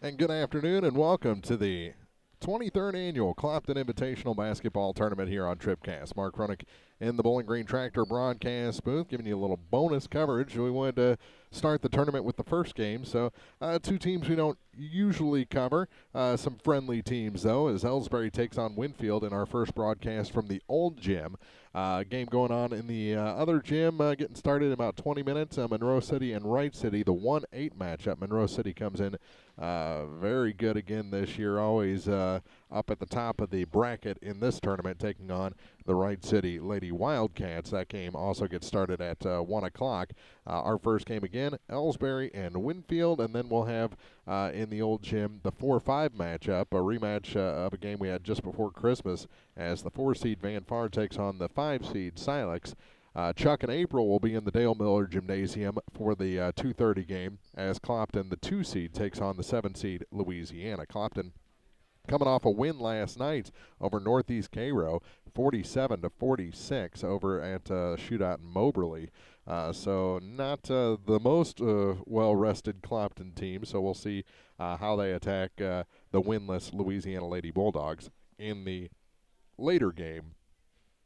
And good afternoon and welcome to the 23rd Annual Clopton Invitational Basketball Tournament here on TribCast. Mark Runick in the Bowling Green Tractor broadcast booth, giving you a little bonus coverage. We wanted to start the tournament with the first game, so two teams we don't usually cover. Some friendly teams, though, as Elsberry takes on Winfield in our first broadcast from the old gym. Game going on in the other gym, getting started in about 20 minutes. Monroe City and Wright City, the 1-8 matchup. Monroe City comes in very good again this year, always up at the top of the bracket in this tournament, taking on the Wright City Lady Wildcats. That game also gets started at 1 o'clock. Our first game again, Elsberry and Winfield, and then we'll have in the old gym the 4-5 matchup, a rematch of a game we had just before Christmas as the 4-seed Van Far takes on the 5-seed Silex. Chuck and April will be in the Dale Miller Gymnasium for the 2:30 game as Clopton, the 2-seed, takes on the 7-seed Louisiana. Clopton coming off a win last night over Northeast Cairo, 47-46 over at Shootout in Moberly. So not the most well-rested Clopton team, so we'll see how they attack the winless Louisiana Lady Bulldogs in the later game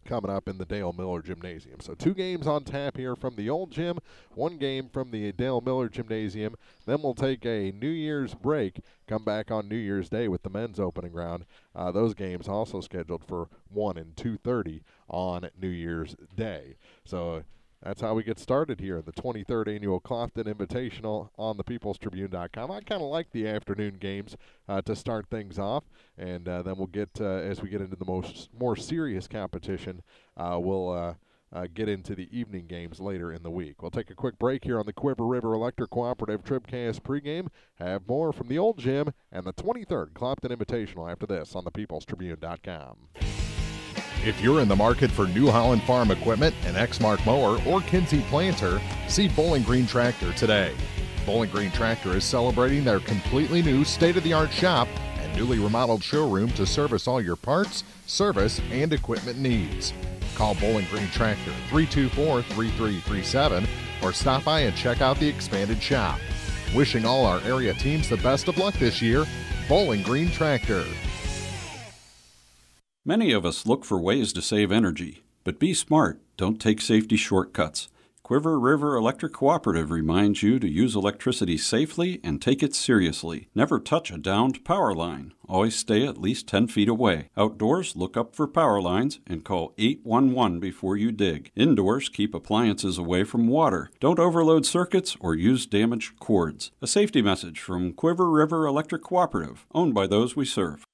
coming up in the Dale Miller Gymnasium. So 2 games on tap here from the old gym, 1 game from the Dale Miller Gymnasium. Then we'll take a New Year's break, come back on New Year's Day with the men's opening round. Those games also scheduled for 1 and 2:30 on New Year's Day. So that's how we get started here in the 23rd Annual Clopton Invitational on thepeoplestribune.com. I kind of like the afternoon games to start things off, and then we'll get, as we get into the more serious competition, we'll get into the evening games later in the week. We'll take a quick break here on the Quiver River Electric Cooperative TribCast pregame. Have more from the old gym and the 23rd Clopton Invitational after this on thepeoplestribune.com. If you're in the market for New Holland Farm equipment, an Exmark mower, or Kinsey planter, see Bowling Green Tractor today. Bowling Green Tractor is celebrating their completely new state-of-the-art shop and newly remodeled showroom to service all your parts, service, and equipment needs. Call Bowling Green Tractor 324-3337 or stop by and check out the expanded shop. Wishing all our area teams the best of luck this year, Bowling Green Tractor. Many of us look for ways to save energy, but be smart, don't take safety shortcuts. Quiver River Electric Cooperative reminds you to use electricity safely and take it seriously. Never touch a downed power line. Always stay at least 10 feet away. Outdoors, look up for power lines and call 811 before you dig. Indoors, keep appliances away from water. Don't overload circuits or use damaged cords. A safety message from Quiver River Electric Cooperative, owned by those we serve.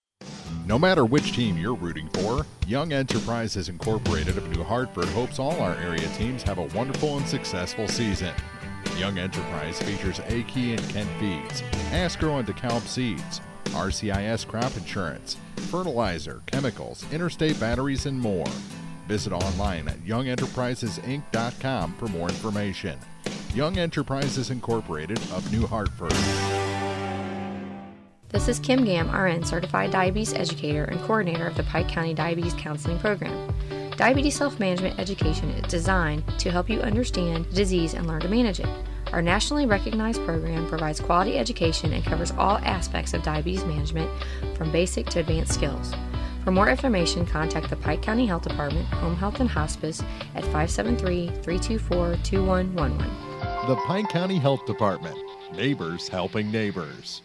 No matter which team you're rooting for, Young Enterprises Incorporated of New Hartford hopes all our area teams have a wonderful and successful season. Young Enterprise features A-Key and Kent Feeds, Asgrow and DeKalb Seeds, RCIS Crop Insurance, fertilizer, chemicals, interstate batteries, and more. Visit online at youngenterprisesinc.com for more information. Young Enterprises Incorporated of New Hartford. This is Kim Gam, RN, Certified Diabetes Educator and Coordinator of the Pike County Diabetes Counseling Program. Diabetes self-management education is designed to help you understand the disease and learn to manage it. Our nationally recognized program provides quality education and covers all aspects of diabetes management from basic to advanced skills. For more information, contact the Pike County Health Department, Home Health and Hospice at 573-324-2111. The Pike County Health Department. Neighbors helping neighbors.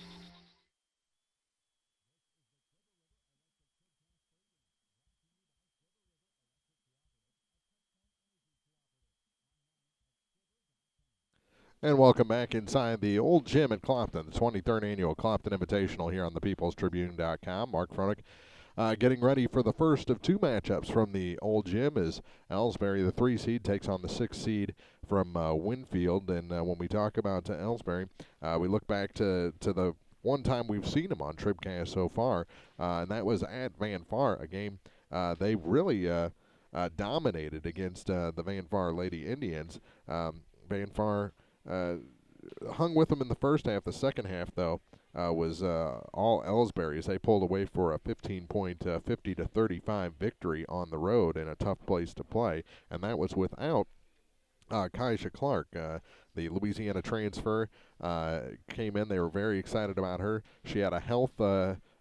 And welcome back inside the old gym at Clopton, the 23rd Annual Clopton Invitational here on thepeoplestribune.com. Mark Fronick getting ready for the first of 2 matchups from the old gym as Elsberry, the 3-seed, takes on the 6-seed from Winfield. And when we talk about Elsberry, we look back to the one time we've seen them on TribCast so far, and that was at Van Far, a game they really dominated against the Van Far Lady Indians. Van Far hung with them in the first half. The second half, though, was all Elsberry as they pulled away for a 15-point 50-35 victory on the road in a tough place to play, and that was without Kaisha Clark, the Louisiana transfer, came in. They were very excited about her. She had a health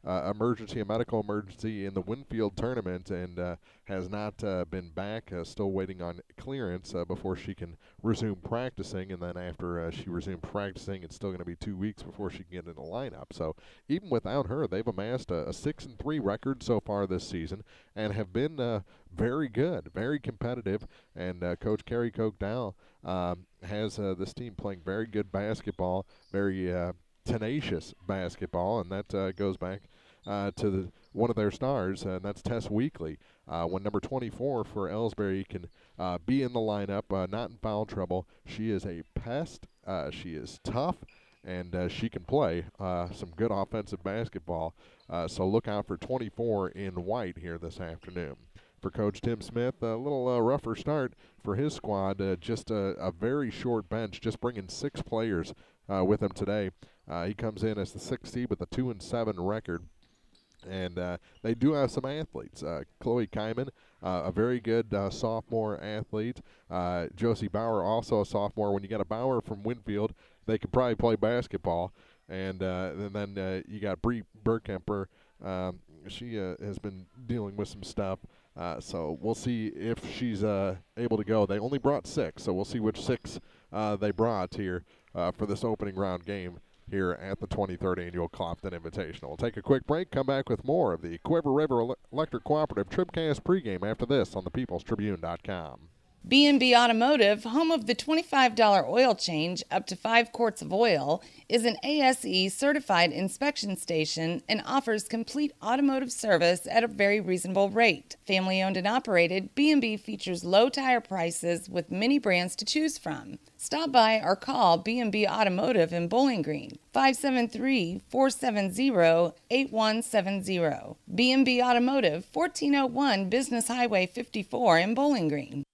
emergency, a medical emergency in the Winfield tournament, and has not been back. Still waiting on clearance before she can resume practicing. And then after she resumed practicing, it's still going to be 2 weeks before she can get in the lineup. So even without her, they've amassed a 6-3 record so far this season, and have been very good, very competitive. And Coach Kerry Kochdow has this team playing very good basketball, very tenacious basketball, and that goes back to one of their stars, and that's Tess Weekly. When number 24 for Elsberry can be in the lineup, not in foul trouble, she is a pest. She is tough, and she can play some good offensive basketball. So look out for 24 in white here this afternoon. For Coach Tim Smith, a little rougher start for his squad. Just a very short bench, just bringing 6 players with him today. He comes in as the 6th seed with a 2-7 record. And they do have some athletes. Chloe Kyman, a very good sophomore athlete. Josie Bauer, also a sophomore. When you got a Bauer from Winfield, they could probably play basketball. And then you got Bree Burkemper. She has been dealing with some stuff. So we'll see if she's able to go. They only brought 6, so we'll see which 6 they brought here for this opening round game here at the 23rd Annual Clopton Invitational. We'll take a quick break, come back with more of the Quiver River Electric Cooperative TribCast pregame after this on the peoplestribune.com. B&B Automotive, home of the $25 oil change up to 5 quarts of oil, is an ASE certified inspection station and offers complete automotive service at a very reasonable rate. Family owned and operated, B&B features low tire prices with many brands to choose from. Stop by or call B&B Automotive in Bowling Green, 573-470-8170. B&B Automotive, 1401 Business Highway 54 in Bowling Green.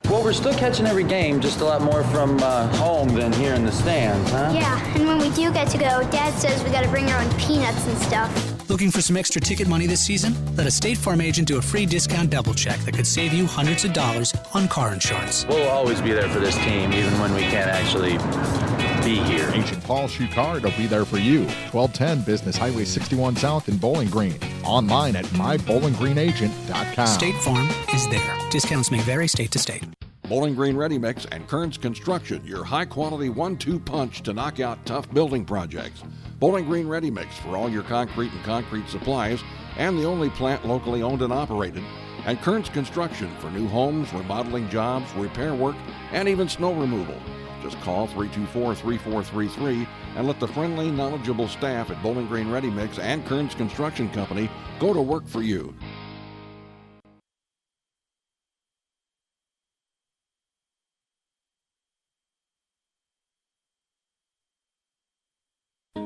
Well, we're still catching every game, just a lot more from home than here in the stands, huh? Yeah, and when we do get to go, Dad says we gotta bring our own peanuts and stuff. Looking for some extra ticket money this season? Let a State Farm agent do a free discount double check that could save you hundreds of dollars on car insurance. We'll always be there for this team, even when we can't actually be here. Agent Paul Shucard will be there for you. 1210 Business Highway 61 South in Bowling Green. Online at mybowlinggreenagent.com. State Farm is there. Discounts may vary state to state. Bowling Green Ready Mix and Kearns Construction, your high-quality 1-2 punch to knock out tough building projects. Bowling Green Ready Mix for all your concrete and concrete supplies, and the only plant locally owned and operated. And Kearns Construction for new homes, remodeling jobs, repair work, and even snow removal. Just call 324-3433 and let the friendly, knowledgeable staff at Bowling Green Ready Mix and Kearns Construction Company go to work for you.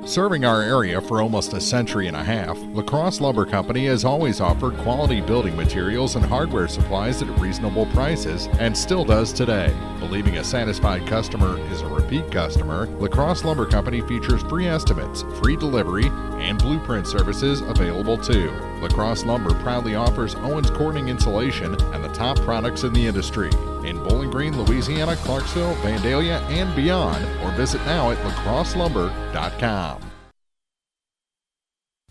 Serving our area for almost a century and a half, La Crosse Lumber Company has always offered quality building materials and hardware supplies at reasonable prices, and still does today. Believing a satisfied customer is a repeat customer, La Crosse Lumber Company features free estimates, free delivery, and blueprint services available too. La Crosse Lumber proudly offers Owens Corning insulation and the top products in the industry. In Bowling Green, Louisiana, Clarksville, Vandalia, and beyond, or visit now at lacrosselumber.com.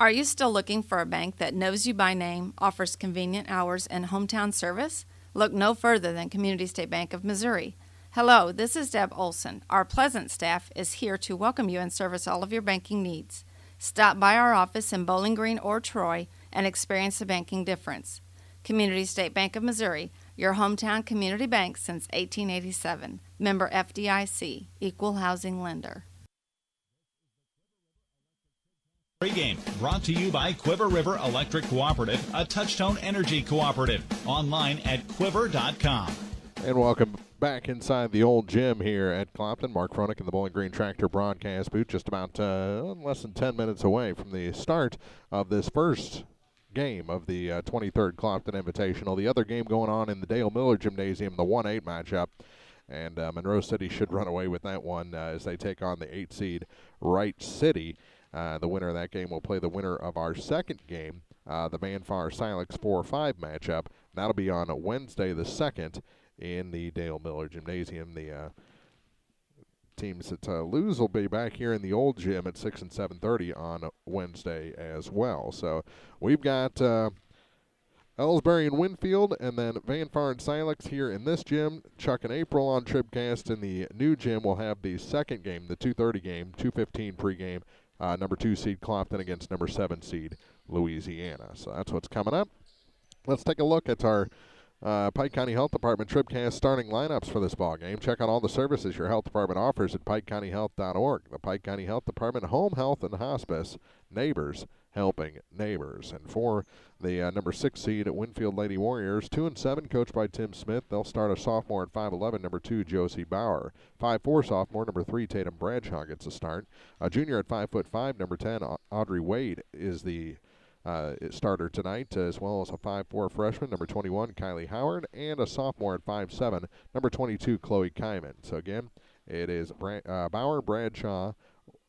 Are you still looking for a bank that knows you by name, offers convenient hours, and hometown service? Look no further than Community State Bank of Missouri. Hello, this is Deb Olson. Our pleasant staff is here to welcome you and service all of your banking needs. Stop by our office in Bowling Green or Troy and experience the banking difference. Community State Bank of Missouri, your hometown community bank since 1887. Member FDIC, Equal Housing Lender. Pregame brought to you by Quiver River Electric Cooperative, a Touchtone Energy cooperative. Online at quiver.com. And welcome back inside the old gym here at Clopton. Mark Fronick in the Bowling Green Tractor broadcast booth, just about less than 10 minutes away from the start of this first game of the 23rd Clopton Invitational. The other game going on in the Dale Miller Gymnasium, the 1-8 matchup. And Monroe City should run away with that one as they take on the 8 seed Wright City. The winner of that game will play the winner of our second game, the Manfar Silex 4-5 matchup. That'll be on Wednesday the 2nd in the Dale Miller Gymnasium. The teams that lose will be back here in the old gym at 6 and 7:30 on Wednesday as well. So we've got Elsberry and Winfield, and then Van Far and Silex here in this gym. Chuck and April on TribCast. In the new gym, we'll have the second game, the 2:30 game, 2:15 pregame, number 2 seed Clopton against number 7 seed Louisiana. So that's what's coming up. Let's take a look at our Pike County Health Department TribCast starting lineups for this ball game. Check out all the services your health department offers at PikeCountyHealth.org. The Pike County Health Department, home health and hospice, neighbors helping neighbors. And for the number 6 seed at Winfield Lady Warriors, 2 and 7, coached by Tim Smith. They'll start a sophomore at 5'11", number 2 Josie Bauer. 5'4" sophomore, number 3 Tatum Bradshaw gets a start. A junior at 5'5", number 10 Audrey Wade is the starter tonight, as well as a 5'4" freshman, number 21 Kylie Howard, and a sophomore at 5'7", number 22 Chloe Kyman. So again, it is Bauer, Bradshaw,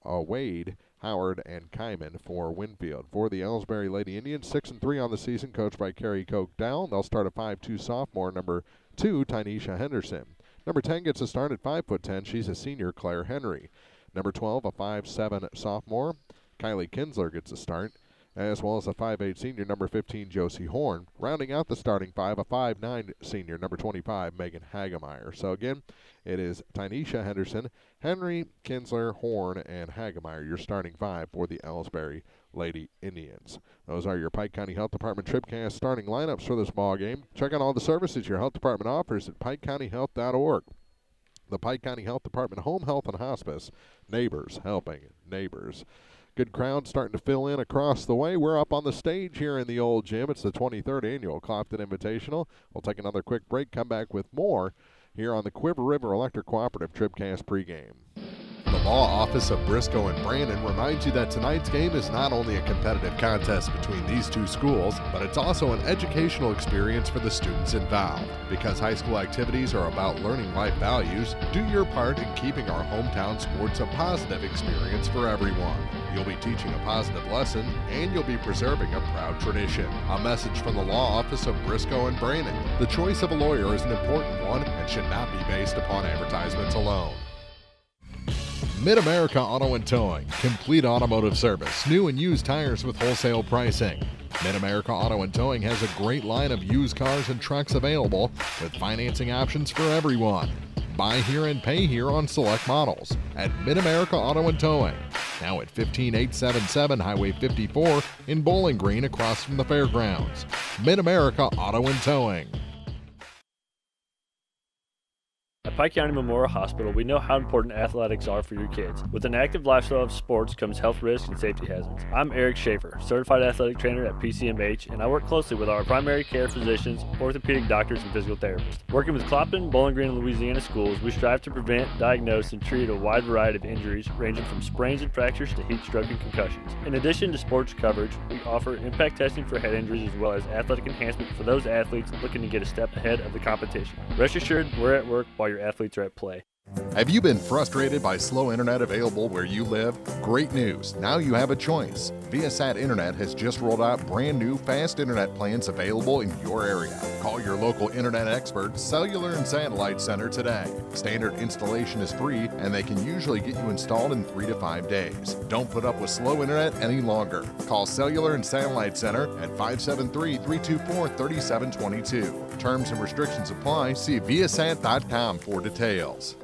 Wade, Howard, and Kyman for Winfield. For the Elsberry Lady Indians, 6 and 3 on the season, coached by Carrie Koch Down. They'll start a 5'2" sophomore, number 2 Tynesha Henderson. Number 10 gets a start at 5'10". She's a senior, Claire Henry. Number 12, a 5'7" sophomore, Kylie Kinsler gets a start, as well as a 5'8" senior, number 15, Josie Horn. Rounding out the starting 5, a 5'9" senior, number 25, Megan Hagemeyer. So again, it is Tynesha Henderson, Henry, Kinsler, Horn, and Hagemeyer, your starting 5 for the Elsberry Lady Indians. Those are your Pike County Health Department TribCast starting lineups for this ball game. Check out all the services your health department offers at PikeCountyHealth.org. The Pike County Health Department, home health and hospice, neighbors helping neighbors. Good crowd starting to fill in across the way. We're up on the stage here in the old gym. It's the 23rd Annual Clopton Invitational. We'll take another quick break, come back with more here on the Quiver River Electric Cooperative TribCast pregame. The Law Office of Briscoe and Brandon reminds you that tonight's game is not only a competitive contest between these two schools, but it's also an educational experience for the students involved. Because high school activities are about learning life values, do your part in keeping our hometown sports a positive experience for everyone. You'll be teaching a positive lesson, and you'll be preserving a proud tradition. A message from the Law Office of Briscoe and Brandon. The choice of a lawyer is an important one and should not be based upon advertisements alone. Mid-America Auto and Towing, complete automotive service, new and used tires with wholesale pricing. Mid-America Auto and Towing has a great line of used cars and trucks available with financing options for everyone. Buy here and pay here on select models at Mid-America Auto and Towing. Now at 15877 Highway 54 in Bowling Green across from the fairgrounds. Mid-America Auto and Towing. At Pike County Memorial Hospital, we know how important athletics are for your kids. With an active lifestyle of sports comes health risks and safety hazards. I'm Eric Schaefer, certified athletic trainer at PCMH, and I work closely with our primary care physicians, orthopedic doctors, and physical therapists. Working with Clopton, Bowling Green, and Louisiana schools, we strive to prevent, diagnose, and treat a wide variety of injuries, ranging from sprains and fractures to heat stroke and concussions. In addition to sports coverage, we offer impact testing for head injuries as well as athletic enhancement for those athletes looking to get a step ahead of the competition. Rest assured, we're at work while your athletes are at play. Have you been frustrated by slow internet available where you live? Great news, now you have a choice. Viasat Internet has just rolled out brand new fast internet plans available in your area. Call your local internet expert, Cellular and Satellite Center today. Standard installation is free and they can usually get you installed in 3 to 5 days. Don't put up with slow internet any longer. Call Cellular and Satellite Center at 573-324-3722. Terms and restrictions apply. See Viasat.com for details.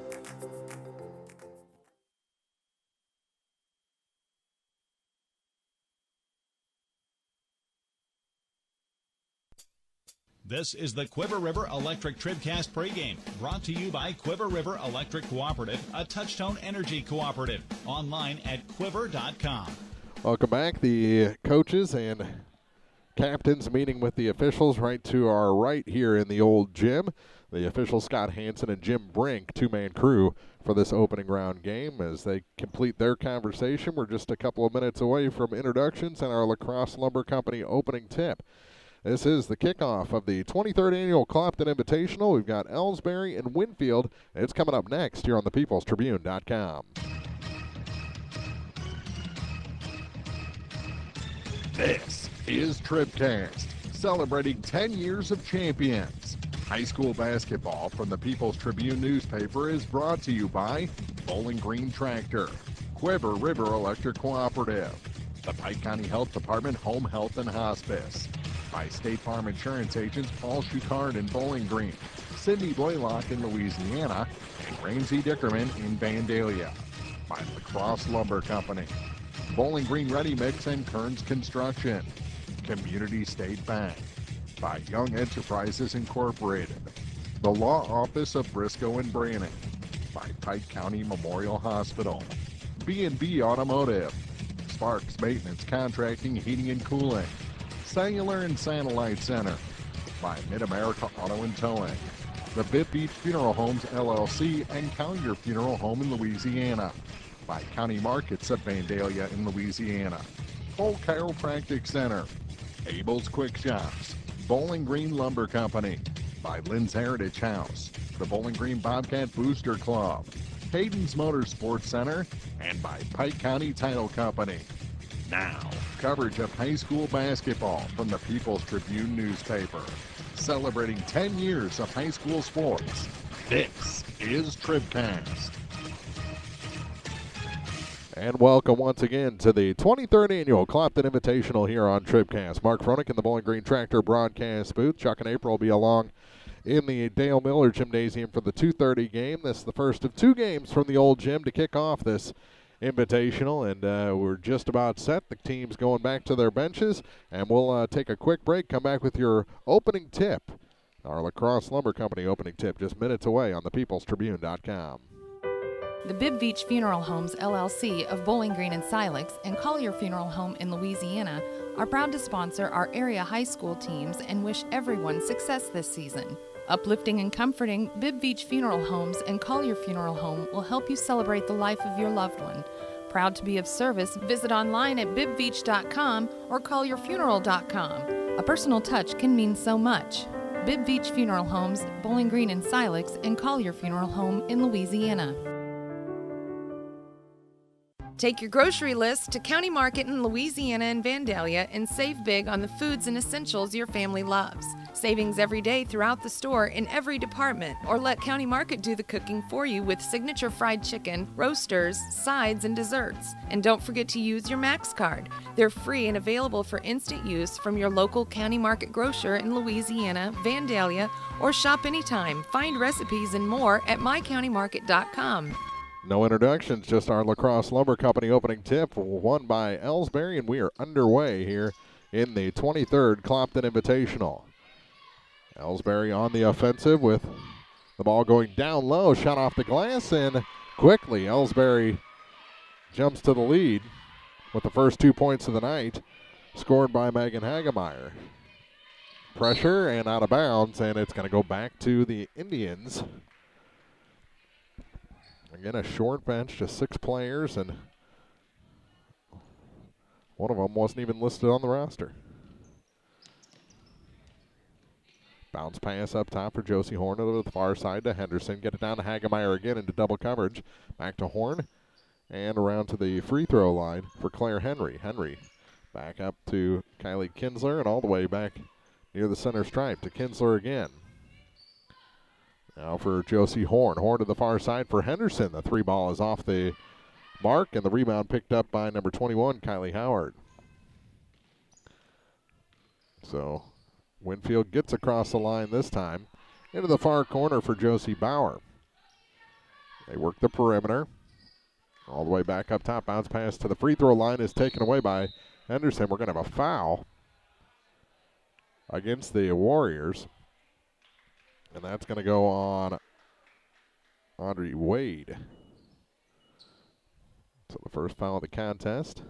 This is the Quiver River Electric TribCast pregame, brought to you by Quiver River Electric Cooperative, a Touchtone Energy cooperative. Online at quiver.com. Welcome back. The coaches and captains meeting with the officials right to our right here in the old gym. The officials, Scott Hansen and Jim Brink, two-man crew for this opening round game. As they complete their conversation, we're just a couple of minutes away from introductions and our La Crosse Lumber Company opening tip. This is the kickoff of the 23rd Annual Clopton Invitational. We've got Elsberry and Winfield. It's coming up next here on thepeoplestribune.com. This is TribCast, celebrating 10 years of champions. High school basketball from the People's Tribune newspaper is brought to you by Bowling Green Tractor, Quiver River Electric Cooperative, the Pike County Health Department Home Health and Hospice, by State Farm Insurance agents Paul Schuchard in Bowling Green, Sidney Blaylock in Louisiana, and Ramsey Dickerman in Vandalia, by Lacrosse Lumber Company, Bowling Green Ready Mix and Kearns Construction, Community State Bank, by Young Enterprises Incorporated, the Law Office of Briscoe and Branning, by Pike County Memorial Hospital, B&B Automotive, Sparks Maintenance Contracting, Heating and Cooling, Cellular and Satellite Center, by Mid-America Auto and Towing, the Bibb Beach Funeral Homes LLC and Collier Funeral Home in Louisiana, by County Markets of Vandalia in Louisiana, Cole Chiropractic Center, Abel's Quick Shops, Bowling Green Lumber Company, by Lynn's Heritage House, the Bowling Green Bobcat Booster Club, Hayden's Motorsports Center, and by Pike County Title Company. Now, coverage of high school basketball from the People's Tribune newspaper. Celebrating 10 years of high school sports, this is TribCast. And welcome once again to the 23rd Annual Clopton Invitational here on TribCast. Mark Fronick in the Bowling Green Tractor broadcast booth. Chuck and April will be along in the Dale Miller Gymnasium for the 2:30 game. This is the first of two games from the old gym to kick off this Invitational, and we're just about set. The team's going back to their benches, and we'll take a quick break, come back with your opening tip. Our Lacrosse Lumber Company opening tip just minutes away on thepeoplestribune.com. The Bibb Beach Funeral Homes LLC of Bowling Green and Silex and Collier Funeral Home in Louisiana are proud to sponsor our area high school teams and wish everyone success this season. Uplifting and comforting, Bibb Beach Funeral Homes and Collier Funeral Home will help you celebrate the life of your loved one. Proud to be of service, visit online at bibbbeach.com or collierfuneral.com. A personal touch can mean so much. Bibb Beach Funeral Homes, Bowling Green and Silex, and Collier Funeral Home in Louisiana. Take your grocery list to County Market in Louisiana and Vandalia and save big on the foods and essentials your family loves. Savings every day throughout the store in every department, or let County Market do the cooking for you with signature fried chicken, roasters, sides, and desserts. And don't forget to use your Max card. They're free and available for instant use from your local County Market grocer in Louisiana, Vandalia, or shop anytime. Find recipes and more at mycountymarket.com. No introductions, just our Lacrosse Lumber Company opening tip, won by Elsberry, and we are underway here in the 23rd Clopton Invitational. Elsberry on the offensive with the ball going down low, shot off the glass, and quickly Elsberry jumps to the lead with the first 2 points of the night, scored by Megan Hagemeyer. Pressure and out of bounds, and it's going to go back to the Indians. Again, a short bench, just 6 players, and one of them wasn't even listed on the roster. Bounce pass up top for Josie Horn to the far side to Henderson. Get it down to Hagemeyer again into double coverage. Back to Horn and around to the free throw line for Claire Henry. Henry back up to Kylie Kinsler and all the way back near the center stripe to Kinsler again. Now for Josie Horn. Horn to the far side for Henderson. The three ball is off the mark, and the rebound picked up by number 21, Kylie Howard. So Winfield gets across the line this time. Into the far corner for Josie Bauer. They work the perimeter. All the way back up top. Bounce pass to the free throw line is taken away by Henderson. We're going to have a foul against the Warriors. And that's going to go on Audrey Wade. So the first foul of the contest.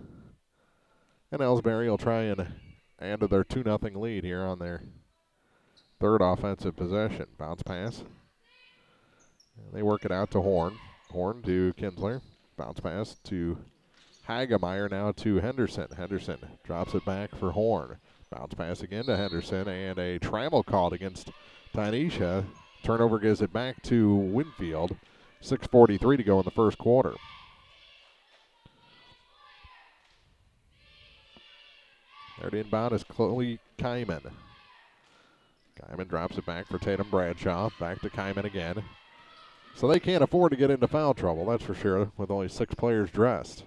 And Elsberry will try and add to their 2-0 lead here on their third offensive possession. Bounce pass. And they work it out to Horn. Horn to Kinsler. Bounce pass to Hagemeyer, now to Henderson. Henderson drops it back for Horn. Bounce pass again to Henderson, and a travel called against Tynesha. Turnover gives it back to Winfield. 6:43 to go in the first quarter. Their inbound is Chloe Kyman. Kyman drops it back for Tatum Bradshaw. Back to Kyman again. So they can't afford to get into foul trouble, that's for sure, with only 6 players dressed.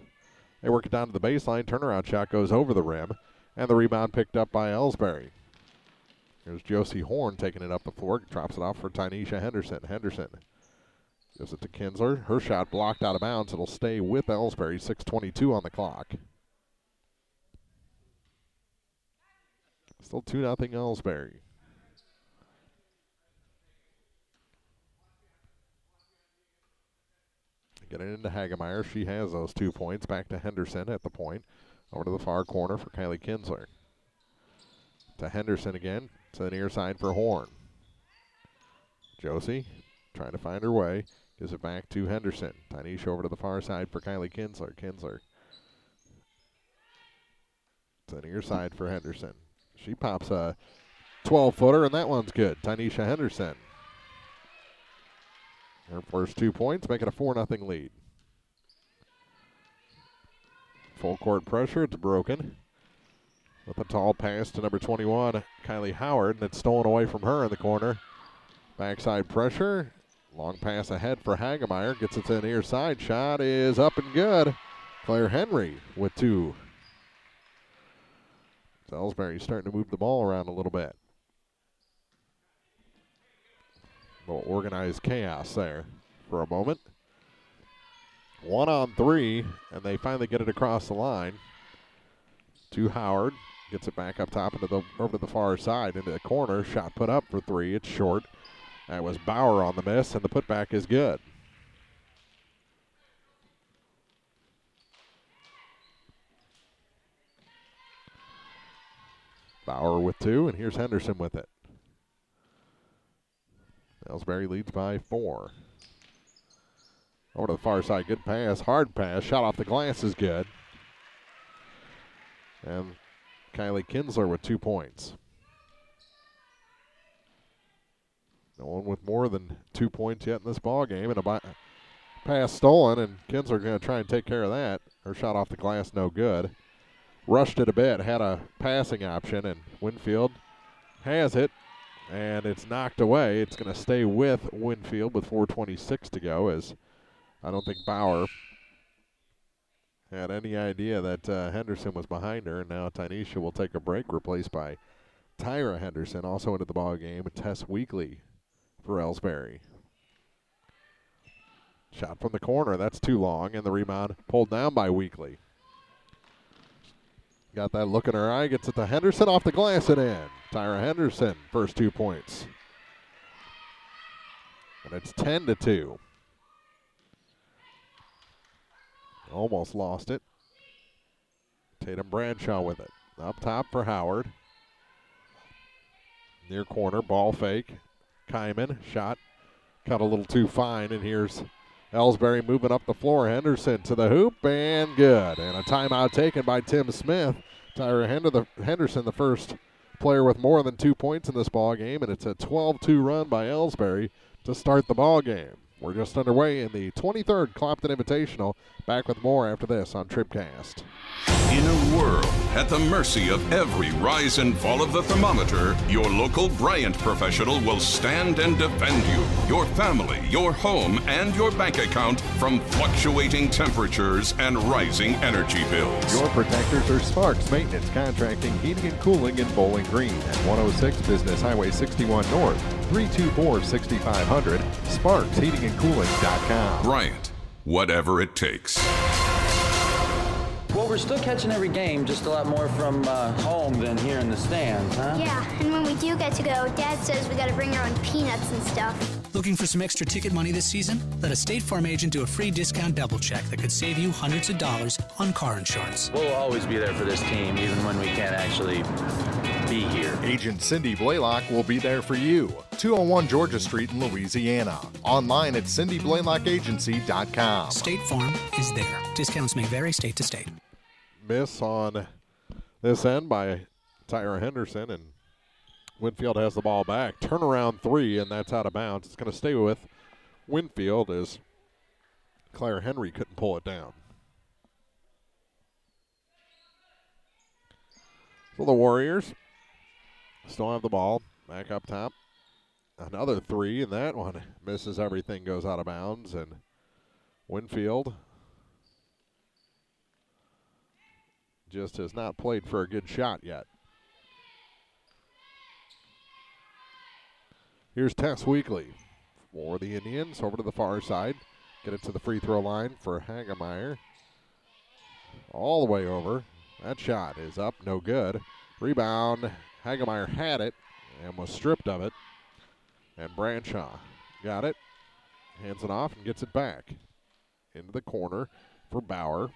They work it down to the baseline. Turnaround shot goes over the rim, and the rebound picked up by Elsberry. Here's Josie Horn taking it up the floor. Drops it off for Tynesha Henderson. Henderson gives it to Kinsler. Her shot blocked out of bounds. It'll stay with Elsberry. 6:22 on the clock. Still 2-0 Elsberry. Getting into Hagemeyer. She has those 2 points. Back to Henderson at the point. Over to the far corner for Kylie Kinsler. To Henderson again. To the near side for Horn. Josie trying to find her way. Gives it back to Henderson. Tynesha over to the far side for Kylie Kinsler. Kinsler to the near side for Henderson. She pops a 12-footer, and that one's good. Tynesha Henderson. Her first 2 points, make it a 4-0 lead. Full court pressure, it's broken. With a tall pass to number 21, Kylie Howard, and it's stolen away from her in the corner. Backside pressure, long pass ahead for Hagemeyer, gets it to the near side. Shot is up and good. Claire Henry with 2. Elsberry starting to move the ball around a little bit. A little organized chaos there for a moment. 1-on-3, and they finally get it across the line. To Howard. Gets it back up top over to the far side into the corner. Shot put up for 3. It's short. That was Bauer on the miss, and the putback is good. Bauer with 2, and here's Henderson with it. Elsberry leads by 4. Over to the far side, good pass, hard pass, shot off the glass is good. And Kylie Kinsler with 2 points. No one with more than 2 points yet in this ball game, and a pass stolen, and Kinsler going to try and take care of that. Her shot off the glass, no good. Rushed it a bit, had a passing option, and Winfield has it, and it's knocked away. It's going to stay with Winfield with 4:26 to go, as I don't think Bauer had any idea that Henderson was behind her, and now Tynesha will take a break, replaced by Tyra Henderson, also into the ball game, Tess Weekly for Elsberry. Shot from the corner, that's too long, and the rebound pulled down by Weekly. Got that look in her eye, gets it to Henderson, off the glass and in. Tyra Henderson, first 2 points. And it's 10-2. Almost lost it. Tatum Bradshaw with it. Up top for Howard. Near corner, ball fake. Kyman, shot. Cut a little too fine, and here's Elsberry moving up the floor. Henderson to the hoop, and good. And a timeout taken by Tim Smith. Tyra Henderson, the first player with more than 2 points in this ball game, and it's a 12-2 run by Elsberry to start the ball game. We're just underway in the 23rd Clopton Invitational. Back with more after this on TribCast. In a world at the mercy of every rise and fall of the thermometer, your local Bryant professional will stand and defend you, your family, your home, and your bank account from fluctuating temperatures and rising energy bills. Your protectors are Sparks Maintenance, Contracting, Heating and Cooling in Bowling Green at 106 Business Highway 61 North, 324-6500, SparksHeatingandCooling.com. Bryant, whatever it takes. Well, we're still catching every game, just a lot more from home than here in the stands, huh? Yeah, and when we do get to go, Dad says we got to bring our own peanuts and stuff. Looking for some extra ticket money this season? Let a State Farm agent do a free discount double check that could save you hundreds of dollars on car insurance. We'll always be there for this team, even when we can't actually be here. Agent Cindy Blaylock will be there for you. 201 Georgia Street in Louisiana. Online at cindyblaylockagency.com. State Farm is there. Discounts may vary state to state. Miss on this end by Tyra Henderson, and Winfield has the ball back. Turnaround 3, and that's out of bounds. It's going to stay with Winfield as Claire Henry couldn't pull it down. So the Warriors still have the ball. Back up top. Another three, and that one misses everything, goes out of bounds. And Winfield just has not played for a good shot yet. Here's Tess Weekly for the Indians, over to the far side. Get it to the free throw line for Hagemeyer. All the way over. That shot is up, no good. Rebound, Hagemeyer had it and was stripped of it. And Bradshaw got it, hands it off, and gets it back into the corner for Bauer.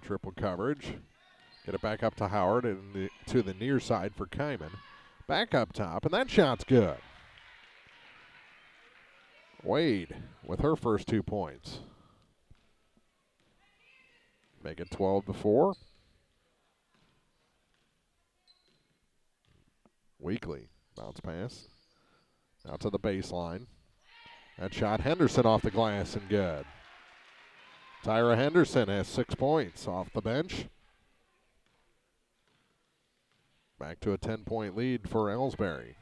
Triple coverage. Get it back up to Howard and to the near side for Kyman. Back up top, and that shot's good. Wade with her first 2 points. Make it 12-4. Weekly bounce pass. Out to the baseline. That shot, Henderson off the glass and good. Tyra Henderson has 6 points off the bench. Back to a 10-point lead for Elsberry.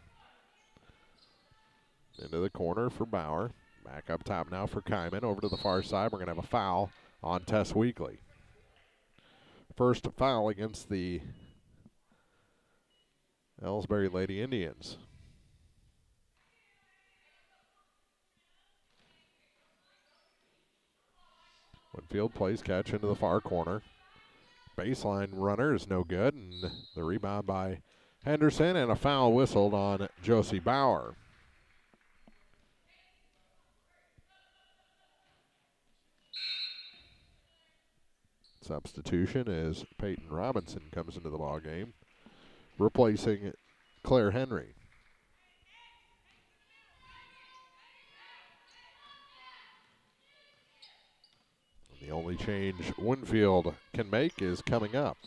Into the corner for Bauer. Back up top now for Kyman. Over to the far side. We're going to have a foul on Tess Weekly. First foul against the Elsberry Lady Indians. Winfield plays catch into the far corner. Baseline runner is no good, and the rebound by Henderson, and a foul whistled on Josie Bauer. Substitution is Peyton Robinson comes into the ball game, replacing Claire Henry. The only change Winfield can make is coming up.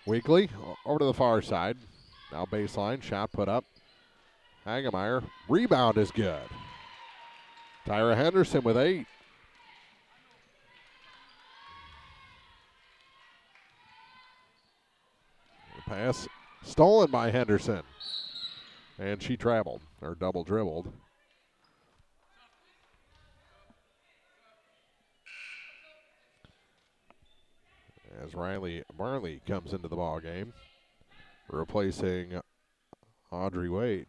Weekly over to the far side. Now baseline, shot put up. Hagemeyer, rebound is good. Tyra Henderson with 8. The pass stolen by Henderson. And she traveled, or double dribbled. As Riley Marley comes into the ball game, replacing Audrey Wade.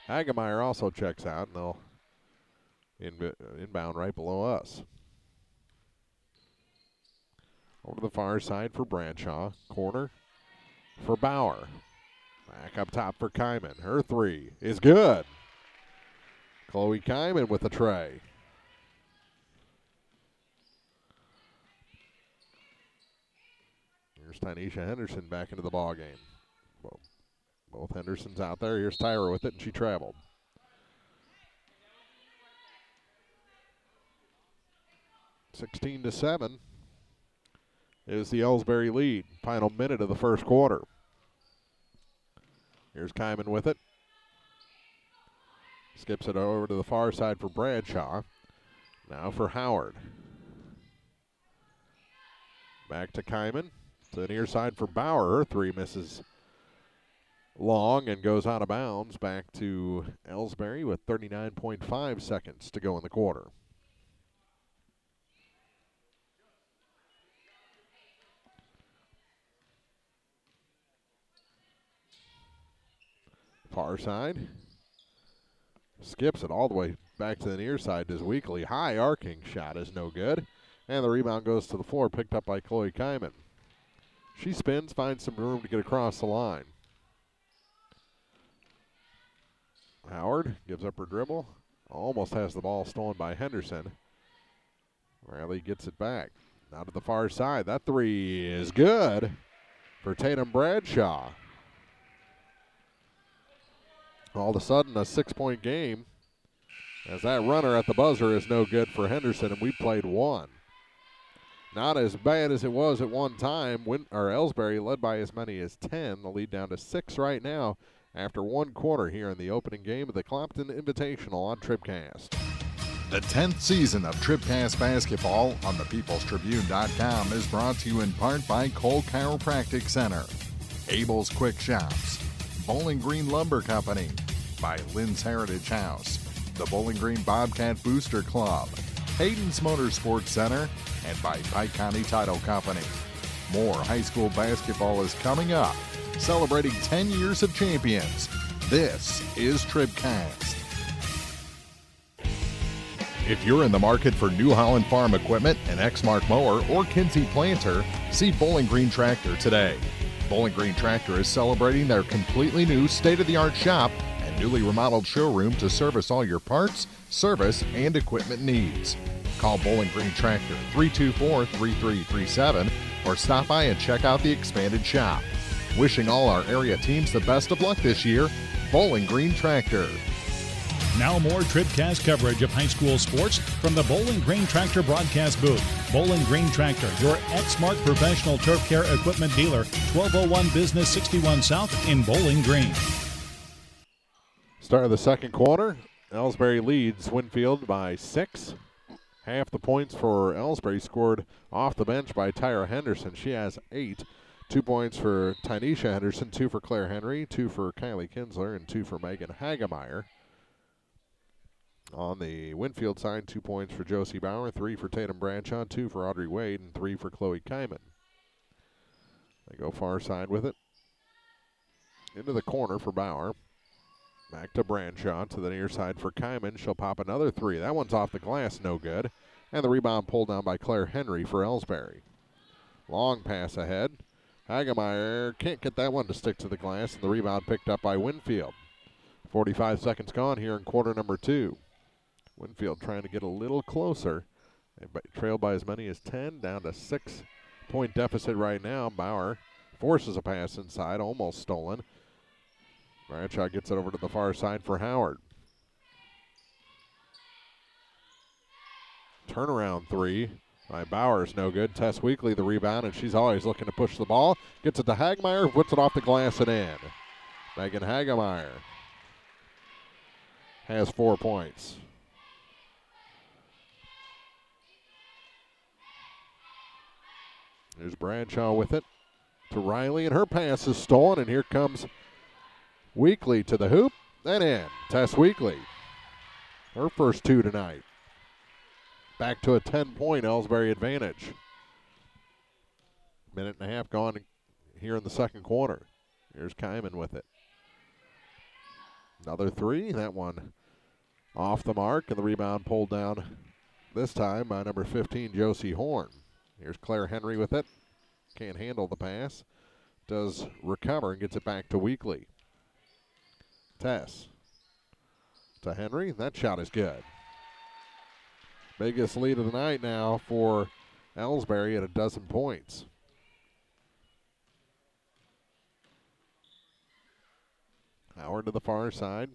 Hagemeyer also checks out, and they'll inbound right below us. Over to the far side for Bradshaw. Corner for Bauer. Back up top for Kyman. Her three is good. Chloe Kyman with the tray. Here's Tanisha Henderson back into the ball game. Both Hendersons out there. Here's Tyra with it, and she traveled. (16-7) is the Elsberry lead. Final minute of the first quarter. Here's Kyman with it. Skips it over to the far side for Bradshaw. Now for Howard. Back to Kyman. To the near side for Bauer. Her three misses long and goes out of bounds. Back to Elsberry with 39.5 seconds to go in the quarter. Far side. Skips it all the way back to the near side. Does Weekly. High arcing shot is no good. And the rebound goes to the floor, picked up by Chloe Kyman. She spins, finds some room to get across the line. Howard gives up her dribble. Almost has the ball stolen by Henderson. Riley gets it back. Now to the far side. That three is good for Tatum Bradshaw. All of a sudden, a 6-point game, as that runner at the buzzer is no good for Henderson, and we played one. Not as bad as it was at one time. Elsberry led by as many as 10. The lead down to 6 right now after one quarter here in the opening game of the Clopton Invitational on TribCast. The 10th season of TribCast basketball on thepeoplestribune.com is brought to you in part by Cole Chiropractic Center. Abel's Quick Shops, Bowling Green Lumber Company, by Lynn's Heritage House, the Bowling Green Bobcat Booster Club, Hayden's Motorsports Center, and by Pike County Title Company. More high school basketball is coming up, celebrating 10 years of champions. This is TribCast. If you're in the market for New Holland Farm equipment, an Exmark mower, or Kinsey planter, see Bowling Green Tractor today. Bowling Green Tractor is celebrating their completely new state-of-the-art shop and newly remodeled showroom to service all your parts, service, and equipment needs. Call Bowling Green Tractor 324-3337 or stop by and check out the expanded shop. Wishing all our area teams the best of luck this year, Bowling Green Tractor. Now more TribCast coverage of high school sports from the Bowling Green Tractor broadcast booth. Bowling Green Tractor, your Exmark professional turf care equipment dealer, 1201 Business 61 South in Bowling Green. Start of the second quarter. Elsberry leads Winfield by 6. Half the points for Elsberry scored off the bench by Tyra Henderson. She has 8. 2 points for Tynesha Henderson, 2 for Claire Henry, 2 for Kylie Kinsler, and 2 for Megan Hagemeyer. On the Winfield side, 2 points for Josie Bauer, 3 for Tatum Bradshaw, 2 for Audrey Wade, and 3 for Chloe Kyman. They go far side with it. Into the corner for Bauer. Back to Bradshaw to the near side for Kyman. She'll pop another 3. That one's off the glass, no good. And the rebound pulled down by Claire Henry for Elsberry. Long pass ahead. Hagemeyer can't get that one to stick to the glass, and the rebound picked up by Winfield. 45 seconds gone here in quarter number 2. Winfield trying to get a little closer. They trailed by as many as 10, down to 6-point deficit right now. Bauer forces a pass inside, almost stolen. Bradshaw gets it over to the far side for Howard. Turnaround 3 by Bauer is no good. Tess Weekly the rebound, and she's always looking to push the ball. Gets it to Hagemeyer, puts it off the glass and in. Megan Hagemeyer has 4 points. There's Bradshaw with it to Riley, and her pass is stolen, and here comes Weekly to the hoop and in. Tess Weekly, her first 2 tonight. Back to a 10-point Elsberry advantage. Minute and a half gone here in the second quarter. Here's Kyman with it. Another 3, that one off the mark, and the rebound pulled down this time by number 15, Josie Horn. Here's Claire Henry with it. Can't handle the pass. Does recover and gets it back to Weekly. Tess to Henry. That shot is good. Biggest lead of the night now for Elsberry at 12 points. Howard to the far side.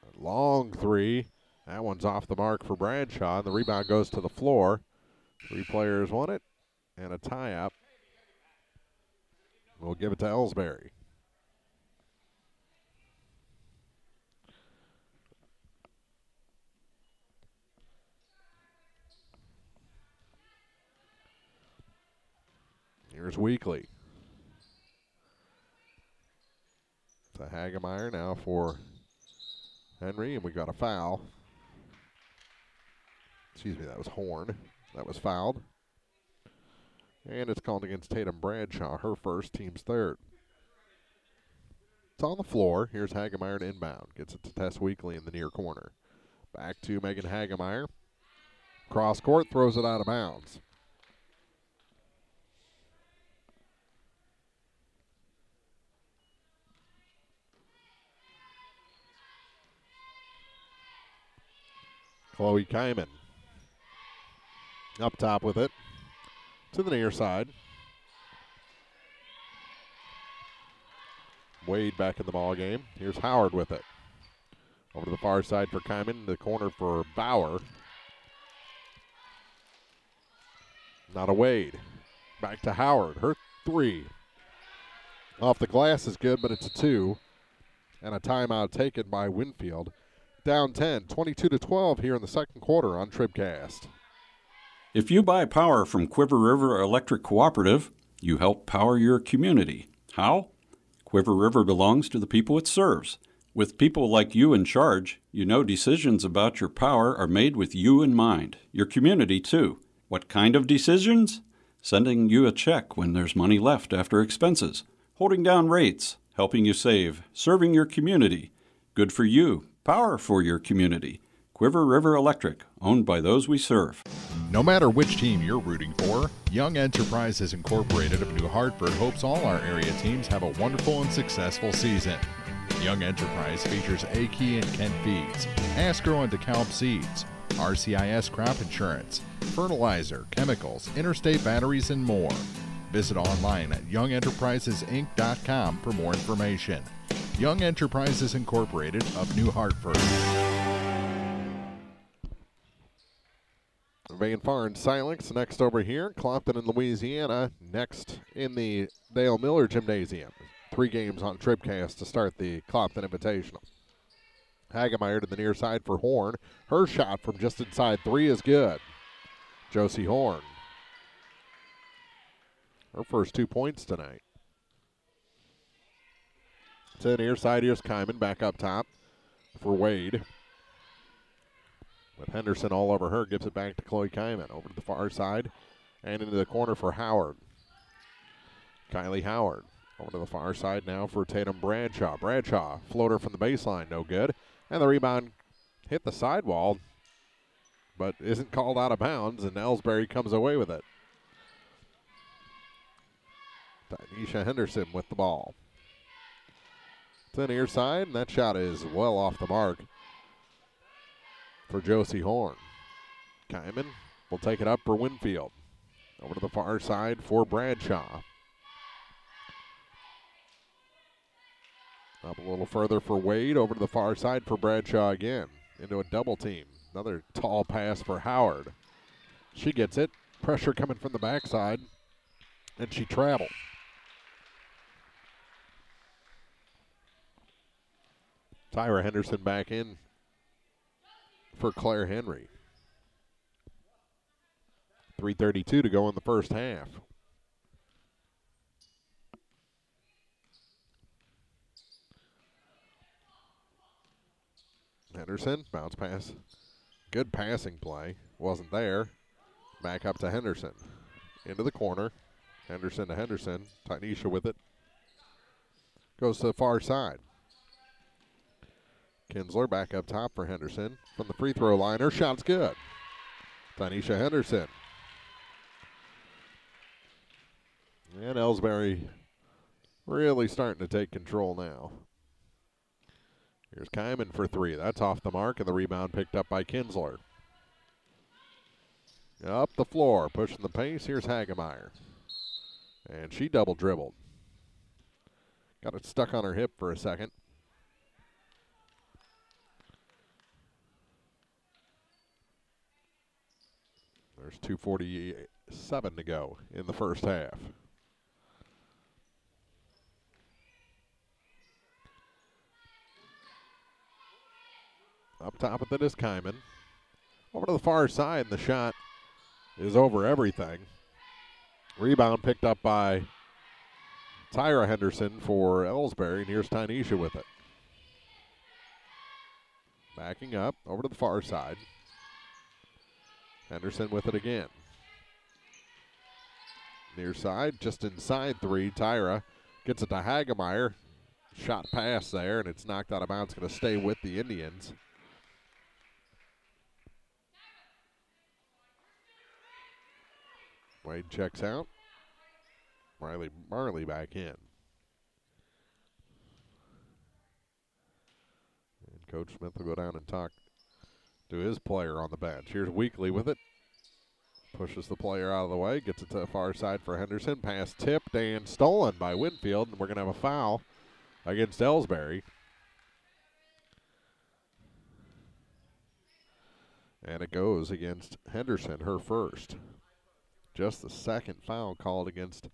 A long 3. That one's off the mark for Bradshaw. And the rebound goes to the floor. 3 players want it. And a tie-up. We'll give it to Elsberry. Here's Weekly. To Hagemeyer now for Henry, and we got a foul. Excuse me, that was Horn. That was fouled. And it's called against Tatum Bradshaw, her first, team's third. It's on the floor. Here's Hagemeyer to inbound. Gets it to Tess Weekly in the near corner. Back to Megan Hagemeyer. Cross court, throws it out of bounds. Chloe Kyman up top with it to the near side. Wade back in the ball game. Here's Howard with it. Over to the far side for Kyman, the corner for Bauer. Not a Wade. Back to Howard, her 3. Off the glass is good, but it's a 2. And a timeout taken by Winfield. Down 10, 22-12 here in the second quarter on TribCast. If you buy power from Quiver River Electric Cooperative, you help power your community. How? Quiver River belongs to the people it serves. With people like you in charge, you know decisions about your power are made with you in mind, your community too. What kind of decisions? Sending you a check when there's money left after expenses, holding down rates, helping you save, serving your community. Good for you, power for your community. Quiver River Electric, owned by those we serve. No matter which team you're rooting for, Young Enterprises Incorporated of New Hartford hopes all our area teams have a wonderful and successful season. Young Enterprise features A-Key and Kent Feeds, Asgrow and DeKalb Seeds, RCIS Crop Insurance, fertilizer, chemicals, interstate batteries, and more. Visit online at youngenterprisesinc.com for more information. Young Enterprises Incorporated of New Hartford. Van Far and Silex next over here. Clopton in Louisiana next in the Dale Miller Gymnasium. 3 games on TribCast to start the Clopton Invitational. Hagemeyer to the near side for Horn. Her shot from just inside 3 is good. Josie Horn. Her first 2 points tonight. To the near side, here's Kyman back up top for Wade. With Henderson all over her, gives it back to Chloe Kyman. Over to the far side and into the corner for Howard. Kylie Howard. Over to the far side now for Tatum Bradshaw. Bradshaw, floater from the baseline, no good. And the rebound hit the sidewall, but isn't called out of bounds, and Elsberry comes away with it. Tanisha Henderson with the ball. To the near side, and that shot is well off the mark for Josie Horn. Kyman will take it up for Winfield. Over to the far side for Bradshaw. Up a little further for Wade. Over to the far side for Bradshaw again. Into a double team. Another tall pass for Howard. She gets it. Pressure coming from the backside. And she traveled. Tyra Henderson back in for Claire Henry. 3:32 to go in the first half. Henderson, bounce pass. Good passing play. Wasn't there. Back up to Henderson. Into the corner. Henderson to Henderson. Tanisha with it. Goes to the far side. Kinsler back up top for Henderson. From the free throw line, her shot's good. Tanisha Henderson. And Elsberry really starting to take control now. Here's Kyman for 3. That's off the mark, and the rebound picked up by Kinsler. Up the floor, pushing the pace. Here's Hagemeyer. And she double dribbled. Got it stuck on her hip for a second. There's 2:47 to go in the first half. Up top with it is Kyman. Over to the far side, and the shot is over everything. Rebound picked up by Tyra Henderson for Elsberry, and here's Tanisha with it. Backing up, over to the far side. Henderson with it again. Near side, just inside 3. Tyra gets it to Hagemeyer. Shot pass there, and it's knocked out of bounds. Going to stay with the Indians. Wade checks out. Riley Marley back in. And Coach Smith will go down and talk to his player on the bench. Here's Weekly with it. Pushes the player out of the way. Gets it to the far side for Henderson. Pass tipped and stolen by Winfield. And we're going to have a foul against Elsberry. And it goes against Henderson, her first. Just the second foul called against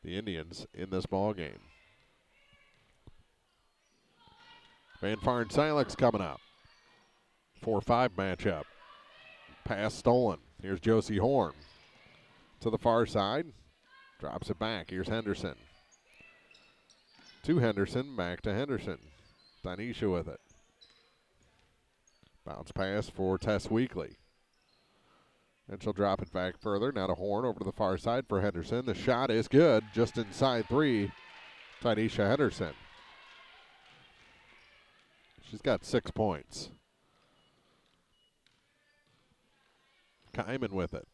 the Indians in this ball game. Van Far and Silex coming up. 4-5 matchup. Pass stolen. Here's Josie Horn. To the far side. Drops it back. Here's Henderson. to Henderson, back to Henderson. Tanisha with it. Bounce pass for Tess Weekly. And she'll drop it back further. Now to Horn over to the far side for Henderson. The shot is good, just inside 3. Tanisha Henderson. She's got 6 points. Kyman with it.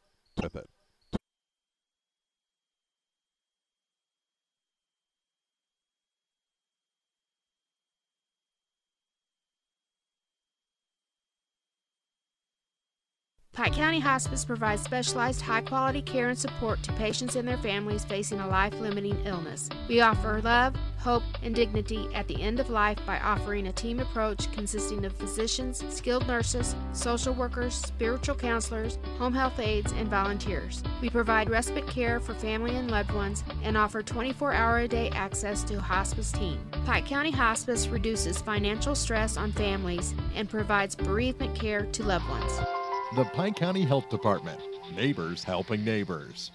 Pike County Hospice provides specialized high-quality care and support to patients and their families facing a life-limiting illness. We offer love, hope, and dignity at the end of life by offering a team approach consisting of physicians, skilled nurses, social workers, spiritual counselors, home health aides, and volunteers. We provide respite care for family and loved ones and offer 24-hour-a-day access to a hospice team. Pike County Hospice reduces financial stress on families and provides bereavement care to loved ones. The Pike County Health Department. Neighbors helping neighbors.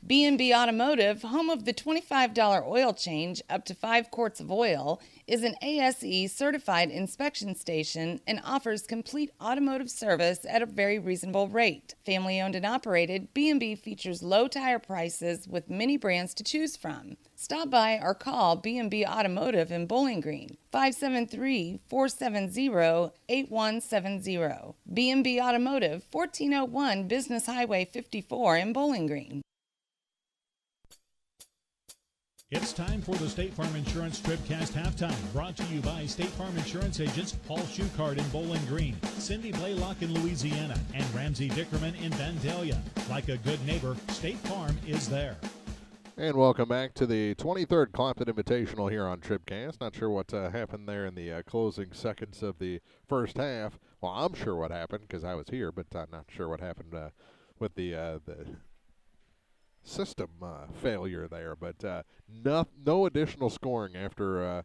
B&B Automotive, home of the $25 oil change up to 5 quarts of oil, is an ASE certified inspection station and offers complete automotive service at a very reasonable rate. Family owned and operated, B&B features low tire prices with many brands to choose from. Stop by or call B&B Automotive in Bowling Green, 573-470-8170. B&B Automotive, 1401 Business Highway 54 in Bowling Green. It's time for the State Farm Insurance TribCast Halftime, brought to you by State Farm Insurance agents Paul Schuchard in Bowling Green, Cindy Blaylock in Louisiana, and Ramsey Dickerman in Vandalia. Like a good neighbor, State Farm is there. And welcome back to the 23rd Clopton Invitational here on TribCast. Not sure what happened there in the closing seconds of the first half. Well, I'm sure what happened because I was here, but I'm not sure what happened with the system failure there. But no additional scoring after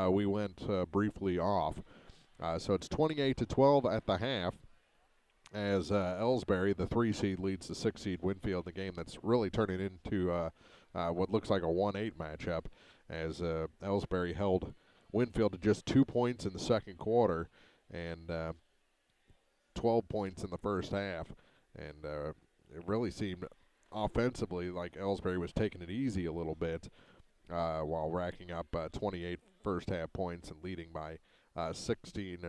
we went briefly off. So it's 28-12 at the half as Elsberry, the 3 seed, leads the 6 seed Winfield, the game that's really turning into what looks like a 1-8 matchup, as Elsberry held Winfield to just 2 points in the second quarter and 12 points in the first half. And it really seemed offensively like Elsberry was taking it easy a little bit while racking up 28 first half points and leading by 16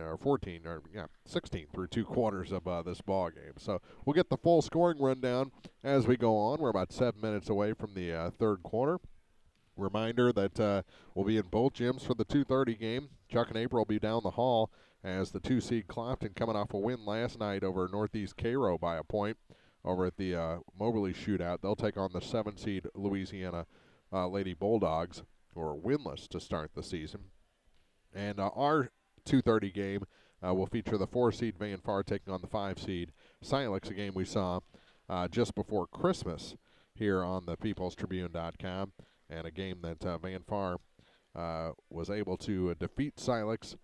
through 2 quarters of this ball game. So we'll get the full scoring rundown as we go on. We're about 7 minutes away from the third quarter. Reminder that we'll be in both gyms for the 2:30 game. Chuck and April will be down the hall as the 2 seed Clopton, coming off a win last night over Northeast Cairo by a point over at the Moberly shootout. They'll take on the 7 seed Louisiana Lady Bulldogs, who are winless to start the season. And our 2:30 game will feature the 4 seed Van Far taking on the 5 seed Silex, a game we saw just before Christmas here on the peoplestribune.com, and a game that Van Far was able to defeat Silex.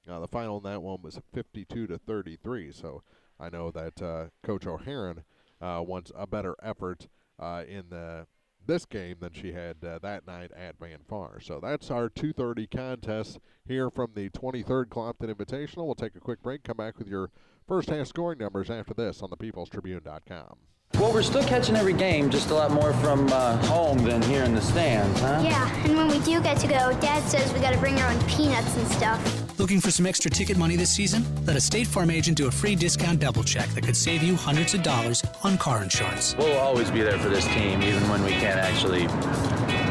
The final in that one was 52-33, so I know that Coach O'Haron wants a better effort in this game than she had that night at Van Far. So that's our 2:30 contest here from the 23rd Clopton Invitational. We'll take a quick break, come back with your first half scoring numbers after this on the peoplestribune.com. Well, we're still catching every game, just a lot more from home than here in the stands, huh? Yeah, and when we do get to go, Dad says we gotta bring our own peanuts and stuff. Looking for some extra ticket money this season? Let a State Farm agent do a free discount double check that could save you hundreds of dollars on car insurance. We'll always be there for this team, even when we can't actually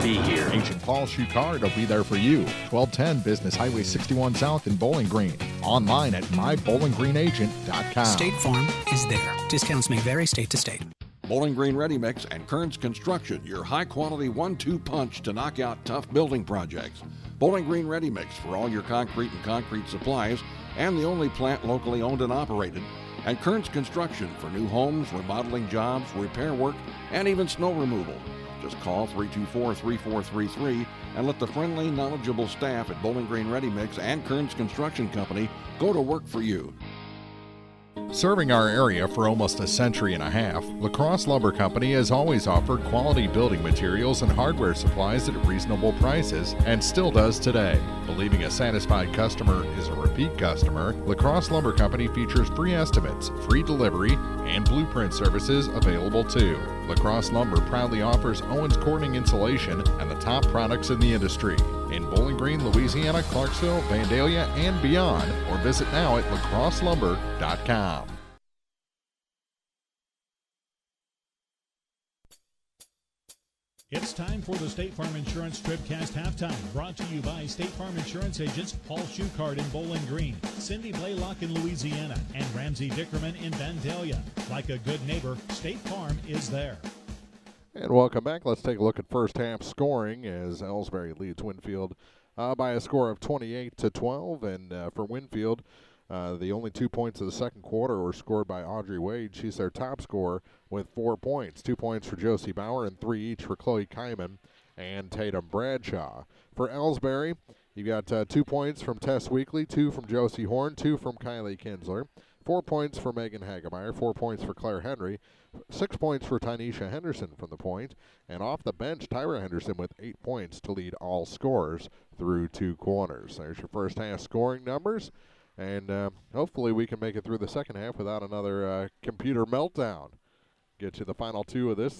be here. Agent Paul Schuchard will be there for you. 1210 Business Highway 61 South in Bowling Green. Online at mybowlinggreenagent.com. State Farm is there. Discounts may vary state to state. Bowling Green Ready Mix and Kearns Construction, your high-quality 1-2 punch to knock out tough building projects. Bowling Green Ready Mix for all your concrete and concrete supplies, and the only plant locally owned and operated. And Kearns Construction for new homes, remodeling jobs, repair work, and even snow removal. Just call 324-3433 and let the friendly, knowledgeable staff at Bowling Green Ready Mix and Kearns Construction Company go to work for you. Serving our area for almost a century and a half, La Crosse Lumber Company has always offered quality building materials and hardware supplies at reasonable prices and still does today. Believing a satisfied customer is a repeat customer, La Crosse Lumber Company features free estimates, free delivery, and blueprint services available too. La Crosse Lumber proudly offers Owens Corning insulation and the top products in the industry. In Bowling Green, Louisiana, Clarksville, Vandalia, and beyond, or visit now at lacrosselumber.com. It's time for the State Farm Insurance TribCast Halftime, brought to you by State Farm Insurance agents Paul Schuchard in Bowling Green, Cindy Blaylock in Louisiana, and Ramsey Dickerman in Vandalia. Like a good neighbor, State Farm is there. And welcome back. Let's take a look at first half scoring as Elsberry leads Winfield by a score of 28-12. And for Winfield, the only 2 points of the second quarter were scored by Audrey Wade. She's their top scorer with 4 points. 2 points for Josie Bauer and 3 each for Chloe Kyman and Tatum Bradshaw. For Elsberry, you got 2 points from Tess Weekly, 2 from Josie Horn, 2 from Kylie Kinsler, 4 points for Megan Hagemeyer, 4 points for Claire Henry, 6 points for Tynesha Henderson from the point, and off the bench, Tyra Henderson with 8 points to lead all scorers through 2 quarters. There's your first half scoring numbers, and hopefully we can make it through the second half without another computer meltdown. Get to the final 2 of this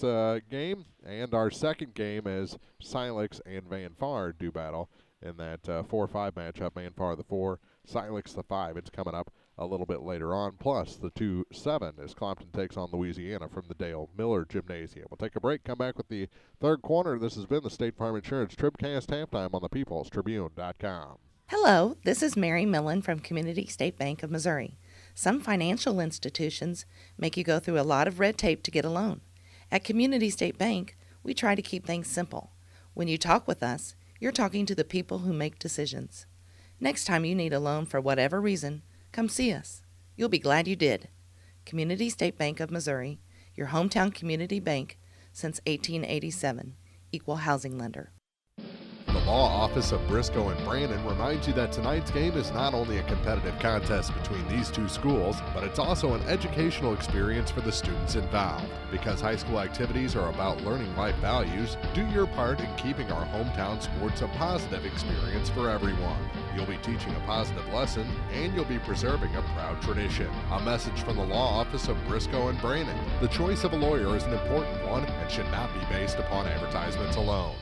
game, and our second game as Silex and Van Far do battle in that 4-5 matchup. Van Far the 4, Silex the 5. It's coming up a little bit later on, plus the 2-7 as Clopton takes on Louisiana from the Dale Miller Gymnasium. We'll take a break, come back with the third quarter. This has been the State Farm Insurance TribCast Halftime on the peoplestribune.com. Hello, this is Mary Millen from Community State Bank of Missouri. Some financial institutions make you go through a lot of red tape to get a loan. At Community State Bank, we try to keep things simple. When you talk with us, you're talking to the people who make decisions. Next time you need a loan for whatever reason, come see us. You'll be glad you did. Community State Bank of Missouri, your hometown community bank since 1887. Equal housing lender. The Law Office of Briscoe and Brandon reminds you that tonight's game is not only a competitive contest between these two schools, but it's also an educational experience for the students involved. Because high school activities are about learning life values, do your part in keeping our hometown sports a positive experience for everyone. You'll be teaching a positive lesson, and you'll be preserving a proud tradition. A message from the Law Office of Briscoe and Brandon. The choice of a lawyer is an important one and should not be based upon advertisements alone.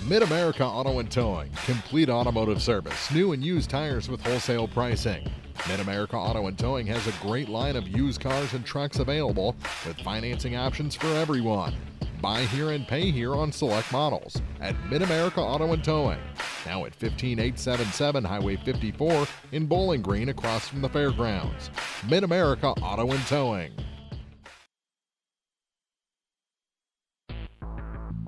Mid-America Auto and Towing, complete automotive service, new and used tires with wholesale pricing. Mid-America Auto and Towing has a great line of used cars and trucks available with financing options for everyone. Buy here and pay here on select models at Mid-America Auto and Towing. Now at 15877 Highway 54 in Bowling Green across from the fairgrounds. Mid-America Auto and Towing.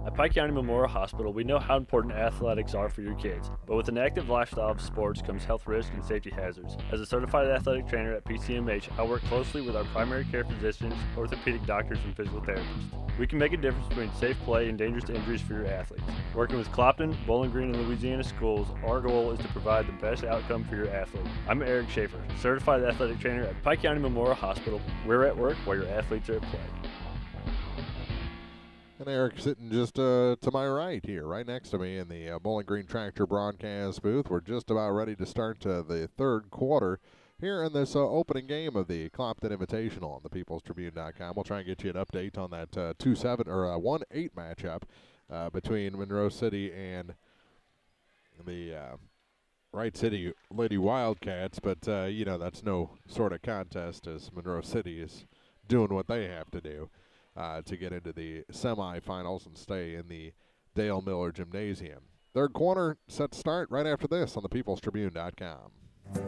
At Pike County Memorial Hospital, we know how important athletics are for your kids, but with an active lifestyle of sports comes health risks and safety hazards. As a certified athletic trainer at PCMH, I work closely with our primary care physicians, orthopedic doctors, and physical therapists. We can make a difference between safe play and dangerous injuries for your athletes. Working with Clopton, Bowling Green, and Louisiana schools, our goal is to provide the best outcome for your athlete. I'm Eric Schaefer, certified athletic trainer at Pike County Memorial Hospital. We're at work while your athletes are at play. And Eric's sitting just to my right here, right next to me in the Bowling Green Tractor broadcast booth. We're just about ready to start the third quarter here in this opening game of the Clopton Invitational on the peoplestribune.com. We'll try and get you an update on that 2-7 or 1-8 matchup between Monroe City and the Wright City Lady Wildcats. But, you know, that's no sort of contest as Monroe City is doing what they have to do to get into the semifinals and stay in the Dale Miller Gymnasium. Third quarter set to start right after this on the peoplestribune.com.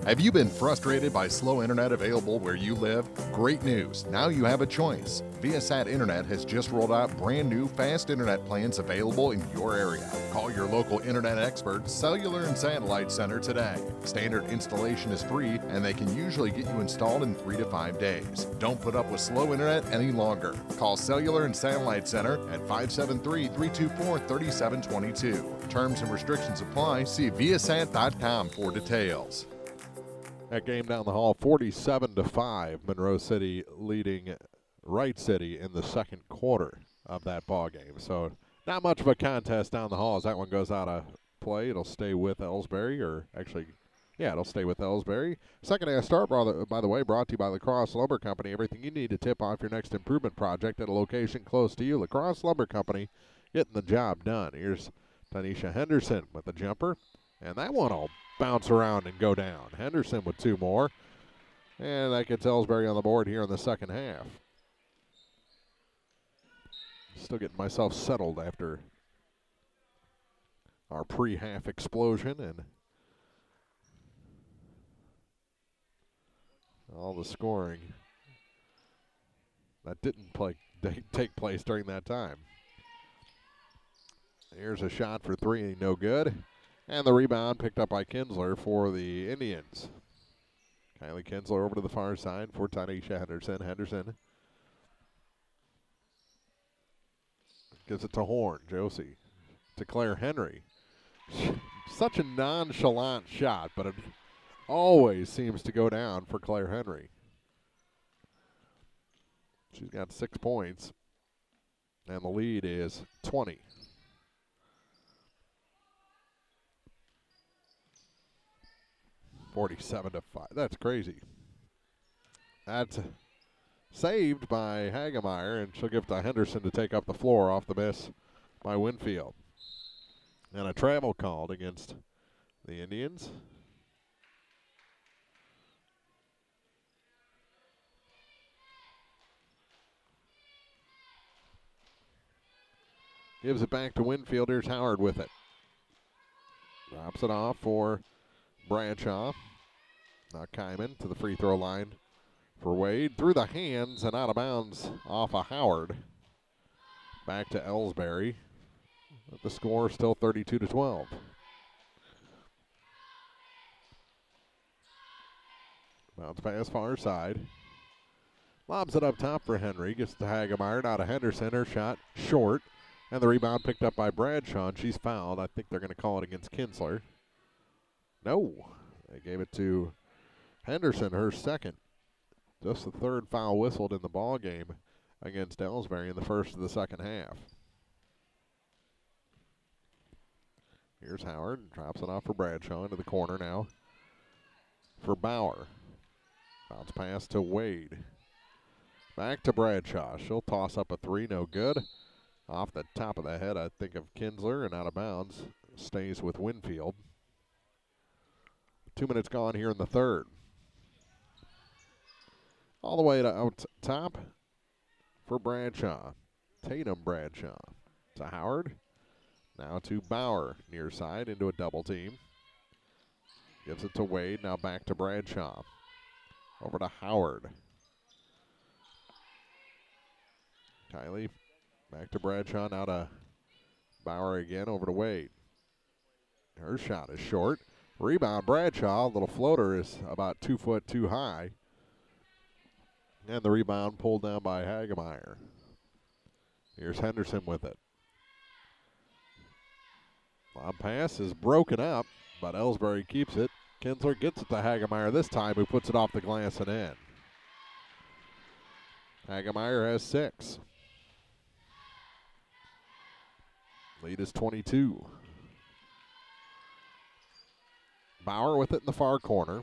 Have you been frustrated by slow internet available where you live? Great news! Now you have a choice. Viasat Internet has just rolled out brand new fast internet plans available in your area. Call your local internet expert, Cellular and Satellite Center today. Standard installation is free and they can usually get you installed in 3 to 5 days. Don't put up with slow internet any longer. Call Cellular and Satellite Center at 573-324-3722. Terms and restrictions apply. See Viasat.com for details. That game down the hall, 47-5. Monroe City leading Wright City in the second quarter of that ball game. So not much of a contest down the hall as that one goes out of play. It'll stay with Elsberry, or actually, yeah, it'll stay with Elsberry. Second half start, by the way, brought to you by Lacrosse Lumber Company. Everything you need to tip off your next improvement project at a location close to you. Lacrosse Lumber Company, getting the job done. Here's Tanisha Henderson with the jumper, and that one will bounce around and go down. Henderson with 2 more, and that gets Elsberry on the board here in the second half. Still getting myself settled after our pre-half explosion and all the scoring that didn't take place during that time. Here's a shot for 3, no good. And the rebound picked up by Kinsler for the Indians. Kylie Kinsler over to the far side for Tanisha Henderson. Henderson gives it to Horn. Josie to Claire Henry. Such a nonchalant shot, but it always seems to go down for Claire Henry. She's got 6 points, and the lead is 20. $47-5. That's crazy. That's saved by Hagemeyer, and she'll give it to Henderson to take up the floor off the miss by Winfield. And a travel called against the Indians. Gives it back to Winfield. Here's Howard with it. Drops it off for Bradshaw. Now Kyman to the free throw line for Wade. Through the hands and out of bounds off of Howard. Back to Elsberry. But the score still 32-12. Bounce pass far side. Lobs it up top for Henry. Gets to Hagemeyer. Now to Henderson. Her shot short. And the rebound picked up by Bradshaw. And she's fouled. I think they're going to call it against Kinsler. No. They gave it to Henderson, her second. Just the third foul whistled in the ball game against Elsberry in the first of the second half. Here's Howard. Drops it off for Bradshaw into the corner now for Bauer. Bounce pass to Wade. Back to Bradshaw. She'll toss up a 3, no good. Off the top of the head, I think, of Kinsler, and out of bounds. Stays with Winfield. 2 minutes gone here in the third. All the way to out top for Bradshaw. Tatum Bradshaw to Howard. Now to Bauer near side into a double team. Gives it to Wade. Now back to Bradshaw. Over to Howard. Kylie back to Bradshaw. Now to Bauer again. Over to Wade. Her shot is short. Rebound Bradshaw. Little floater is about 2 foot too high. And the rebound pulled down by Hagemeyer. Here's Henderson with it. Lob pass is broken up, but Elsberry keeps it. Kinsler gets it to Hagemeyer this time, who puts it off the glass and in. Hagemeyer has 6. Lead is 22. Bauer with it in the far corner.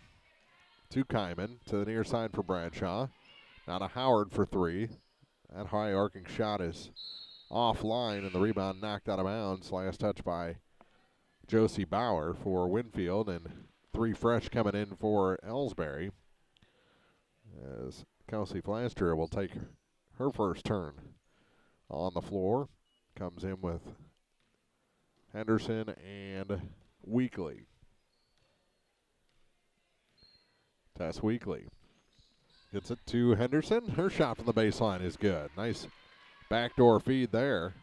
To Kyman, to the near side for Bradshaw. Now to Howard for 3. That high arcing shot is offline, and the rebound knocked out of bounds. Last touch by Josie Bauer for Winfield, and 3 fresh coming in for Elsberry. As Kelsey Flaster will take her first turn on the floor. Comes in with Henderson and Weekly. Tess Weekly gets it to Henderson. Her shot from the baseline is good. Nice backdoor feed there.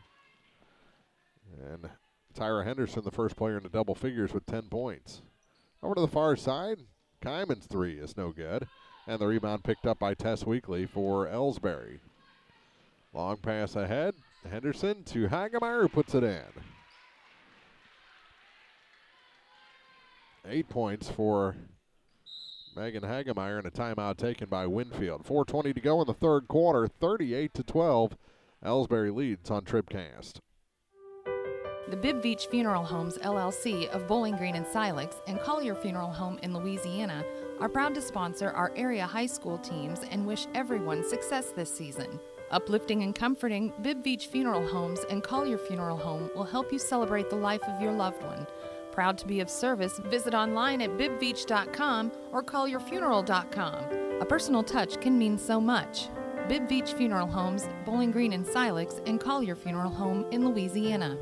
And Tyra Henderson, the first player in the double figures with 10 points. Over to the far side, Kyman's 3 is no good. And the rebound picked up by Tess Weekly for Elsberry. Long pass ahead. Henderson to Hagemeyer, who puts it in. 8 points for Megan Hagemeyer, and a timeout taken by Winfield. 4:20 to go in the third quarter, 38-12. Elsberry leads on TribCast. The Bibb Beach Funeral Homes LLC of Bowling Green and Silex and Collier Funeral Home in Louisiana are proud to sponsor our area high school teams and wish everyone success this season. Uplifting and comforting, Bibb Beach Funeral Homes and Collier Funeral Home will help you celebrate the life of your loved one. Proud to be of service, visit online at bibbbeach.com or collierfuneral.com. A personal touch can mean so much. Bibb Beach Funeral Homes, Bowling Green and Silex, and Collier Funeral Home in Louisiana.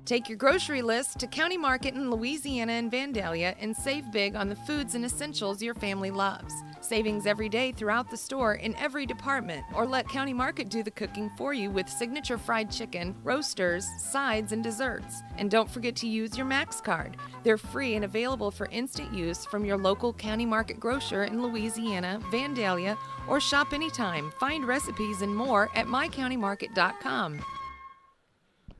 Take your grocery list to County Market in Louisiana and Vandalia and save big on the foods and essentials your family loves. Savings every day throughout the store in every department, or let County Market do the cooking for you with signature fried chicken, roasters, sides, and desserts. And don't forget to use your Max card. They're free and available for instant use from your local County Market grocer in Louisiana, Vandalia, or shop anytime. Find recipes and more at mycountymarket.com.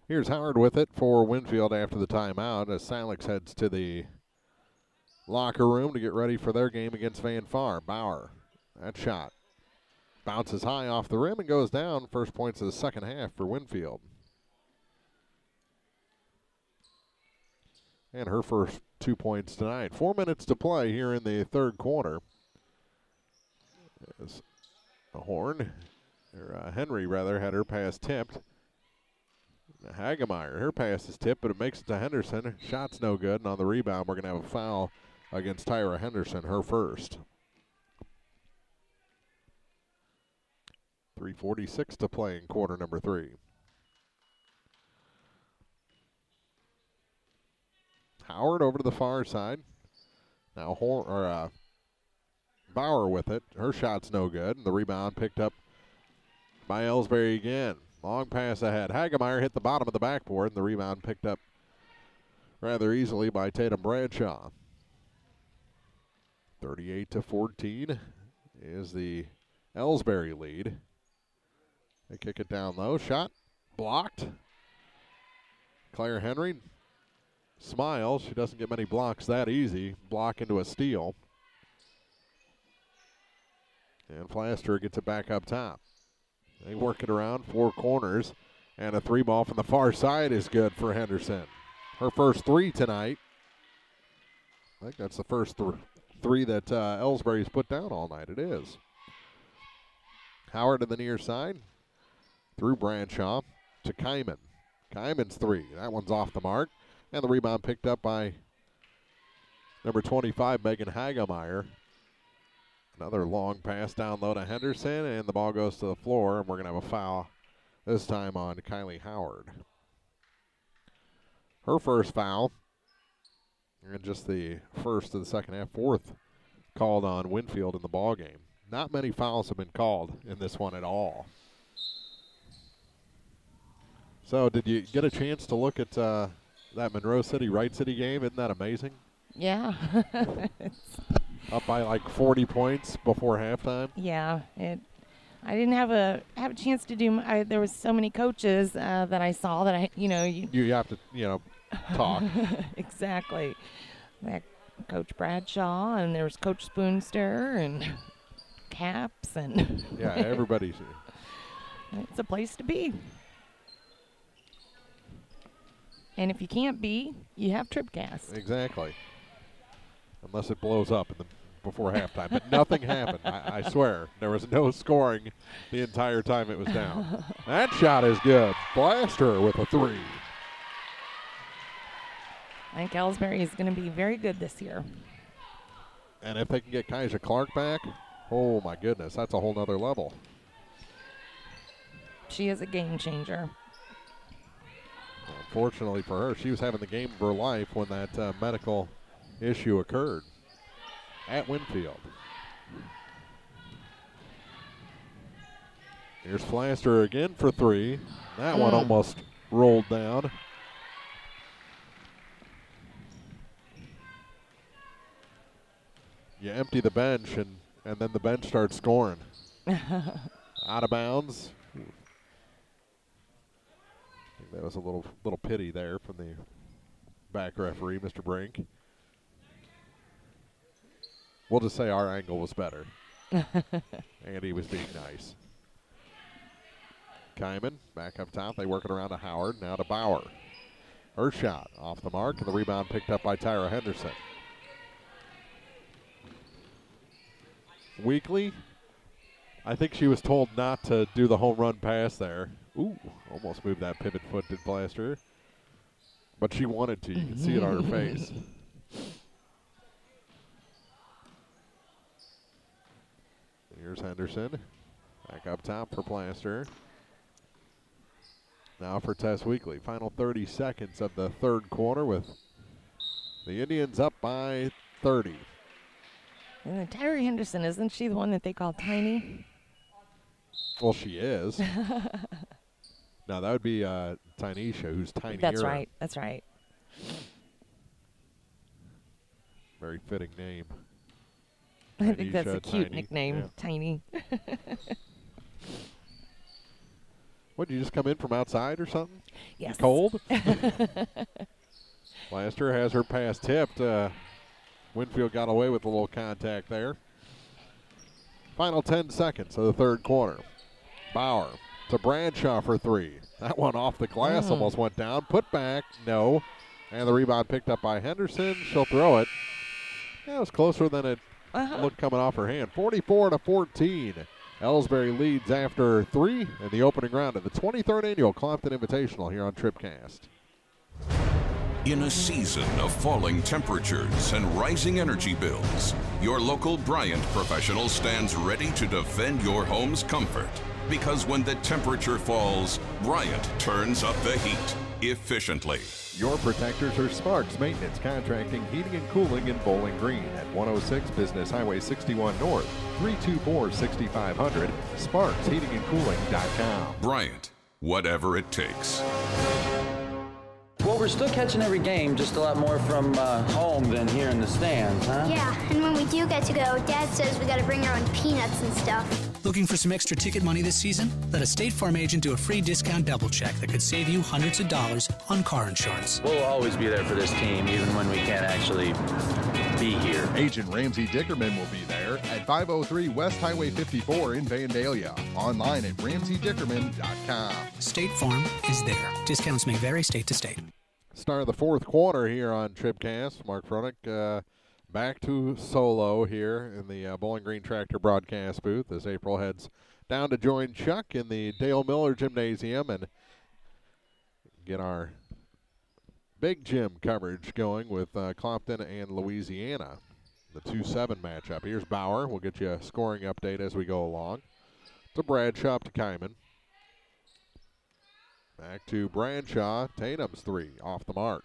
Here's Howard with it for Winfield after the timeout as Silex heads to the locker room to get ready for their game against Van Far. Bauer, that shot bounces high off the rim and goes down. First points of the second half for Winfield. And her first 2 points tonight. 4 minutes to play here in the third quarter. As Henry had her pass tipped. Hagemeyer, her pass is tipped, but it makes it to Henderson. Shot's no good, and on the rebound, we're going to have a foul against Tyra Henderson, her first. 3:46 to play in quarter number 3. Howard over to the far side. Now Bauer with it. Her shot's no good, and the rebound picked up by Elsberry again. Long pass ahead. Hagemeyer hit the bottom of the backboard, and the rebound picked up rather easily by Tatum Bradshaw. 38-14 is the Elsberry lead. They kick it down low. Shot blocked. Claire Henry smiles. She doesn't get many blocks that easy. Block into a steal. And Flaster gets it back up top. They work it around 4 corners, and a 3-ball from the far side is good for Henderson. Her first 3 tonight. I think that's the first 3 that Elsberry's put down all night. It is. Howard to the near side, through Bradshaw to Kyman. Kyman's 3. That one's off the mark, and the rebound picked up by number 25, Megan Hagemeyer. Another long pass down low to Henderson, and the ball goes to the floor, and we're going to have a foul this time on Kylie Howard. Her first foul, and just the first of the second half, 4th called on Winfield in the ball game. Not many fouls have been called in this one at all. So did you get a chance to look at that Monroe City, Wright City game? Isn't that amazing? Yeah. Up by like 40 points before halftime. Yeah, I didn't have a chance to do. There was so many coaches that I saw that you have to talk. Exactly. That Coach Bradshaw, and there was Coach Spoonster and Caps and yeah, everybody's. It's a place to be. And if you can't be, you have TribCast. Exactly. Unless it blows up before halftime. But nothing happened. I swear. There was no scoring the entire time it was down. That shot is good. Blaster with a 3. I think Elsberry is going to be very good this year. And if they can get Kaiser Clark back, oh my goodness, that's a whole nother level. She is a game changer. Unfortunately for her, she was having the game of her life when that medical issue occurred at Winfield. Here's Flaster again for 3. That one almost rolled down. You empty the bench, and then the bench starts scoring. Out of bounds. I think that was a little pity there from the back referee, Mr. Brink. We'll just say our angle was better. And he was being nice. Kyman back up top. They work it around to Howard. Now to Bauer. Her shot off the mark, and the rebound picked up by Tyra Henderson. Weekly, I think she was told not to do the home run pass there. Ooh, almost moved that pivot foot, did Blaster. But she wanted to. You can see it on her face. Here's Henderson. Back up top for Plaster. Now for Tess Weekly. Final 30 seconds of the third quarter with the Indians up by 30. And Tyra Henderson, isn't she the one that they call Tiny? Well, she is. No, that would be Tynesha, who's tinier. That's right. That's right. Very fitting name. I think that's a cute Tiny. nickname, Yeah. Tiny. What, did you just come in from outside or something? Yes. You cold? Blaster has her pass tipped. Winfield got away with a little contact there. Final 10 seconds of the third quarter. Bauer to Bradshaw for three. That one off the glass, almost went down. Put back, no. And the rebound picked up by Henderson. She'll throw it. Yeah, it was closer than it looked coming off her hand. 44-14. Elsberry leads after three in the opening round of the 23rd annual Clopton Invitational here on TribCast. In a season of falling temperatures and rising energy bills, your local Bryant professional stands ready to defend your home's comfort. Because when the temperature falls, Bryant turns up the heat efficiently. Your protectors are Sparks Maintenance Contracting, Heating and Cooling in Bowling Green at 106 Business Highway 61 North, 324-6500, sparksheatingandcooling.com. Bryant, whatever it takes. Well, we're still catching every game, just a lot more from home than here in the stands, huh? Yeah, and when we do get to go, Dad says we got to bring our own peanuts and stuff. Looking for some extra ticket money this season? Let a State Farm agent do a free discount double check that could save you hundreds of dollars on car insurance. We'll always be there for this team, even when we can't actually be here. Agent Ramsey Dickerman will be there at 503 West Highway 54 in Vandalia. Online at RamseyDickerman.com. State Farm is there. Discounts may vary state to state. Start of the fourth quarter here on TribCast. Mark Fronick back to solo here in the Bowling Green Tractor broadcast booth as April heads down to join Chuck in the Dale Miller Gymnasium and get our big gym coverage going with Clopton and Louisiana. The 2-7 matchup. Here's Bauer. We'll get you a scoring update as we go along. To Bradshaw to Kyman. Back to Bradshaw. Tatum's three off the mark.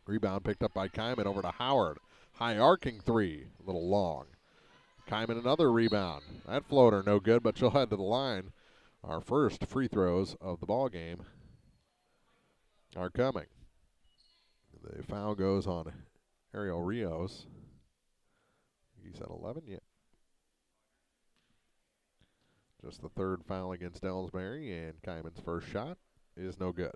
Rebound picked up by Kyman over to Howard. High arcing three, a little long. Kyman another rebound. That floater no good, but she'll head to the line. Our first free throws of the ball game are coming. The foul goes on Ariel Rios. He's at 11 yet. Just the third foul against Elsberry, and Kyman's first shot is no good.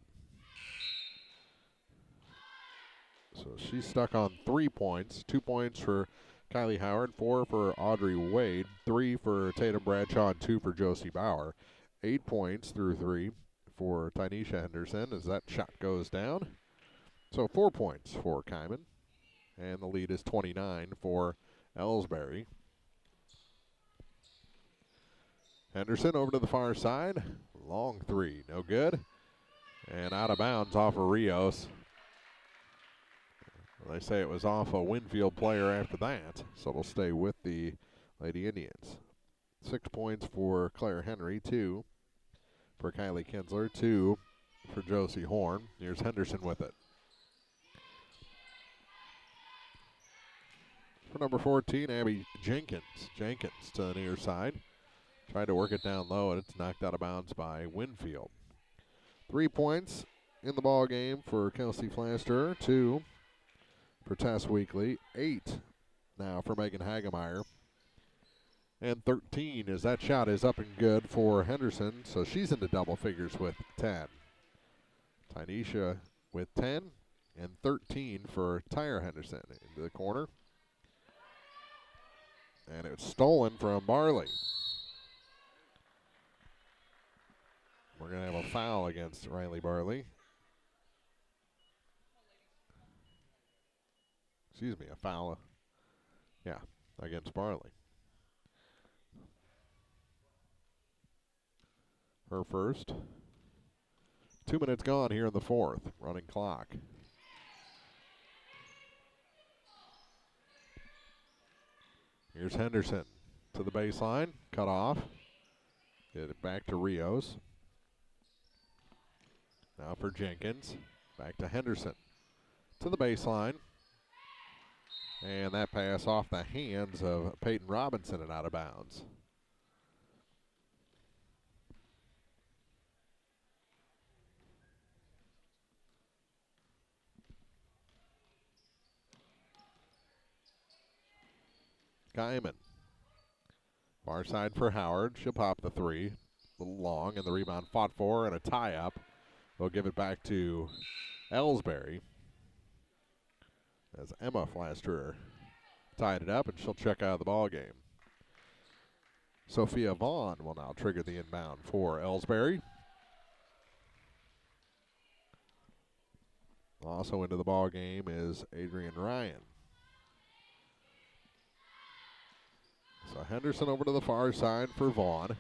So she's stuck on 3 points. 2 points for Kylie Howard, 4 for Audrey Wade, 3 for Tatum Bradshaw, and 2 for Josie Bauer. 8 points through 3 for Tynesha Henderson as that shot goes down. So 4 points for Kyman, and the lead is 29 for Elsberry. Henderson over to the far side. Long three, no good. And out of bounds off of Rios. They say it was off a Winfield player after that, so it'll stay with the Lady Indians. 6 points for Claire Henry, 2 for Kylie Kinsler, 2 for Josie Horn. Here's Henderson with it. For number 14, Abby Jenkins. Jenkins to the near side. Tried to work it down low, and it's knocked out of bounds by Winfield. 3 points in the ball game for Kelsey Flaster, 2 for Tess Weekly, 8 now for Megan Hagemeyer, and 13 as that shot is up and good for Henderson, so she's into double figures with 10. Tynesha with 10 and 13 for Tyra Henderson into the corner. And it's stolen from Barley. We're going to have a foul against Riley Barley. Excuse me, a foul. Yeah, against Barley. Her first. 2 minutes gone here in the fourth. Running clock. Here's Henderson to the baseline. Cut off. Get it back to Rios. Now for Jenkins. Back to Henderson. To the baseline. And that pass off the hands of Peyton Robinson and out of bounds. Kyman. Far side for Howard. She'll pop the three. A little long, and the rebound fought for, and a tie-up. They'll give it back to Elsberry. As Emma Flaster tied it up, and she'll check out of the ball game. Sophia Vaughn will now trigger the inbound for Elsberry. Also into the ball game is Adrian Ryan. So Henderson over to the far side for Vaughn.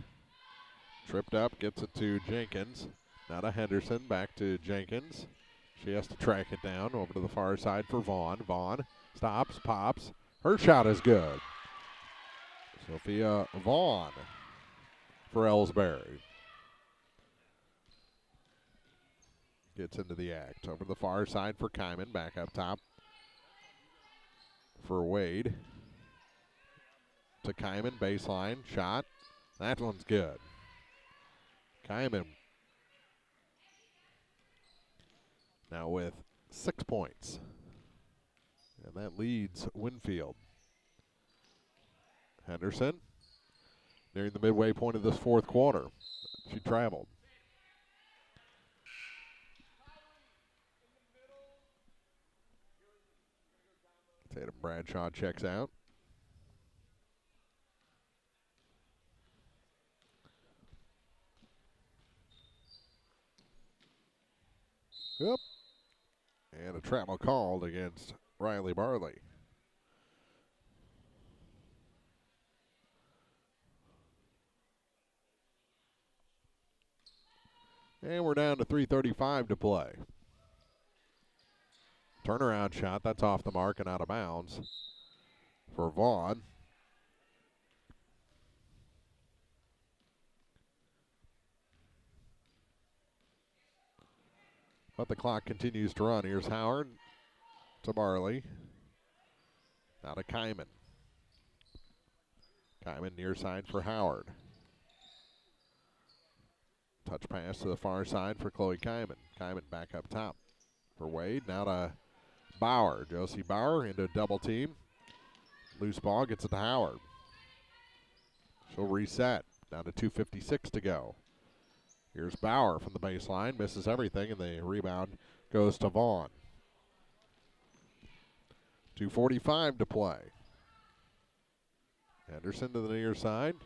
Tripped up, gets it to Jenkins. Now to Henderson, back to Jenkins. She has to track it down over to the far side for Vaughn. Vaughn stops, pops. Her shot is good. Sophia Vaughn for Elsberry. Gets into the act. Over to the far side for Kyman. Back up top for Wade. To Kyman, baseline, shot. That one's good. Kyman now with 6 points. And that leads Winfield. Henderson nearing the midway point of this fourth quarter. She traveled. Tatum Bradshaw checks out. Yep. And a travel called against Riley Barley. And we're down to 3:35 to play. Turnaround shot, that's off the mark and out of bounds for Vaughn. But the clock continues to run. Here's Howard to Barley. Now to Kyman. Kyman near side for Howard. Touch pass to the far side for Chloe Kyman. Kyman back up top for Wade. Now to Bauer. Josie Bauer into a double team. Loose ball gets it to Howard. She'll reset. Down to 2:56 to go. Here's Bauer from the baseline. Misses everything, and the rebound goes to Vaughn. 2:45 to play. Henderson to the near side.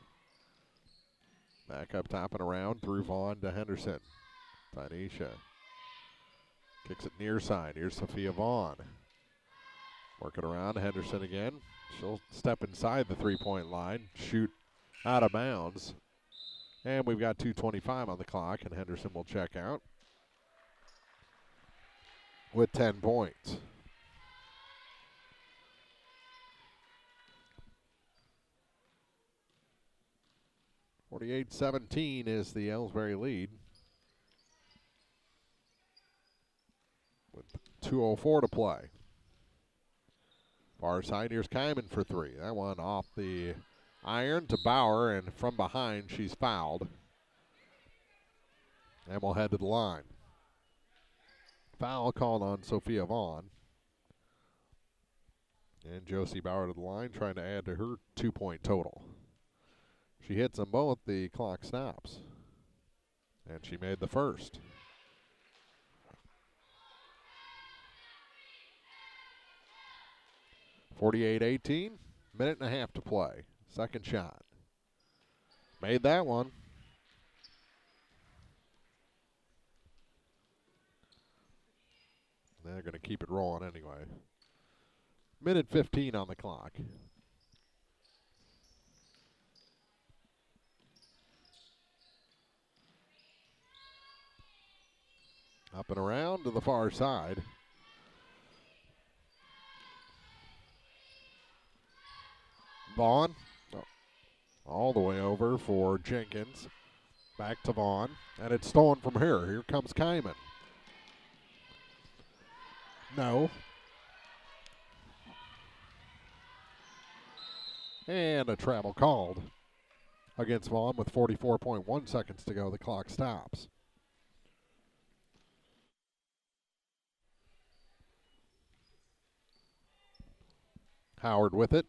Back up top and around through Vaughn to Henderson. Tanisha kicks it near side. Here's Sophia Vaughn. Working around Henderson again. She'll step inside the three-point line, shoot out of bounds. And we've got 2:25 on the clock, and Henderson will check out with 10 points. (48-17) is the Elsberry lead. With 2:04 to play. Far side, here's Kyman for three. That one off the iron to Bauer, and from behind she's fouled. And we'll head to the line. Foul called on Sophia Vaughn. And Josie Bauer to the line, trying to add to her 2-point total. She hits them both, the clock stops. And she made the first. (48-18). Minute and a half to play. Second shot. Made that one. They're going to keep it rolling anyway. Minute 15 on the clock. Up and around to the far side. Vaughn, all the way over for Jenkins. Back to Vaughn, and it's stolen from here. Here comes Kyman. No. And a travel called against Vaughn with 44.1 seconds to go. The clock stops. Howard with it.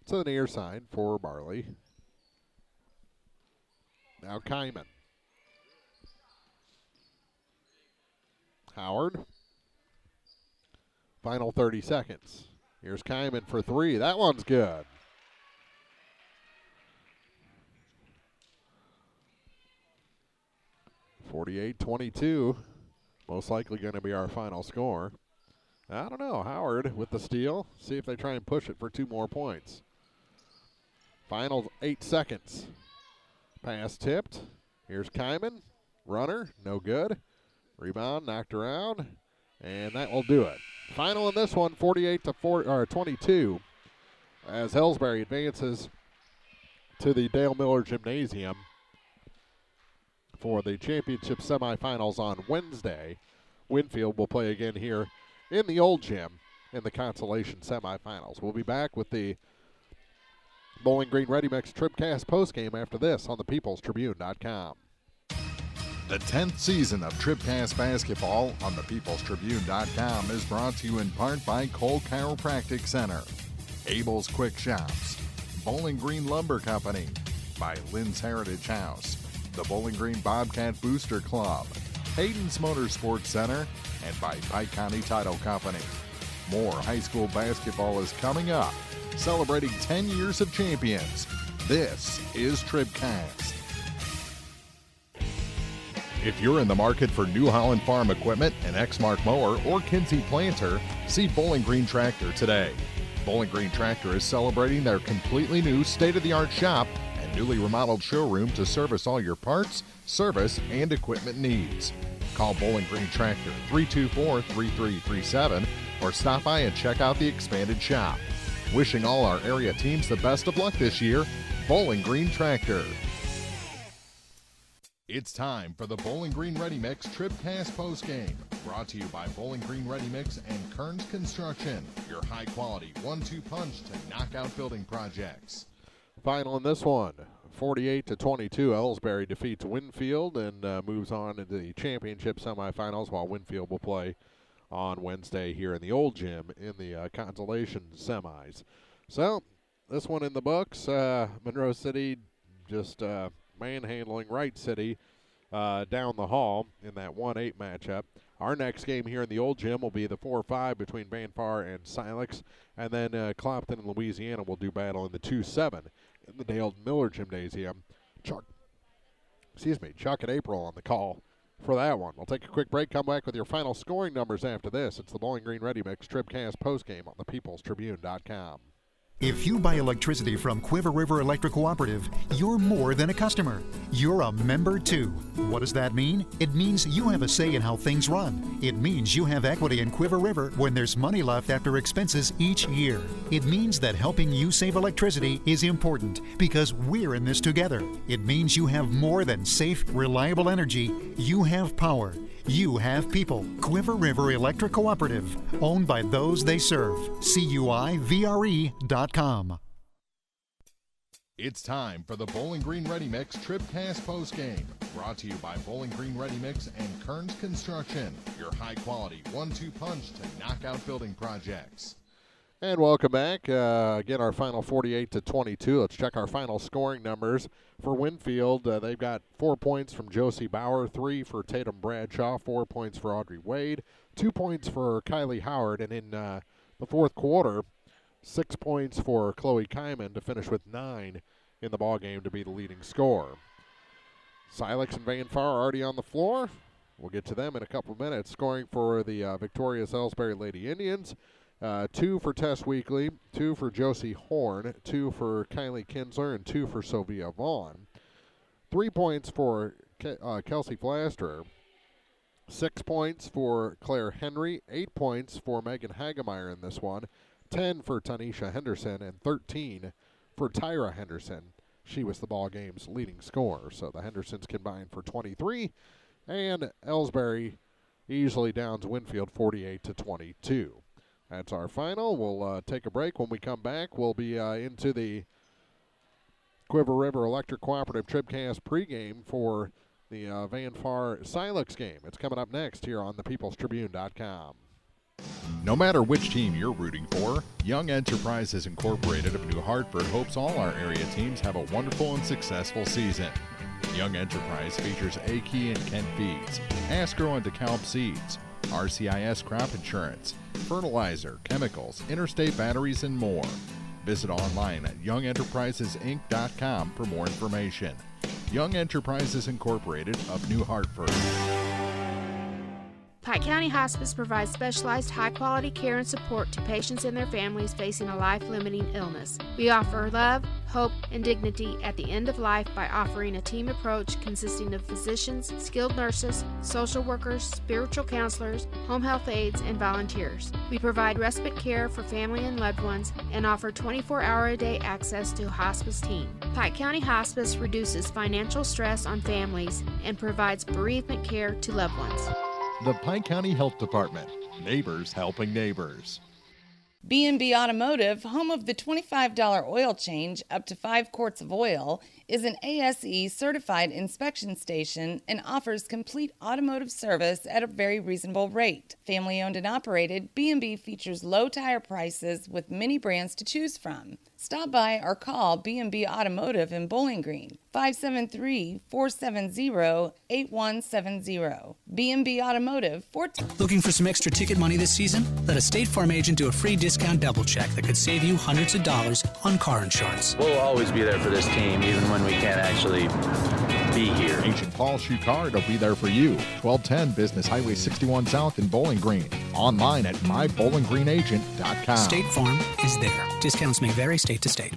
To the near side for Barley. Now Kyman. Howard. Final 30 seconds. Here's Kyman for three. That one's good. (48-22). Most likely going to be our final score. I don't know. Howard with the steal. See if they try and push it for 2 more points. Final 8 seconds. Pass tipped. Here's Kyman. Runner, no good. Rebound knocked around, and that will do it. Final in this one, 48-22, as Elsberry advances to the Dale Miller Gymnasium for the championship semifinals on Wednesday. Winfield will play again here in the old gym in the consolation semifinals. We'll be back with the Bowling Green Ready Mix TribCast postgame after this on thepeoplestribune.com. The 10th season of TribCast basketball on thepeoplestribune.com is brought to you in part by Cole Chiropractic Center, Abel's Quick Shops, Bowling Green Lumber Company, by Lynn's Heritage House, the Bowling Green Bobcat Booster Club, Hayden's Motorsports Center, and by Pike County Title Company. More high school basketball is coming up, celebrating 10 years of champions. This is TribCast. If you're in the market for New Holland Farm equipment, an Exmark mower, or Kinsey planter, see Bowling Green Tractor today. Bowling Green Tractor is celebrating their completely new state-of-the-art shop and newly remodeled showroom to service all your parts, service, and equipment needs. Call Bowling Green Tractor 324-3337 or stop by and check out the expanded shop. Wishing all our area teams the best of luck this year, Bowling Green Tractor. It's time for the Bowling Green Ready Mix TribCast postgame, brought to you by Bowling Green Ready Mix and Kearns Construction, your high-quality 1-2 punch to knock out building projects. Final in this one, 48-22. Elsberry defeats Winfield and moves on into the championship semifinals, while Winfield will play on Wednesday here in the old gym in the consolation semis. So this one in the books. Monroe City just manhandling Wright City down the hall in that 1-8 matchup. Our next game here in the old gym will be the 4-5 between Banfar and Silex, and then Clopton and Louisiana will do battle in the 2-7 in the Dale Miller Gymnasium. Chuck and April on the call for that one. We'll take a quick break, come back with your final scoring numbers after this. It's the Bowling Green Ready Mix TribCast postgame on thepeoplestribune.com. If you buy electricity from Quiver River Electric Cooperative, you're more than a customer. You're a member too. What does that mean? It means you have a say in how things run. It means you have equity in Quiver River when there's money left after expenses each year. It means that helping you save electricity is important because we're in this together. It means you have more than safe, reliable energy. You have power. You have people. Quiver River Electric Cooperative, owned by those they serve. CUIVRE.com. It's time for the Bowling Green Ready Mix TribCast postgame, brought to you by Bowling Green Ready Mix and Kearns Construction, your high-quality 1-2 punch to knock out building projects. And welcome back. Again, our final 48-22. Let's check our final scoring numbers. For Winfield, they've got 4 points from Josie Bauer, 3 for Tatum Bradshaw, 4 points for Audrey Wade, 2 points for Kylie Howard. And in the fourth quarter, 6 points for Chloe Kyman to finish with 9 in the ballgame to be the leading scorer. Silex and Van Far are already on the floor. We'll get to them in a couple of minutes. Scoring for the victorious Elsberry Lady Indians. 2 for Tess Weekly, 2 for Josie Horn, 2 for Kylie Kinsler, and 2 for Sophia Vaughn. 3 points for Kelsey Flasterer. 6 points for Claire Henry. 8 points for Megan Hagemeyer in this one. 10 for Tanisha Henderson, and 13 for Tyra Henderson. She was the ball game's leading scorer. So the Hendersons combined for 23, and Elsberry easily downs Winfield 48-22. That's our final. We'll take a break. When we come back, we'll be into the Quiver River Electric Cooperative TribCast pregame for the Van Far Silex game. It's coming up next here on thepeoplestribune.com. No matter which team you're rooting for, Young Enterprises Incorporated of New Hartford hopes all our area teams have a wonderful and successful season. Young Enterprise features A-Key and Kent Feeds, Asgrow and DeKalb Seeds, RCIS Crop Insurance, fertilizer, chemicals, interstate batteries, and more. Visit online at youngenterprisesinc.com for more information. Young Enterprises Incorporated of New Hartford. Pike County Hospice provides specialized high-quality care and support to patients and their families facing a life-limiting illness. We offer love, hope, and dignity at the end of life by offering a team approach consisting of physicians, skilled nurses, social workers, spiritual counselors, home health aides, and volunteers. We provide respite care for family and loved ones and offer 24-hour-a-day access to a hospice team. Pike County Hospice reduces financial stress on families and provides bereavement care to loved ones. The Pike County Health Department. Neighbors helping neighbors. B&B Automotive, home of the $25 oil change up to 5 quarts of oil, is an ASE certified inspection station and offers complete automotive service at a very reasonable rate. Family owned and operated, B&B features low tire prices with many brands to choose from. Stop by or call B&B Automotive in Bowling Green, 573-470-8170. B&B Automotive, 14. Looking for some extra ticket money this season? Let a State Farm agent do a free discount double check that could save you hundreds of dollars on car insurance. We'll always be there for this team, even when we can't actually be here. Agent Paul Schuchard will be there for you. 1210 Business Highway 61 South in Bowling Green. Online at mybowlinggreenagent.com. State Farm is there. Discounts may vary state to state.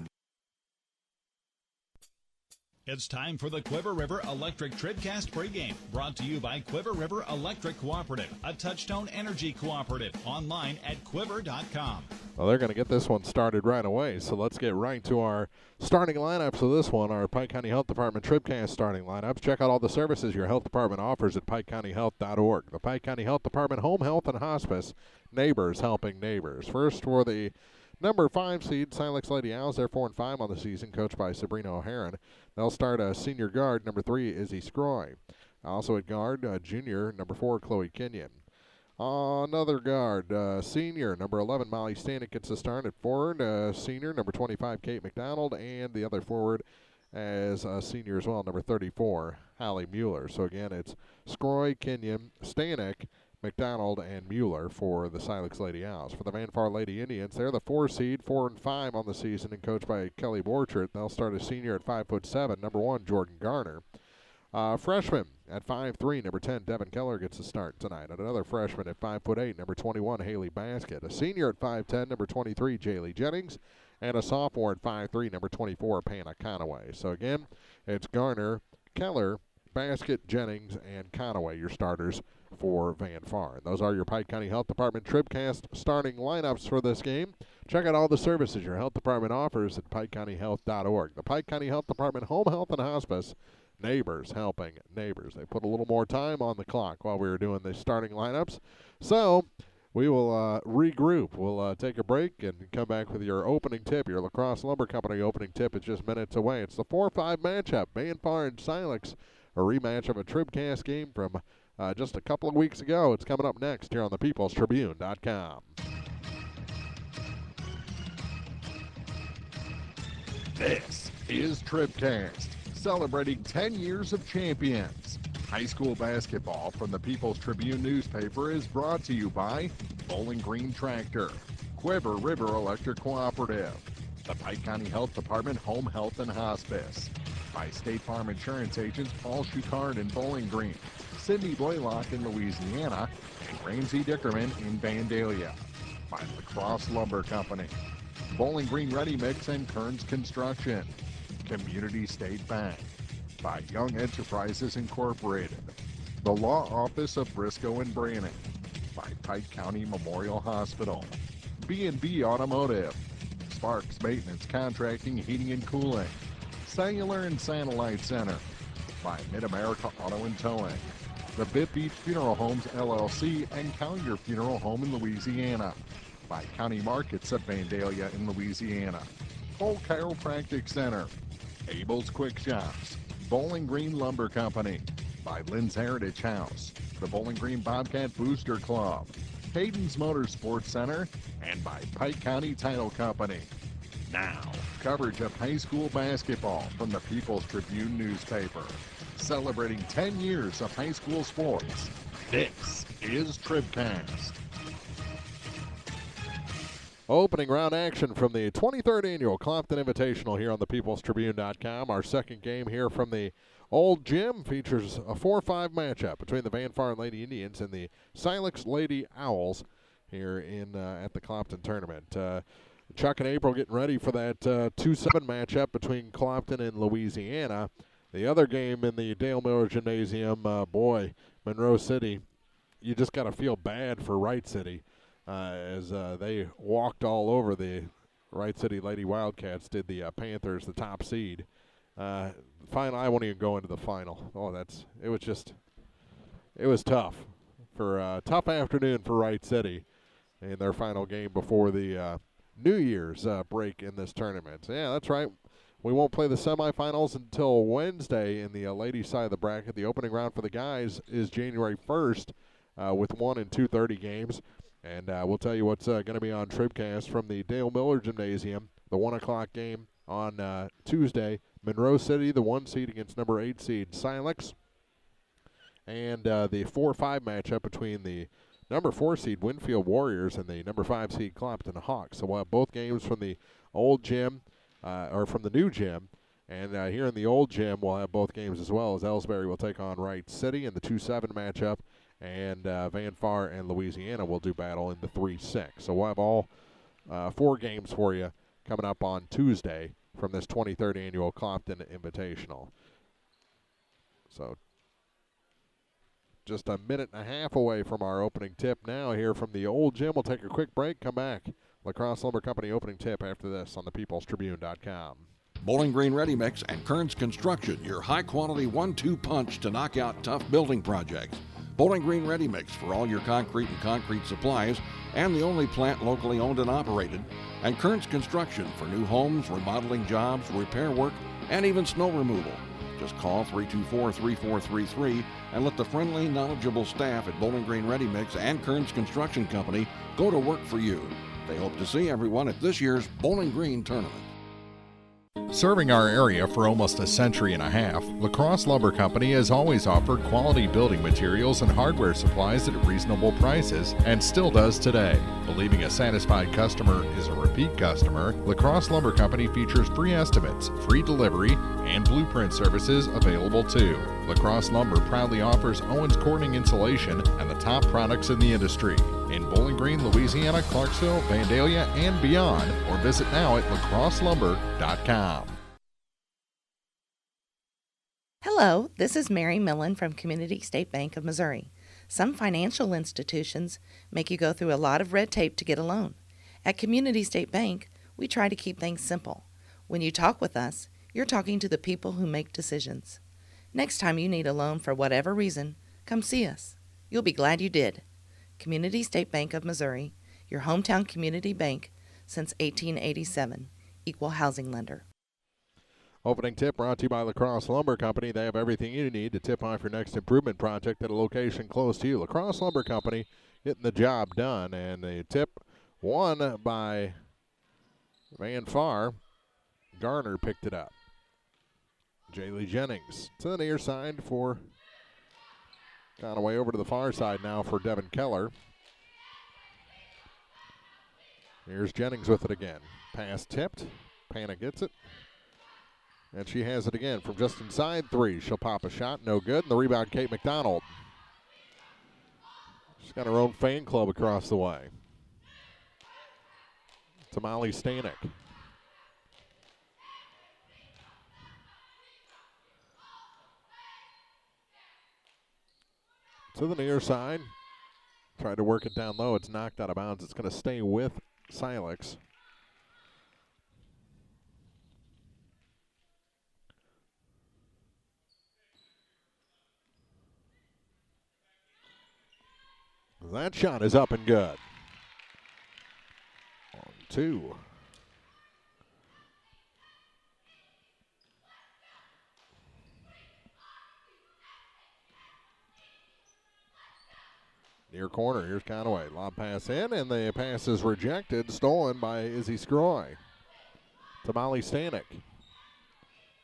It's time for the Quiver River Electric TribCast pregame, brought to you by Quiver River Electric Cooperative, a Touchstone Energy cooperative. Online at quiver.com. Well, they're going to get this one started right away, so let's get right to our starting lineups of this one, our Pike County Health Department TribCast starting lineups. Check out all the services your health department offers at pikecountyhealth.org. The Pike County Health Department Home Health and Hospice, neighbors helping neighbors. First for the number 5 seed, Silex Lady Owls. They're 4-5 on the season, coached by Sabrina O'Haron. They'll start a senior guard, number 3, Izzy Scroy. Also at guard, junior, number 4, Chloe Kenyon. Another guard, senior, number 11, Molly Stanek gets the start at forward. Senior, number 25, Kate McDonald. And the other forward as a senior as well, number 34, Hallie Mueller. So again, it's Scroy, Kenyon, Stanek, McDonald, and Mueller for the Silex Lady Owls. For the Van Far Lady Indians, they're the 4 seed, 4-5 on the season, and coached by Kelly Borchert. They'll start a senior at 5'7", number 1, Jordan Garner. Freshman at 5'3", number 10, Devin Keller gets the start tonight. And another freshman at 5'8", number 21, Haley Basket. A senior at 5'10", number 23, Jaylee Jennings. And a sophomore at 5'3", number 24, Panna Conaway. So again, it's Garner, Keller, Basket, Jennings, and Conaway, your starters for Van Far. And those are your Pike County Health Department TribCast starting lineups for this game. Check out all the services your health department offers at pikecountyhealth.org. The Pike County Health Department Home Health and Hospice, neighbors helping neighbors. They put a little more time on the clock while we were doing the starting lineups. So we will regroup. We'll take a break and come back with your opening tip. Your La Crosse Lumber Company opening tip is just minutes away. It's the 4-5 matchup, Van Far and Silex, a rematch of a TribCast game from just a couple of weeks ago. It's coming up next here on thepeoplestribune.com. This is TribCast, celebrating 10 years of champions. High school basketball from the People's Tribune newspaper is brought to you by Bowling Green Tractor, Quiver River Electric Cooperative, the Pike County Health Department Home Health and Hospice, by State Farm Insurance agents Paul Schuchard in Bowling Green, Sidney Blaylock in Louisiana, and Ramsey Dickerman in Vandalia, by Lacrosse Lumber Company, Bowling Green Ready Mix and Kearns Construction, Community State Bank, by Young Enterprises Incorporated, the Law Office of Briscoe and Branning, by Pike County Memorial Hospital, B&B Automotive, Sparks Maintenance Contracting, Heating and Cooling, Cellular and Satellite Center, by Mid-America Auto and Towing, the Bibb Beach Funeral Homes LLC and Collier Funeral Home in Louisiana, by County Markets at Vandalia in Louisiana, Cole Chiropractic Center, Abel's Quick Shops, Bowling Green Lumber Company, by Lynn's Heritage House, the Bowling Green Bobcat Booster Club, Hayden's Motorsports Center, and by Pike County Title Company. Now, coverage of high school basketball from the People's Tribune newspaper. Celebrating 10 years of high school sports. This is TribCast. Opening round action from the 23rd Annual Clopton Invitational here on the peoplestribune.com. Our second game here from the Old Gym features a 4-5 matchup between the Van Farn Lady Indians and the Silex Lady Owls here in at the Clopton tournament. Chuck and April getting ready for that 2-7 matchup between Clopton and Louisiana. The other game in the Dale Miller Gymnasium, boy, Monroe City, you just got to feel bad for Wright City as they walked all over the Wright City Lady Wildcats, did the Panthers, the top seed. Final, I won't even go into the final. It was tough for a tough afternoon for Wright City in their final game before the New Year's break in this tournament. Yeah, that's right. We won't play the semifinals until Wednesday in the ladies' side of the bracket. The opening round for the guys is January 1st with 1 and 2:30 games. And we'll tell you what's going to be on TribCast from the Dale Miller Gymnasium, the 1 o'clock game on Tuesday. Monroe City, the 1 seed against number 8 seed Silex. And the 4-5 matchup between the number 4 seed Winfield Warriors and the number 5 seed Clopton Hawks. So we'll have both games from the old gym, or from the new gym. And here in the old gym, we'll have both games as well, as Elsberry will take on Wright City in the 2-7 matchup. And Van Farn and Louisiana will do battle in the 3-6. So we'll have all 4 games for you coming up on Tuesday from this 23rd Annual Clopton Invitational. So just a minute and a half away from our opening tip now here from the old gym. We'll take a quick break, come back. Lacrosse Lumber Company opening tip after this on the peoplestribune.com. Bowling Green Ready Mix and Kearns Construction, your high-quality 1-2 punch to knock out tough building projects. Bowling Green Ready Mix for all your concrete and concrete supplies, and the only plant locally owned and operated. And Kearns Construction for new homes, remodeling jobs, repair work, and even snow removal. Just call 324-3433 and let the friendly, knowledgeable staff at Bowling Green Ready Mix and Kearns Construction Company go to work for you. They hope to see everyone at this year's Bowling Green Tournament. Serving our area for almost a century and a half, Lacrosse Lumber Company has always offered quality building materials and hardware supplies at reasonable prices and still does today. Believing a satisfied customer is a repeat customer, Lacrosse Lumber Company features free estimates, free delivery, and blueprint services available too. Lacrosse Lumber proudly offers Owens Corning insulation and the top products in the industry. In Bowling Green, Louisiana, Clarksville, Vandalia, and beyond, or visit now at lacrosselumber.com. Hello, this is Mary Millen from Community State Bank of Missouri. Some financial institutions make you go through a lot of red tape to get a loan. At Community State Bank, we try to keep things simple. When you talk with us, you're talking to the people who make decisions. Next time you need a loan for whatever reason, come see us. You'll be glad you did. Community State Bank of Missouri, your hometown community bank since 1887, equal housing lender. Opening tip brought to you by Lacrosse Lumber Company. They have everything you need to tip off your next improvement project at a location close to you. Lacrosse Lumber Company getting the job done. And the tip won by Van Farn. Garner picked it up. Jaylee Jennings to the near side for Conaway, over to the far side now for Devin Keller. Here's Jennings with it again. Pass tipped. Pana gets it. And she has it again from just inside 3. She'll pop a shot. No good. And the rebound, Kate McDonald. She's got her own fan club across the way. Tamale Stanek. To the near side. Tried to work it down low. It's knocked out of bounds. It's going to stay with Silex. That shot is up and good. 1-2. Near corner, here's Conaway. Lob pass in, and the pass is rejected, stolen by Izzy Scroy. Tamale Stanek.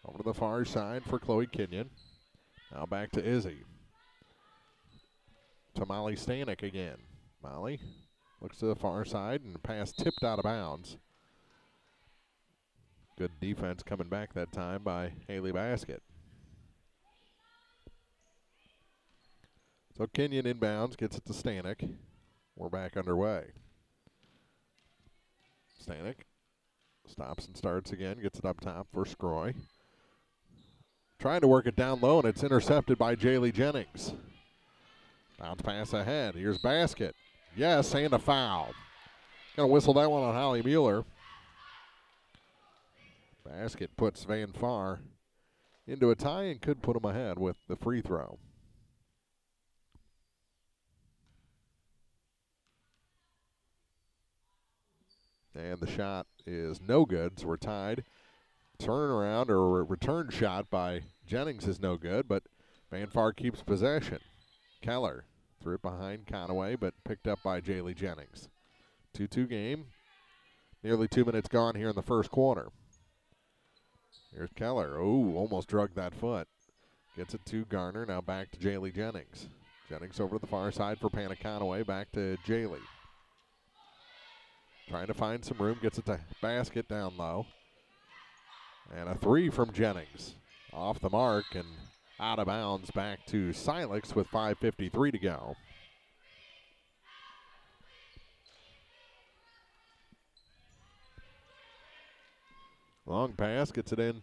Over to the far side for Chloe Kenyon. Now back to Izzy. Tamale Stanek again. Molly looks to the far side, and the pass tipped out of bounds. Good defense coming back that time by Haley Basket. So Kenyon inbounds, gets it to Stanek. We're back underway. Stanek stops and starts again, gets it up top for Scroy. Trying to work it down low, and it's intercepted by Jaylee Jennings. Bounce pass ahead. Here's Basket. Yes, and a foul. Gonna whistle that one on Holly Mueller. Basket puts Van Far into a tie and could put him ahead with the free throw. And the shot is no good, so we're tied. Turnaround or return shot by Jennings is no good, but Van Far keeps possession. Keller threw it behind Conaway, but picked up by Jaylee Jennings. 2-2 game. Nearly 2 minutes gone here in the first quarter. Here's Keller. Oh, almost drugged that foot. Gets it to Garner. Now back to Jaylee Jennings. Jennings over to the far side for Pana Conaway. Back to Jaylee. Trying to find some room. Gets it to Basket down low. And a 3 from Jennings. Off the mark and out of bounds back to Silex with 5:53 to go. Long pass, gets it in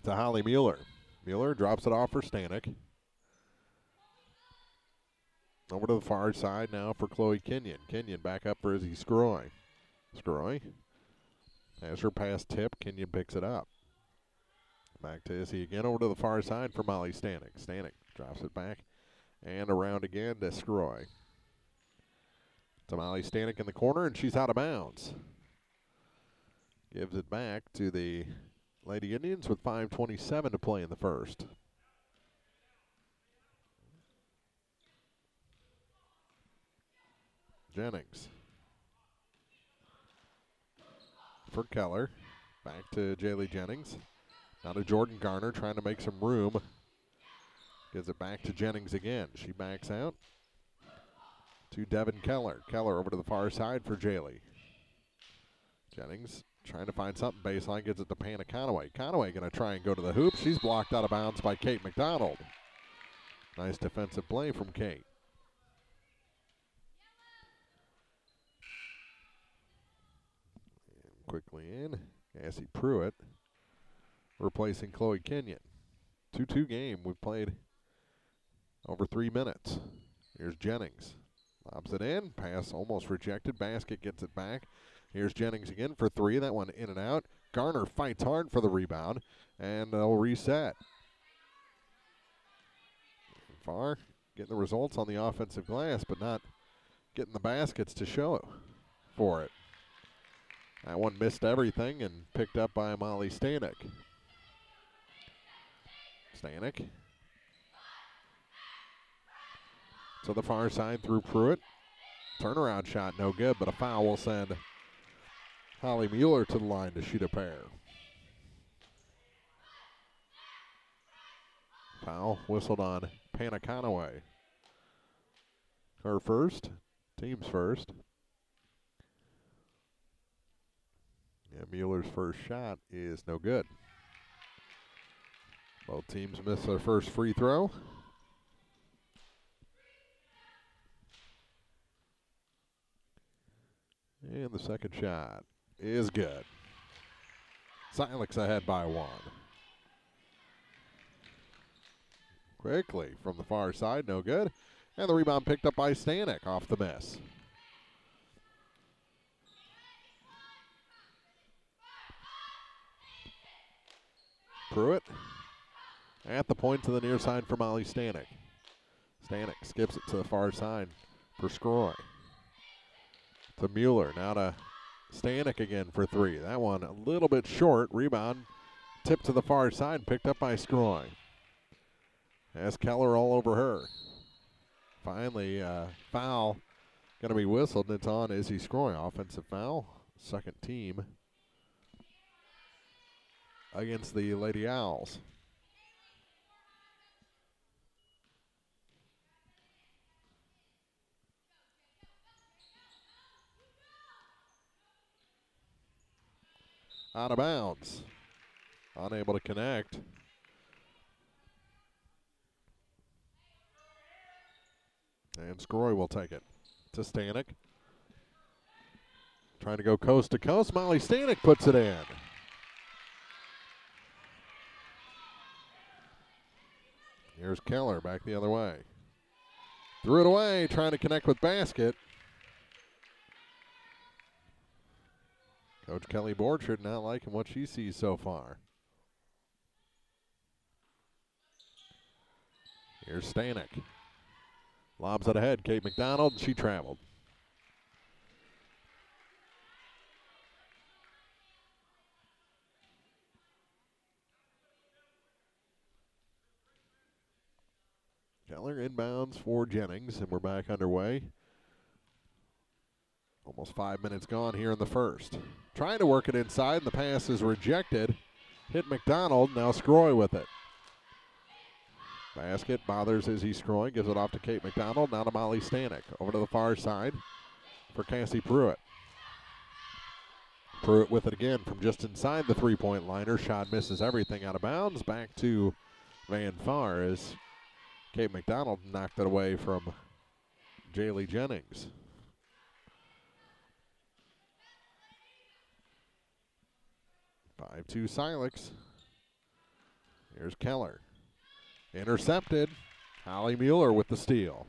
to Holly Mueller. Mueller drops it off for Stanek. Over to the far side now for Chloe Kenyon. Kenyon back up for Izzy Scroy. Scroy has her pass tip. Kenyon picks it up. Back to Izzy again, over to the far side for Molly Stanek. Stanek drops it back and around again to Scroy. To Molly Stanek in the corner, and she's out of bounds. Gives it back to the Lady Indians with 5:27 to play in the first. Jennings. For Keller. Back to Jaylee Jennings. Now to Jordan Garner, trying to make some room. Gives it back to Jennings again. She backs out to Devin Keller. Keller over to the far side for Jaylee. Jennings trying to find something baseline. Gives it to Pana Conaway. Conaway going to try and go to the hoop. She's blocked out of bounds by Kate McDonald. Nice defensive play from Kate. And quickly in, Cassie Pruitt replacing Chloe Kenyon. 2-2 game. We've played over 3 minutes. Here's Jennings. Lobs it in. Pass almost rejected. Basket gets it back. Here's Jennings again for 3. That one in and out. Garner fights hard for the rebound, and they'll reset. Far getting the results on the offensive glass, but not getting the baskets to show for it. That one missed everything and picked up by Molly Stanek. Stanek to the far side through Pruitt. Turnaround shot no good, but a foul will send Holly Mueller to the line to shoot a pair. Foul whistled on Pana Conaway. Her first, team's first. Yeah, Mueller's first shot is no good. Both teams miss their first free throw. And the second shot is good. Silex ahead by 1. Quickly from the far side, no good. And the rebound picked up by Stanek off the miss. Pruitt at the point to the near side for Molly Stanek. Stanek skips it to the far side for Scroy. To Mueller, now to Stanek again for 3. That one a little bit short. Rebound tipped to the far side, picked up by Scroy. Has Keller all over her. Finally, foul going to be whistled, and it's on Izzy Scroy. Offensive foul, second team against the Lady Owls. Out of bounds. Unable to connect. And Scroy will take it to Stanek. Trying to go coast to coast. Molly Stanek puts it in. Here's Keller back the other way. Threw it away, trying to connect with basket. Coach Kelly Borchard not liking what she sees so far. Here's Stanek. Lobs it ahead. Kate McDonald, she traveled. Keller inbounds for Jennings, and we're back underway. Almost 5 minutes gone here in the first. Trying to work it inside, and the pass is rejected. Hit McDonald, now Scroy with it. Basket bothers Izzy Scroy, gives it off to Kate McDonald, now to Molly Stanek. Over to the far side for Cassie Pruitt. Pruitt with it again from just inside the three-point line. Her shot misses everything out of bounds. Back to Van Far as Kate McDonald knocked it away from Jaylee Jennings. Five-2 Silex. Here's Keller. Intercepted. Holly Mueller with the steal.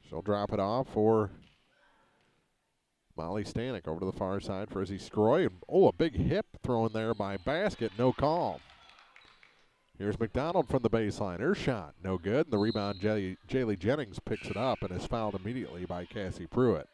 She'll drop it off for Molly Stanek over to the far side for Izzy Scroy. Oh, a big hip thrown there by Basket. No call. Here's McDonald from the baseline. Her shot, no good. And the rebound, Jaylee Jennings picks it up and is fouled immediately by Cassie Pruitt.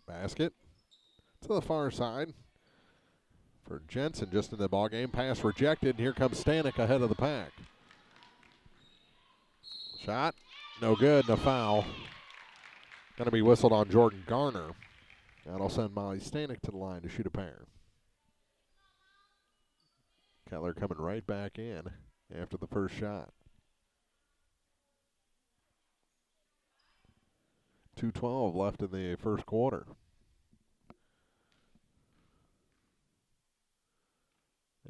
Basket to the far side for Jensen just in the ballgame. Pass rejected, and here comes Stanek ahead of the pack. Shot, no good, and a foul. Going to be whistled on Jordan Garner. That'll send Molly Stanek to the line to shoot a pair. Keller coming right back in after the first shot. 2:12 left in the first quarter.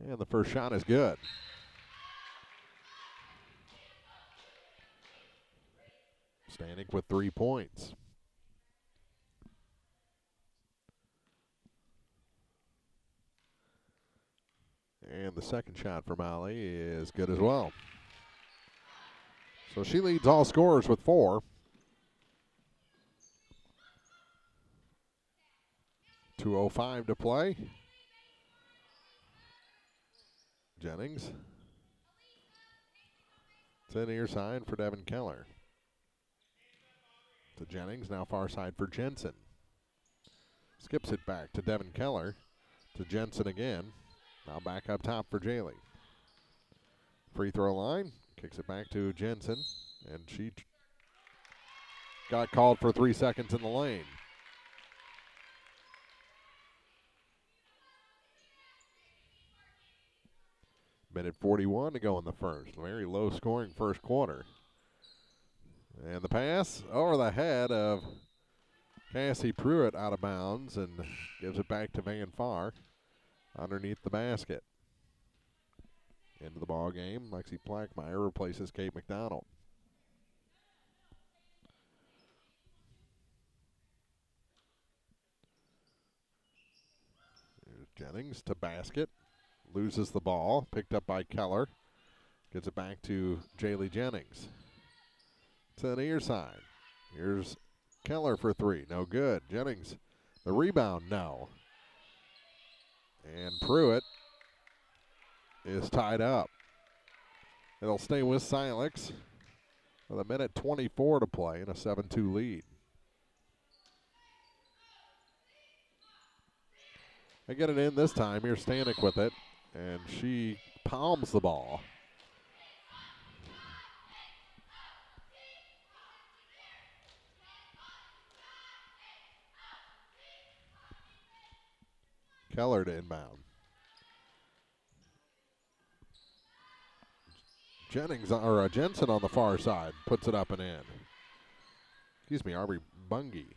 And the first shot is good. Stanek with 3 points. And the second shot for Molly is good as well. So she leads all scorers with 4. 2:05 to play. Jennings. It's in near side for Devin Keller. To Jennings, now far side for Jensen. Skips it back to Devin Keller. To Jensen again. Now back up top for Jaylee. Free throw line. Kicks it back to Jensen. And she got called for 3 seconds in the lane. Minute 41 to go in the first. Very low scoring first quarter. And the pass over the head of Cassie Pruitt out of bounds and gives it back to Van Far underneath the basket. Into the ball game, Lexi Plackmeyer replaces Kate McDonald. Here's Jennings to basket. Loses the ball, picked up by Keller. Gets it back to Jaylee Jennings. To the near side. Here's Keller for three. No good. Jennings, the rebound, no. And Pruitt is tied up. It'll stay with Silex with a minute 24 to play and a 7-2 lead. They get it in this time. Here's Stanek with it, and she palms the ball. Keller to inbound. Jensen on the far side puts it up and in. Excuse me, Aubrey Bungie.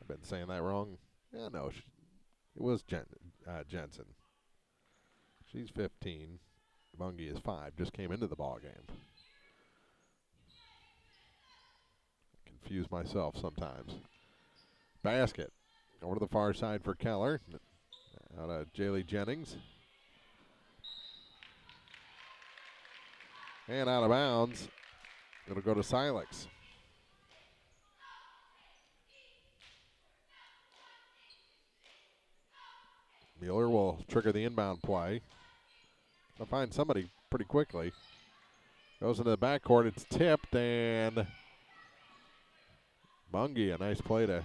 I've been saying that wrong. Yeah, no, it was Jensen. She's 15. Bungie is 5. Just came into the ball game. Confuse myself sometimes. Basket. Over to the far side for Keller. Out of Jaylee Jennings. And out of bounds. It'll go to Silex. Mueller will trigger the inbound play. They'll find somebody pretty quickly. Goes into the backcourt. It's tipped, and Bungie, a nice play to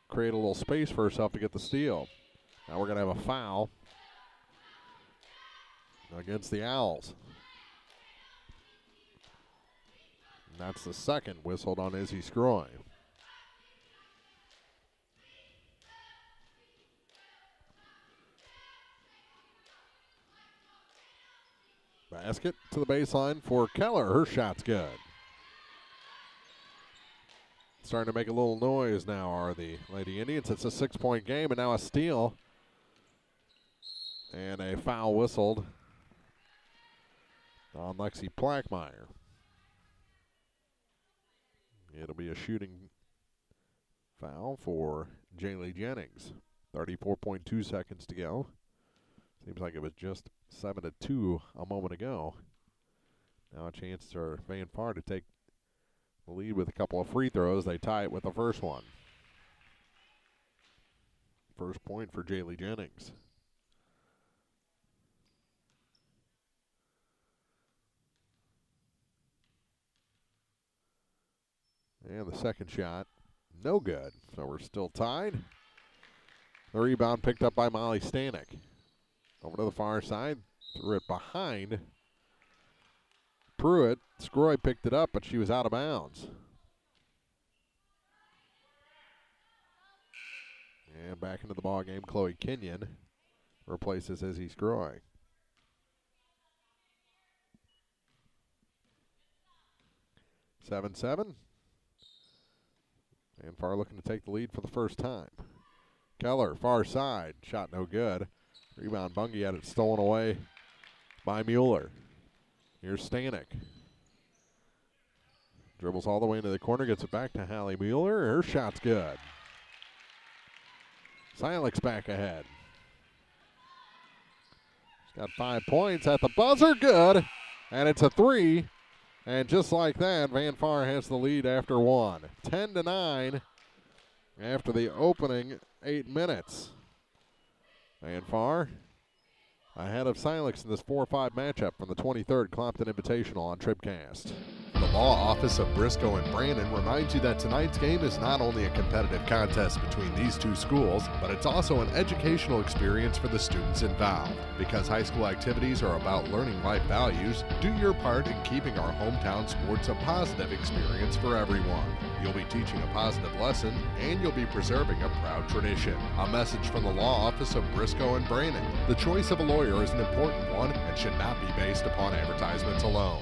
create a little space for herself to get the steal. Now we're going to have a foul against the Owls. And that's the second whistled on Izzy Scroy. Basket to the baseline for Keller. Her shot's good. Starting to make a little noise now are the Lady Indians. It's a 6-point game, and now a steal. And a foul whistled on Lexi Plackmeyer. It'll be a shooting foul for Jaylee Jennings. 34.2 seconds to go. Seems like it was just 7-2 a moment ago. Now a chance for Van Far to take the lead with a couple of free throws. They tie it with the first one. First point for Jaylee Jennings. And the second shot, no good. So we're still tied. The rebound picked up by Molly Stanek. Over to the far side, threw it behind Pruitt. Scroy picked it up, but she was out of bounds. And back into the ball game, Chloe Kenyon replaces Izzy Scroy. Seven. And Far looking to take the lead for the first time. Keller, far side, shot no good. Rebound, Bungie had it stolen away by Mueller. Here's Stanek. Dribbles all the way into the corner, gets it back to Hallie Mueller. Her shot's good. Silex back ahead. She's got 5 points at the buzzer, good. And it's a 3. And just like that, Van Far has the lead after 1. 10-9 after the opening 8 minutes. Van Far ahead of Silex in this 4-5 matchup from the 23rd Clopton Invitational on TribCast. The law office of Briscoe and Brandon reminds you that tonight's game is not only a competitive contest between these two schools, but it's also an educational experience for the students involved. Because high school activities are about learning life values, do your part in keeping our hometown sports a positive experience for everyone. You'll be teaching a positive lesson, and you'll be preserving a proud tradition. A message from the law office of Briscoe and Brandon. The choice of a lawyer is an important one and should not be based upon advertisements alone.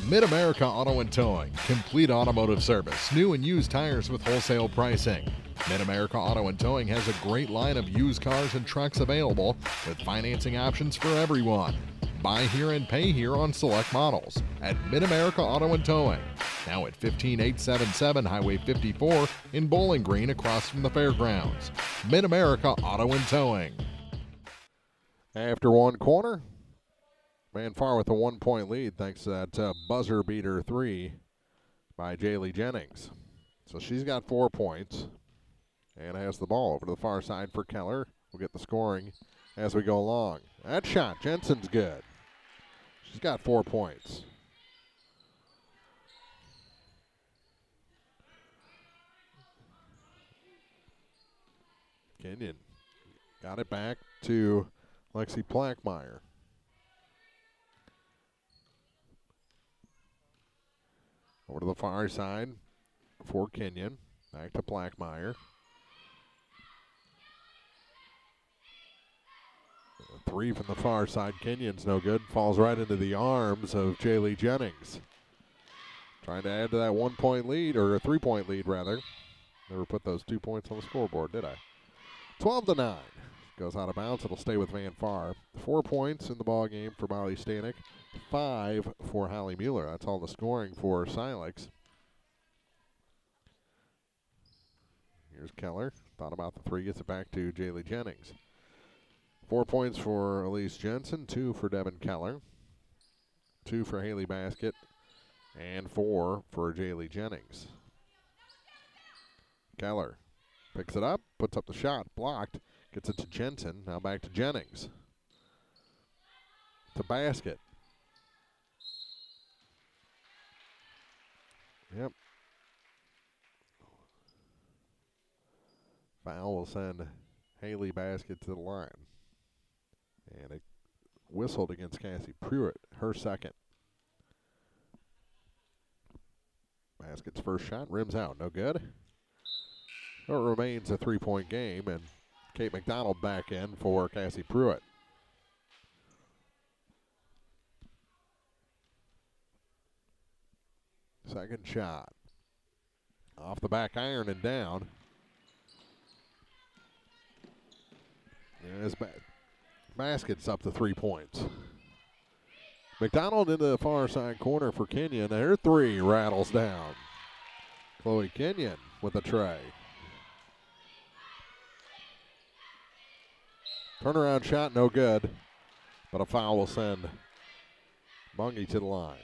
Mid-America Auto and Towing. Complete automotive service. New and used tires with wholesale pricing. Mid-America Auto and Towing has a great line of used cars and trucks available with financing options for everyone. Buy here and pay here on select models at Mid-America Auto and Towing. Now at 15877 Highway 54 in Bowling Green across from the fairgrounds. Mid-America Auto and Towing. After one quarter, Van Far with a 1-point lead thanks to that buzzer beater 3 by Jaylee Jennings. So she's got 4 points and has the ball over to the far side for Keller. We'll get the scoring as we go along. That shot, Jensen's good. She's got 4 points. Kenyon got it back to Lexi Plackmeyer. Over to the far side for Kenyon. Back to Plackmeyer. 3 from the far side. Kenyon's no good. Falls right into the arms of Jaylee Jennings. Trying to add to that 1-point lead, or a 3-point lead, rather. Never put those 2 points on the scoreboard, did I? 12-9. Goes out of bounds. It'll stay with Van Far. 4 points in the ball game for Molly Stanek. 5 for Holly Mueller. That's all the scoring for Silex. Here's Keller. Thought about the 3. Gets it back to Jaylee Jennings. 4 points for Elise Jensen. 2 for Devin Keller. 2 for Haley Basket. And 4 for Jaylee Jennings. Keller picks it up. Puts up the shot. Blocked. Gets it to Jensen. Now back to Jennings. To Basket. Yep. Foul will send Haley Basket to the line. And it whistled against Cassie Pruitt, her second. Basket's first shot, rims out, no good. So it remains a 3-point game, and Kate McDonald back in for Cassie Pruitt. Second shot. Off the back iron and down. As Basket's up to 3 points. McDonald into the far side corner for Kenyon. Her 3 rattles down. Chloe Kenyon with a tray. Turnaround shot, no good. But a foul will send Bungie to the line.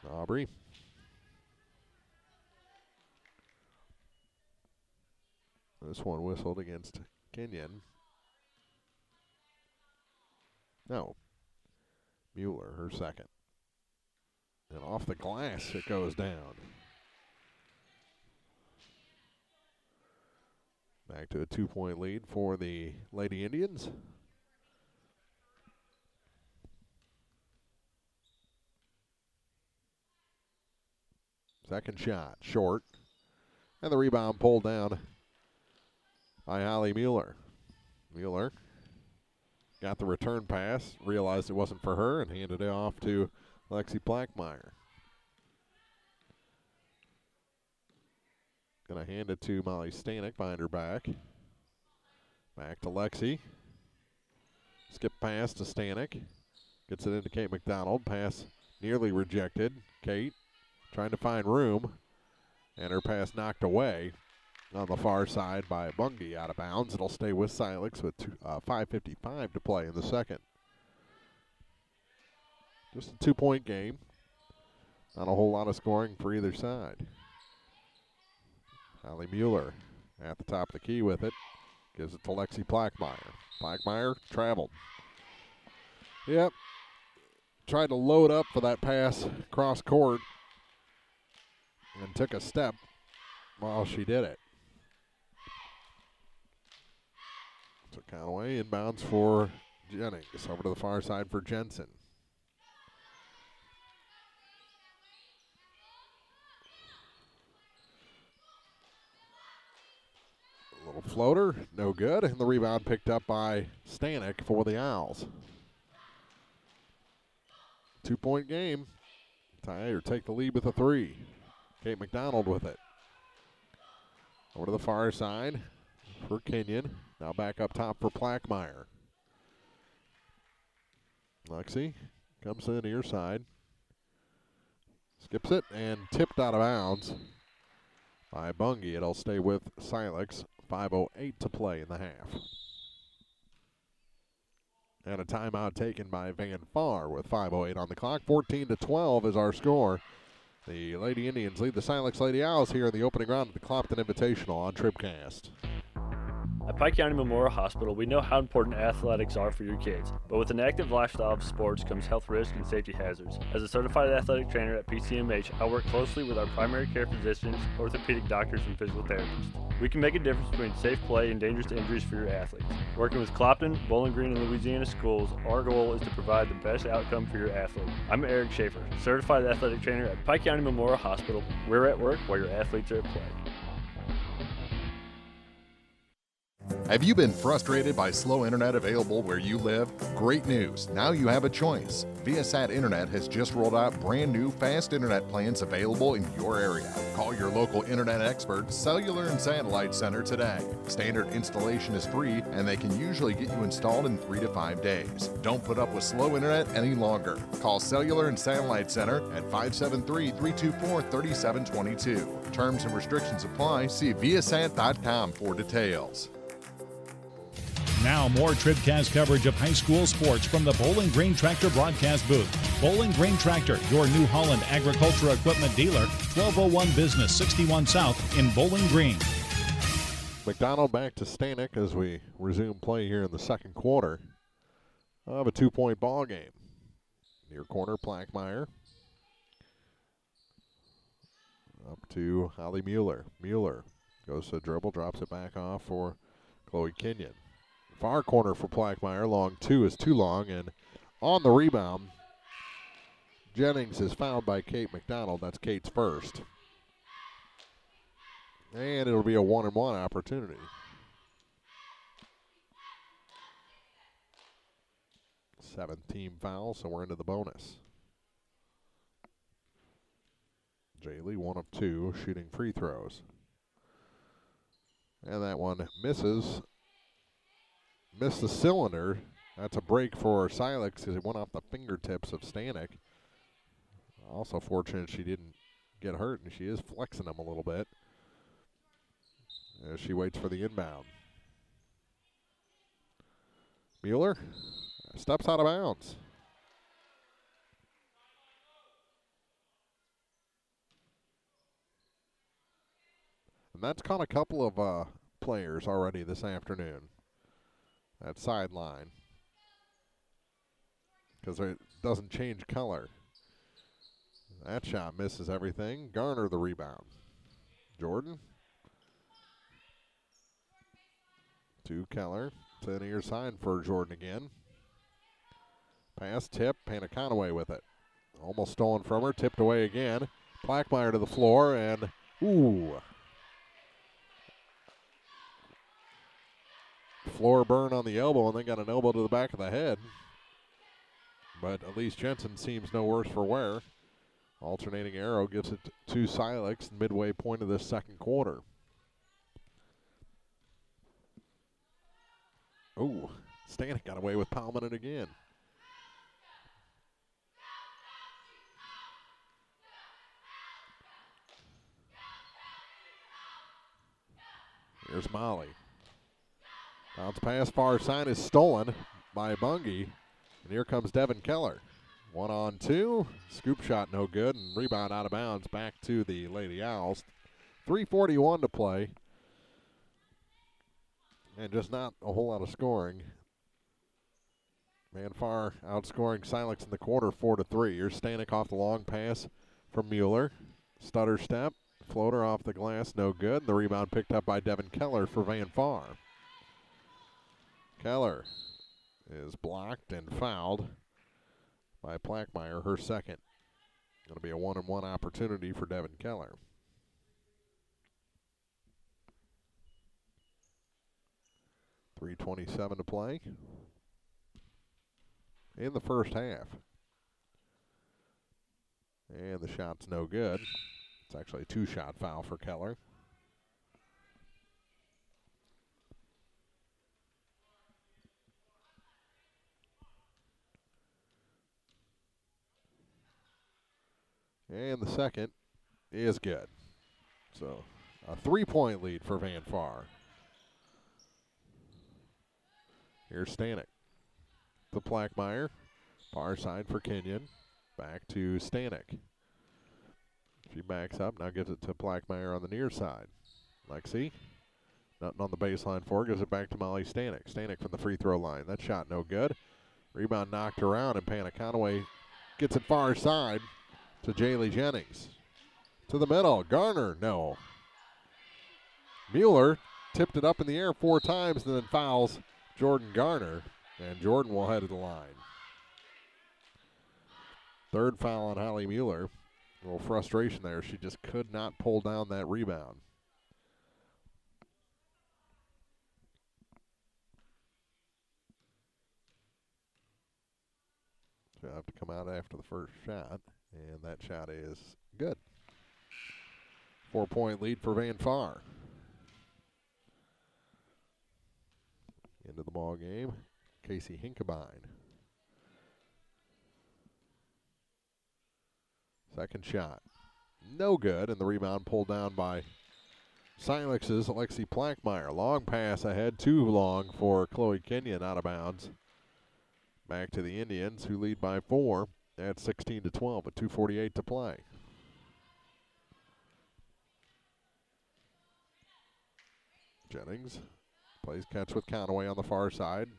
Aubrey. This one whistled against Kenyon. No. Mueller, her second. And off the glass, it goes down. Back to a 2-point lead for the Lady Indians. Second shot, short. And the rebound pulled down by Holly Mueller. Mueller got the return pass, realized it wasn't for her, and handed it off to Lexi Plackmeyer. Gonna hand it to Molly Stanek behind her back. Back to Lexi. Skip pass to Stanek. Gets it into Kate McDonald. Pass nearly rejected. Kate trying to find room. And her pass knocked away on the far side by Bungie out of bounds. It'll stay with Silex with 5:55 to play in the second. Just a 2-point game. Not a whole lot of scoring for either side. Holly Mueller at the top of the key with it. Gives it to Lexi Plackmeyer. Plackmeyer traveled. Yep. tried to load up for that pass cross court and took a step while she did it. So Conway inbounds for Jennings. Over to the far side for Jensen. A little floater, no good. And the rebound picked up by Stanek for the Owls. 2-point game. Tie or take the lead with a 3. Kate McDonald with it. Over to the far side for Kenyon. Now back up top for Plackmeyer. Lexi comes in near side. Skips it and tipped out of bounds by Bungie. It'll stay with Silex. 5:08 to play in the half. And a timeout taken by Van Far with 5:08 on the clock. 14-12 is our score. The Lady Indians lead the Silex Lady Owls here in the opening round of the Clopton Invitational on TribCast. At Pike County Memorial Hospital, we know how important athletics are for your kids, but with an active lifestyle of sports comes health risks and safety hazards. As a certified athletic trainer at PCMH, I work closely with our primary care physicians, orthopedic doctors, and physical therapists. We can make a difference between safe play and dangerous injuries for your athletes. Working with Clopton, Bowling Green, and Louisiana schools, our goal is to provide the best outcome for your athlete. I'm Eric Schaefer, certified athletic trainer at Pike County Memorial Hospital. We're at work while your athletes are at play. Have you been frustrated by slow internet available where you live? Great news! Now you have a choice. Viasat Internet has just rolled out brand new fast internet plans available in your area. Call your local internet expert, Cellular and Satellite Center today. Standard installation is free, and they can usually get you installed in 3 to 5 days. Don't put up with slow internet any longer. Call Cellular and Satellite Center at 573-324-3722. Terms and restrictions apply. See Viasat.com for details. Now more TribCast coverage of high school sports from the Bowling Green Tractor broadcast booth. Bowling Green Tractor, your New Holland agriculture equipment dealer, 1201 Business 61 South in Bowling Green. McDonald back to Stanek as we resume play here in the second quarter of a 2-point ball game. Near corner, Plackmeyer. Up to Holly Mueller. Mueller goes to dribble, drops it back off for Chloe Kenyon. Far corner for Plackmeyer. Long 2 is too long, and on the rebound, Jennings is fouled by Kate McDonald. That's Kate's first. And it'll be a 1-and-1 opportunity. 7-team foul, so we're into the bonus. Jaylee, 1 of 2, shooting free throws. And that one misses. Missed the cylinder. That's a break for Silex because it went off the fingertips of Stanek. Also fortunate she didn't get hurt, and she is flexing him a little bit as she waits for the inbound. Mueller steps out of bounds. And that's caught a couple of players already this afternoon. That sideline, because it doesn't change color. That shot misses everything. Garner the rebound. Jordan to Keller to the near side for Jordan again. Pass tip, Hannah Conaway with it. Almost stolen from her, tipped away again. Plackmeyer to the floor, and ooh. Floor burn on the elbow, and then got an elbow to the back of the head. But Elise Jensen seems no worse for wear. Alternating arrow gives it to Silex, midway point of this second quarter. Oh, Stanek got away with palming it again. Here's Molly. Bounce pass, far side is stolen by Bungie. And here comes Devin Keller. 1-on-2. Scoop shot no good, and rebound out of bounds back to the Lady Owls. 3:41 to play. And just not a whole lot of scoring. Van Far outscoring Silex in the quarter 4-3. Here's Stanek off the long pass from Mueller. Stutter step, floater off the glass, no good. The rebound picked up by Devin Keller for Van Far. Keller is blocked and fouled by Plackmeyer, her second. Going to be a 1-and-1 opportunity for Devin Keller. .327 to play in the first half. And the shot's no good. It's actually a two-shot foul for Keller. And the second is good. So a 3-point lead for Van Far. Here's Stanek. The Plackmeyer. Far side for Kenyon. Back to Stanek. She backs up, now gives it to Plackmeyer on the near side. Lexi, nothing on the baseline for her, gives it back to Molly Stanek. Stanek from the free throw line. That shot no good. Rebound knocked around, and Panna Conaway gets it far side to Jaylee Jennings. To the middle, Garner, no. Mueller tipped it up in the air 4 times and then fouls Jordan Garner, and Jordan will head to the line. Third foul on Holly Mueller. A little frustration there. She just could not pull down that rebound. She'll have to come out after the first shot, and that shot is good. 4-point lead for Van Far. Into the ball game, Casey Hinkebine. Second shot, no good, and the rebound pulled down by Silex's Alexi Plackmeyer. Long pass ahead, too long for Chloe Kenyon, out of bounds. Back to the Indians, who lead by 4 at 16-12, with 2:48 to play. Jennings plays catch with Conaway on the far side.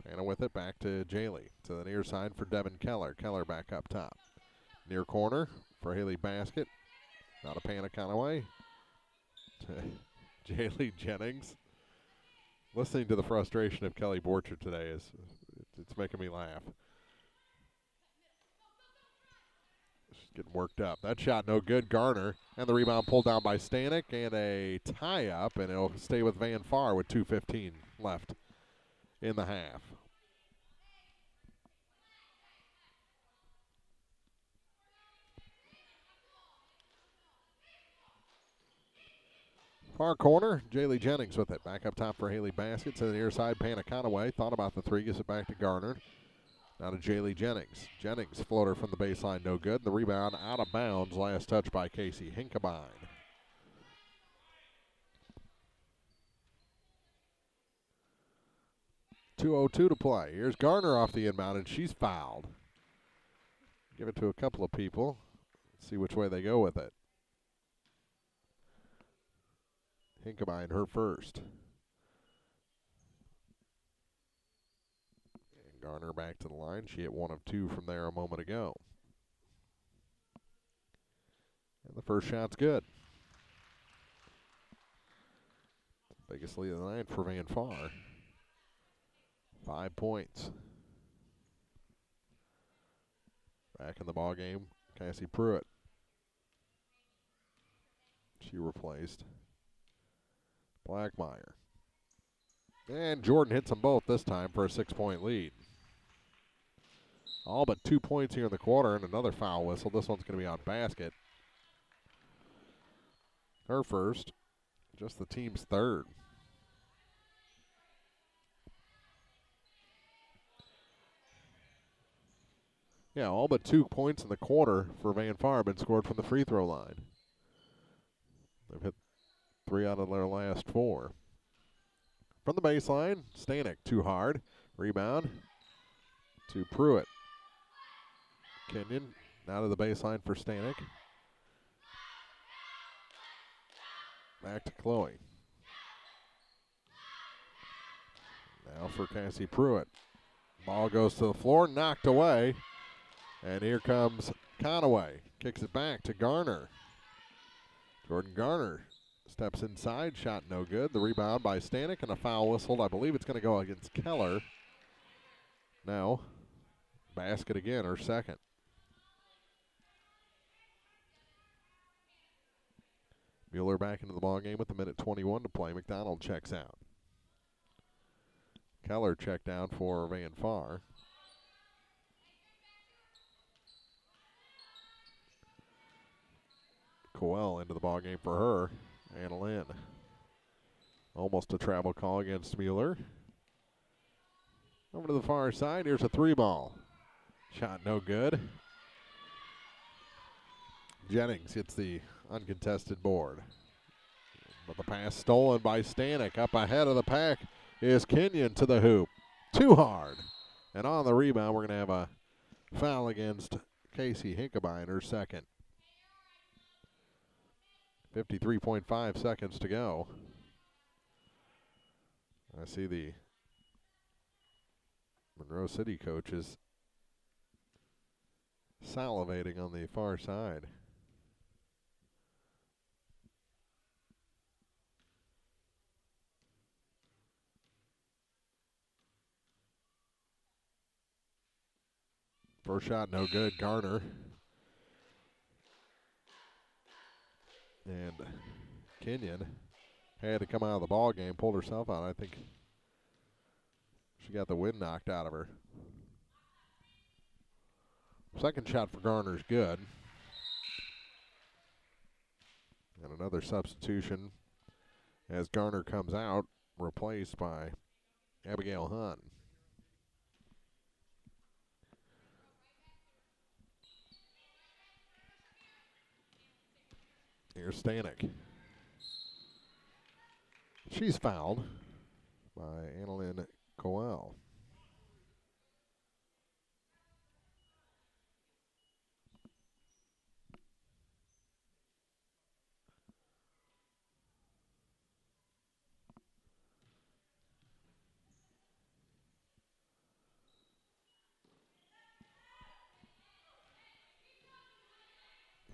Panna with it, back to Jaylee. To the near side for Devin Keller. Keller back up top. Near corner for Haley Basket. Not a Panna Conaway. Jaylee Jennings. Listening to the frustration of Kelly Borchert today it's making me laugh. She's getting worked up. That shot no good. Garner, and the rebound pulled down by Stanek, and a tie-up, and it'll stay with Van Far with 2:15 left in the half. Far corner, Jaylee Jennings with it. Back up top for Haley Basket. To the near side, Panna Conaway. Thought about the three, gives it back to Garner. Now to Jaylee Jennings. Jennings floater from the baseline, no good. The rebound out of bounds. Last touch by Casey Hinkebine. .202 to play. Here's Garner off the inbound, and she's fouled. Give it to a couple of people. Let's see which way they go with it. Hinkebine, her first. And Garner back to the line. She hit 1 of 2 from there a moment ago. And the first shot's good. Biggest lead of the night for Van Far. 5 points. Back in the ball game, Cassie Pruitt. She replaced Blackmeyer. And Jordan hits them both this time for a 6-point lead. All but 2 points here in the quarter, and another foul whistle. This one's going to be on basket. Her first, just the team's third. Yeah, all but 2 points in the quarter for Van Far have been scored from the free throw line. They've hit 3 out of their last 4. From the baseline, Stanek too hard. Rebound to Pruitt. Kenyon now to the baseline for Stanek. Back to Chloe. Now for Cassie Pruitt. Ball goes to the floor, knocked away. And here comes Conaway. Kicks it back to Garner. Jordan Garner steps inside. Shot no good. The rebound by Stanek and a foul whistled. I believe it's going to go against Keller. Now, basket again, her second. Mueller back into the ballgame with a minute 21 to play. McDonald checks out. Keller checked out for Van Far. Coel into the ballgame for her. Anna Lynn. Almost a travel call against Mueller. Over to the far side. Here's a three ball. Shot no good. Jennings hits the uncontested board. But the pass stolen by Stanek. Up ahead of the pack is Kenyon to the hoop. Too hard. And on the rebound, we're going to have a foul against Casey Hinkabine, her second. 53.5 seconds to go. I see the Monroe City coaches salivating on the far side. First shot, no good. Garner. And Kenyon had to come out of the ball game, pulled herself out. I think she got the wind knocked out of her. Second shot for Garner's good. And another substitution as Garner comes out, replaced by Abigail Hunt. Here's Stanek. She's fouled by Annalyn Coel.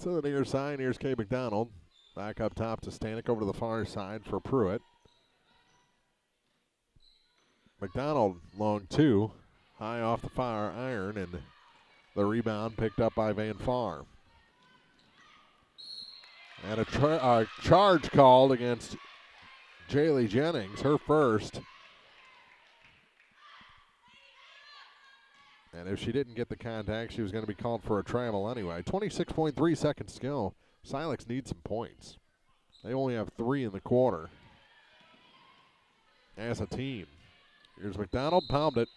To the near side, here's Kay McDonald. Back up top to Stanek, over to the far side for Pruitt. McDonald long two, high off the fire iron, and the rebound picked up by Van Far. And a charge called against Jaylee Jennings, her first. And if she didn't get the contact, she was going to be called for a travel anyway. 26.3 seconds to go. Silex needs some points. They only have 3 in the quarter as a team. Here's McDonald, palmed it,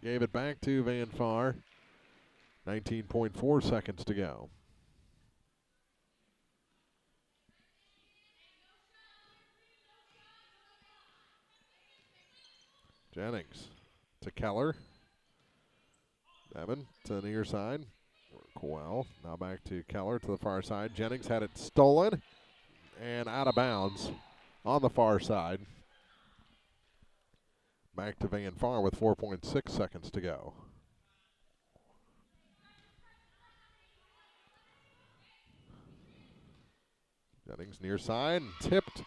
gave it back to Van Far. 19.4 seconds to go. Jennings to Keller. Devin to the near side. Coel now back to Keller to the far side. Jennings had it stolen and out of bounds on the far side. Back to Van Far with 4.6 seconds to go. Jennings near side, tipped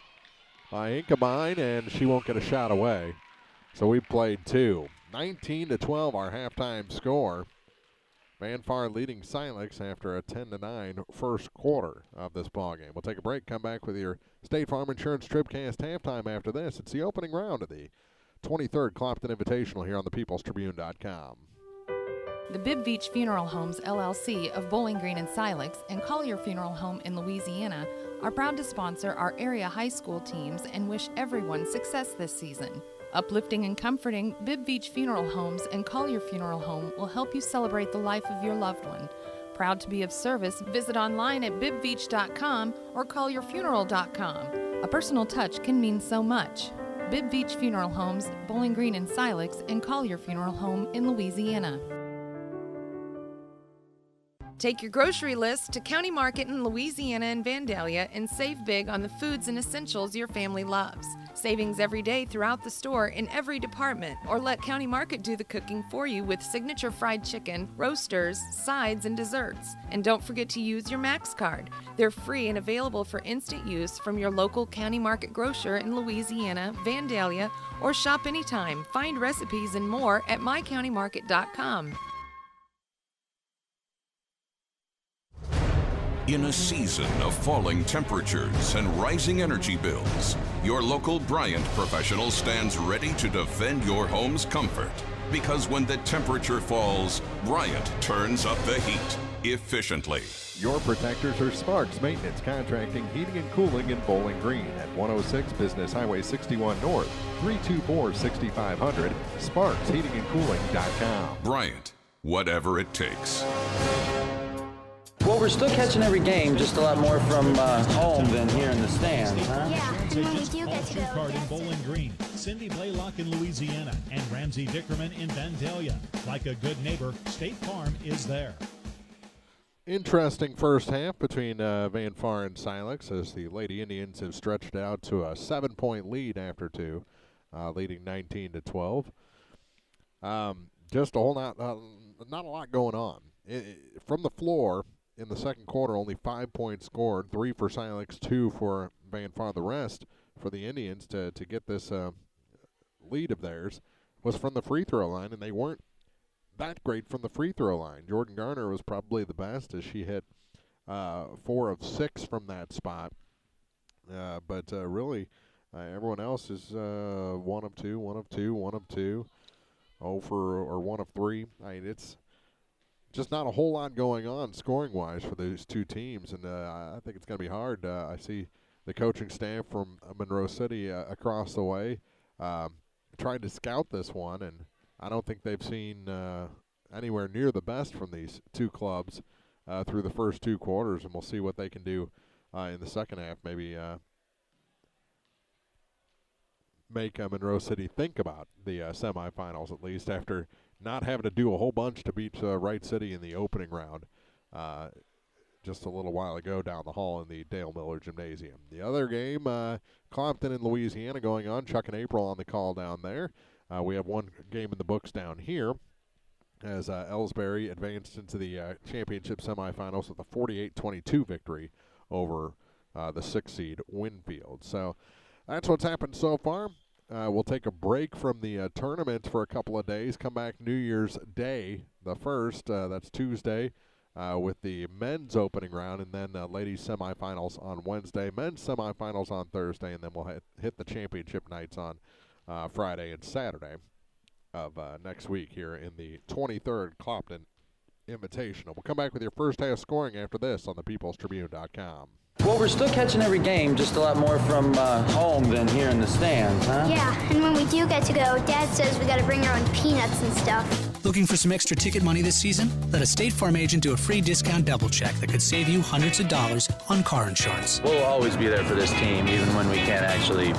by Hinkabine, and she won't get a shot away. So we played 2. 19-12, our halftime score. Van Far leading Silex after a 10-9 first quarter of this ballgame. We'll take a break, come back with your State Farm Insurance TribCast halftime after this. It's the opening round of the 23rd Clopton Invitational here on thepeoplestribune.com. The Bibb Beach Funeral Homes, LLC of Bowling Green and Silex and Collier Funeral Home in Louisiana are proud to sponsor our area high school teams and wish everyone success this season. Uplifting and comforting, Bibb Beach Funeral Homes and Collier Funeral Home will help you celebrate the life of your loved one. Proud to be of service, visit online at bibbbeach.com or collierfuneral.com. A personal touch can mean so much. Bibb Beach Funeral Homes, Bowling Green and Silex, and Collier Funeral Home in Louisiana. Take your grocery list to County Market in Louisiana and Vandalia and save big on the foods and essentials your family loves. Savings every day throughout the store in every department, or let County Market do the cooking for you with signature fried chicken, roasters, sides, and desserts. And don't forget to use your Max card. They're free and available for instant use from your local County Market grocer in Louisiana, Vandalia, or shop anytime. Find recipes and more at mycountymarket.com. In a season of falling temperatures and rising energy bills, your local Bryant professional stands ready to defend your home's comfort. Because when the temperature falls, Bryant turns up the heat efficiently. Your protectors are Sparks Maintenance Contracting, Heating and Cooling in Bowling Green at 106 Business Highway 61 North, 324-6500, sparksheatingandcooling.com. Bryant, whatever it takes. Well, we're still catching every game, just a lot more from home than here in the stands, huh? Yeah, and when we do get to go. Paul Shukart in Bowling Green, Cindy Blaylock in Louisiana, and Ramsey Dickerman in Vandalia. Like a good neighbor, State Farm is there. Interesting first half between Van Far and Silex as the Lady Indians have stretched out to a 7-point lead after two, leading 19-12. Just a whole not a lot going on. From the floor, in the second quarter, only 5 points scored, 3 for Silex, 2 for Van Far. The rest for the Indians to get this lead of theirs was from the free throw line, and they weren't that great from the free throw line. Jordan Garner was probably the best as she hit 4 of 6 from that spot. But really, everyone else is 1 of 2, 1 of 2, 1 of 2, 0 for or 1 of 3. I mean, it's just not a whole lot going on scoring-wise for these two teams, and I think it's going to be hard. I see the coaching staff from Monroe City across the way tried to scout this one, and I don't think they've seen anywhere near the best from these two clubs through the first 2 quarters, and we'll see what they can do in the second half. Maybe make Monroe City think about the semifinals, at least after not having to do a whole bunch to beat Wright City in the opening round just a little while ago down the hall in the Dale Miller Gymnasium. The other game, Clopton in Louisiana going on. Chuck and April on the call down there. We have one game in the books down here as Elsberry advanced into the championship semifinals with a 48-22 victory over the 6th seed Winfield. So that's what's happened so far. We'll take a break from the tournament for a couple of days, come back New Year's Day, the 1st, that's Tuesday, with the men's opening round, and then ladies semifinals on Wednesday, men's semifinals on Thursday, and then we'll hit the championship nights on Friday and Saturday of next week here in the 23rd Clopton Invitational. We'll come back with your first half scoring after this on thepeoplestribune.com. Well, we're still catching every game, just a lot more from home than here in the stands, huh? Yeah, and when we do get to go, Dad says we got to bring our own peanuts and stuff. Looking for some extra ticket money this season? Let a State Farm agent do a free discount double check that could save you hundreds of dollars on car insurance. We'll always be there for this team, even when we can't actually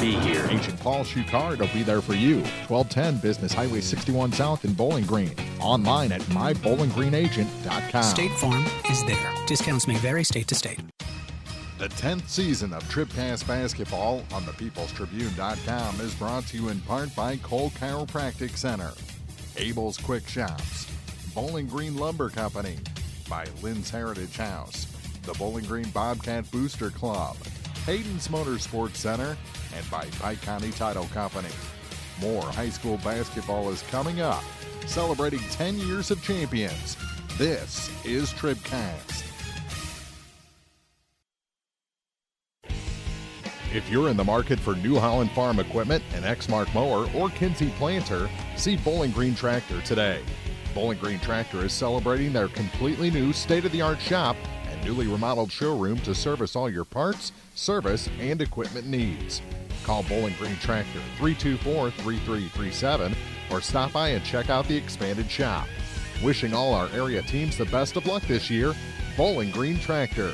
be here. Agent Paul Shukart will be there for you. 1210 Business Highway 61 South in Bowling Green. Online at mybowlinggreenagent.com. State Farm is there. Discounts may vary state to state. The 10th season of TribCast Basketball on thepeoplestribune.com is brought to you in part by Cole Chiropractic Center, Abel's Quick Shops, Bowling Green Lumber Company, by Lynn's Heritage House, the Bowling Green Bobcat Booster Club, Hayden's Motorsports Center, and by Pike County Title Company. More high school basketball is coming up, celebrating 10 years of champions. This is TribCast. If you're in the market for New Holland Farm equipment, an Exmark mower, or Kinsey planter, see Bowling Green Tractor today. Bowling Green Tractor is celebrating their completely new state-of-the-art shop and newly remodeled showroom to service all your parts, service, and equipment needs. Call Bowling Green Tractor 324-3337 or stop by and check out the expanded shop. Wishing all our area teams the best of luck this year, Bowling Green Tractor.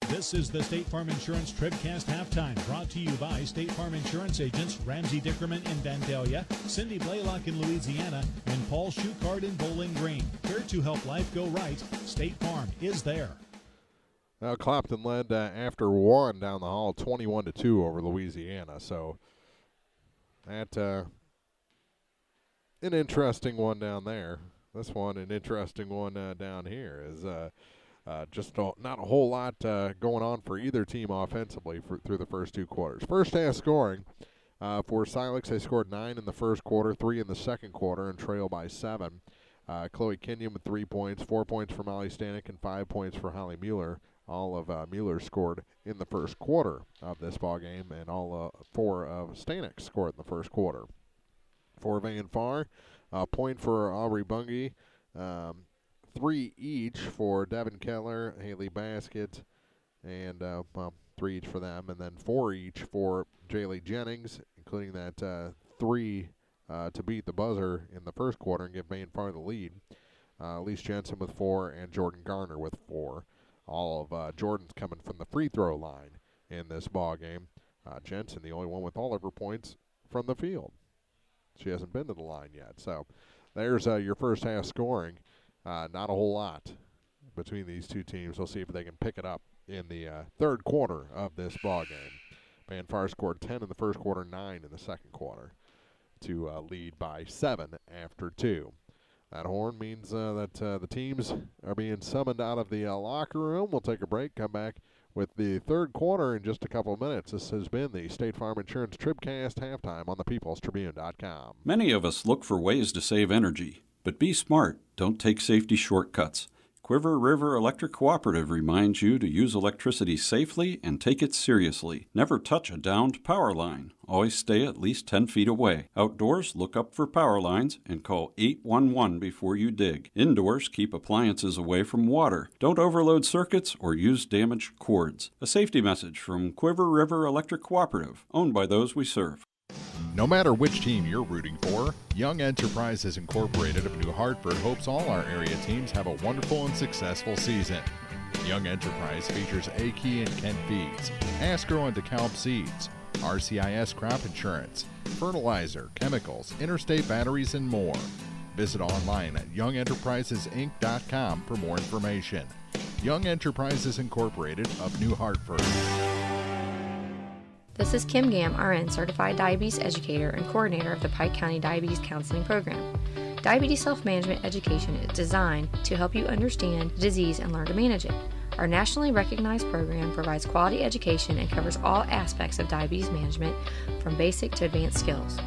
This is the State Farm Insurance TribCast Halftime, brought to you by State Farm Insurance agents Ramsey Dickerman in Vandalia, Cindy Blaylock in Louisiana, and Paul Shukart in Bowling Green. Here to help life go right, State Farm is there. Well, Clopton led after one down the hall, 21-2 over Louisiana. So that an interesting one down there. This one, an interesting one down here, is just not a whole lot going on for either team offensively through the first two quarters. First half scoring for Silex, they scored 9 in the first quarter, 3 in the second quarter, and trail by 7. Chloe Kenyon with 3 points, 4 points for Molly Stanek, and 5 points for Holly Mueller. All of Mueller scored in the first quarter of this ball game, and all 4 of Stanek scored in the first quarter. For Van Far, a point for Aubrey Bungie, 3 each for Devin Keller, Haley Baskett, and 3 each for them, and then 4 each for Jaylee Jennings, including that 3 to beat the buzzer in the first quarter and give Van Far the lead. Elise Jensen with 4 and Jordan Garner with 4. All of Jordan's coming from the free throw line in this ball game. Jensen, the only one with all of her points from the field. She hasn't been to the line yet. So there's your first half scoring. Not a whole lot between these two teams. We'll see if they can pick it up in the third quarter of this ball game. Van Far scored 10 in the first quarter, 9 in the second quarter to lead by 7 after 2. That horn means that the teams are being summoned out of the locker room. We'll take a break, come back with the third quarter in just a couple of minutes. This has been the State Farm Insurance TribCast halftime on thepeoplestribune.com. Many of us look for ways to save energy, but be smart. Don't take safety shortcuts. Quiver River Electric Cooperative reminds you to use electricity safely and take it seriously. Never touch a downed power line. Always stay at least 10 feet away. Outdoors, look up for power lines and call 811 before you dig. Indoors, keep appliances away from water. Don't overload circuits or use damaged cords. A safety message from Quiver River Electric Cooperative, owned by those we serve. No matter which team you're rooting for, Young Enterprises Incorporated of New Hartford hopes all our area teams have a wonderful and successful season. Young Enterprise features A-Key and Kent Feeds, Asgrow and DeKalb Seeds, RCIS Crop Insurance, fertilizer, chemicals, interstate batteries, and more. Visit online at youngenterprisesinc.com for more information. Young Enterprises Incorporated of New Hartford. This is Kim Gam, RN, Certified Diabetes Educator and Coordinator of the Pike County Diabetes Counseling Program. Diabetes self-management education is designed to help you understand the disease and learn to manage it. Our nationally recognized program provides quality education and covers all aspects of diabetes management, from basic to advanced skills.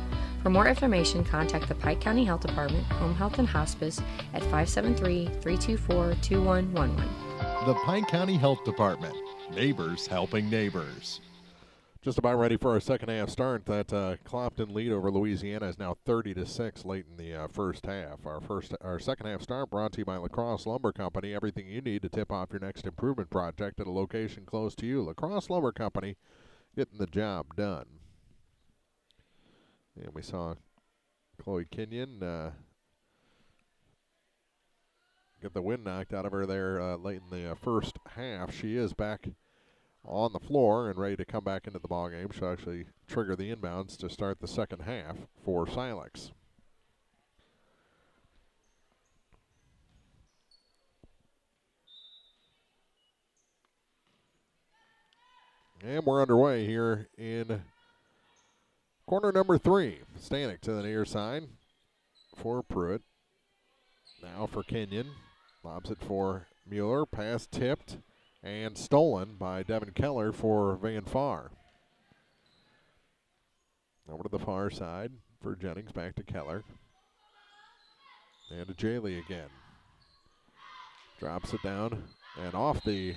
For more information, contact the Pike County Health Department, Home Health and Hospice at 573-324-2111. The Pike County Health Department. Neighbors helping neighbors. Just about ready for our second half start. That Clopton lead over Louisiana is now 30-6 late in the first half. Our second half start brought to you by Lacrosse Lumber Company. Everything you need to tip off your next improvement project at a location close to you. Lacrosse Lumber Company, getting the job done. And we saw Chloe Kenyon get the wind knocked out of her there late in the first half. She is back on the floor and ready to come back into the ballgame. She'll actually trigger the inbounds to start the second half for Silex. And we're underway here in quarter number 3. Stanek to the near side for Pruitt. Now for Kenyon. Lobs it for Mueller. Pass tipped and stolen by Devin Keller for Van Far. Over to the far side for Jennings, back to Keller. And to Jaylee again. Drops it down and off the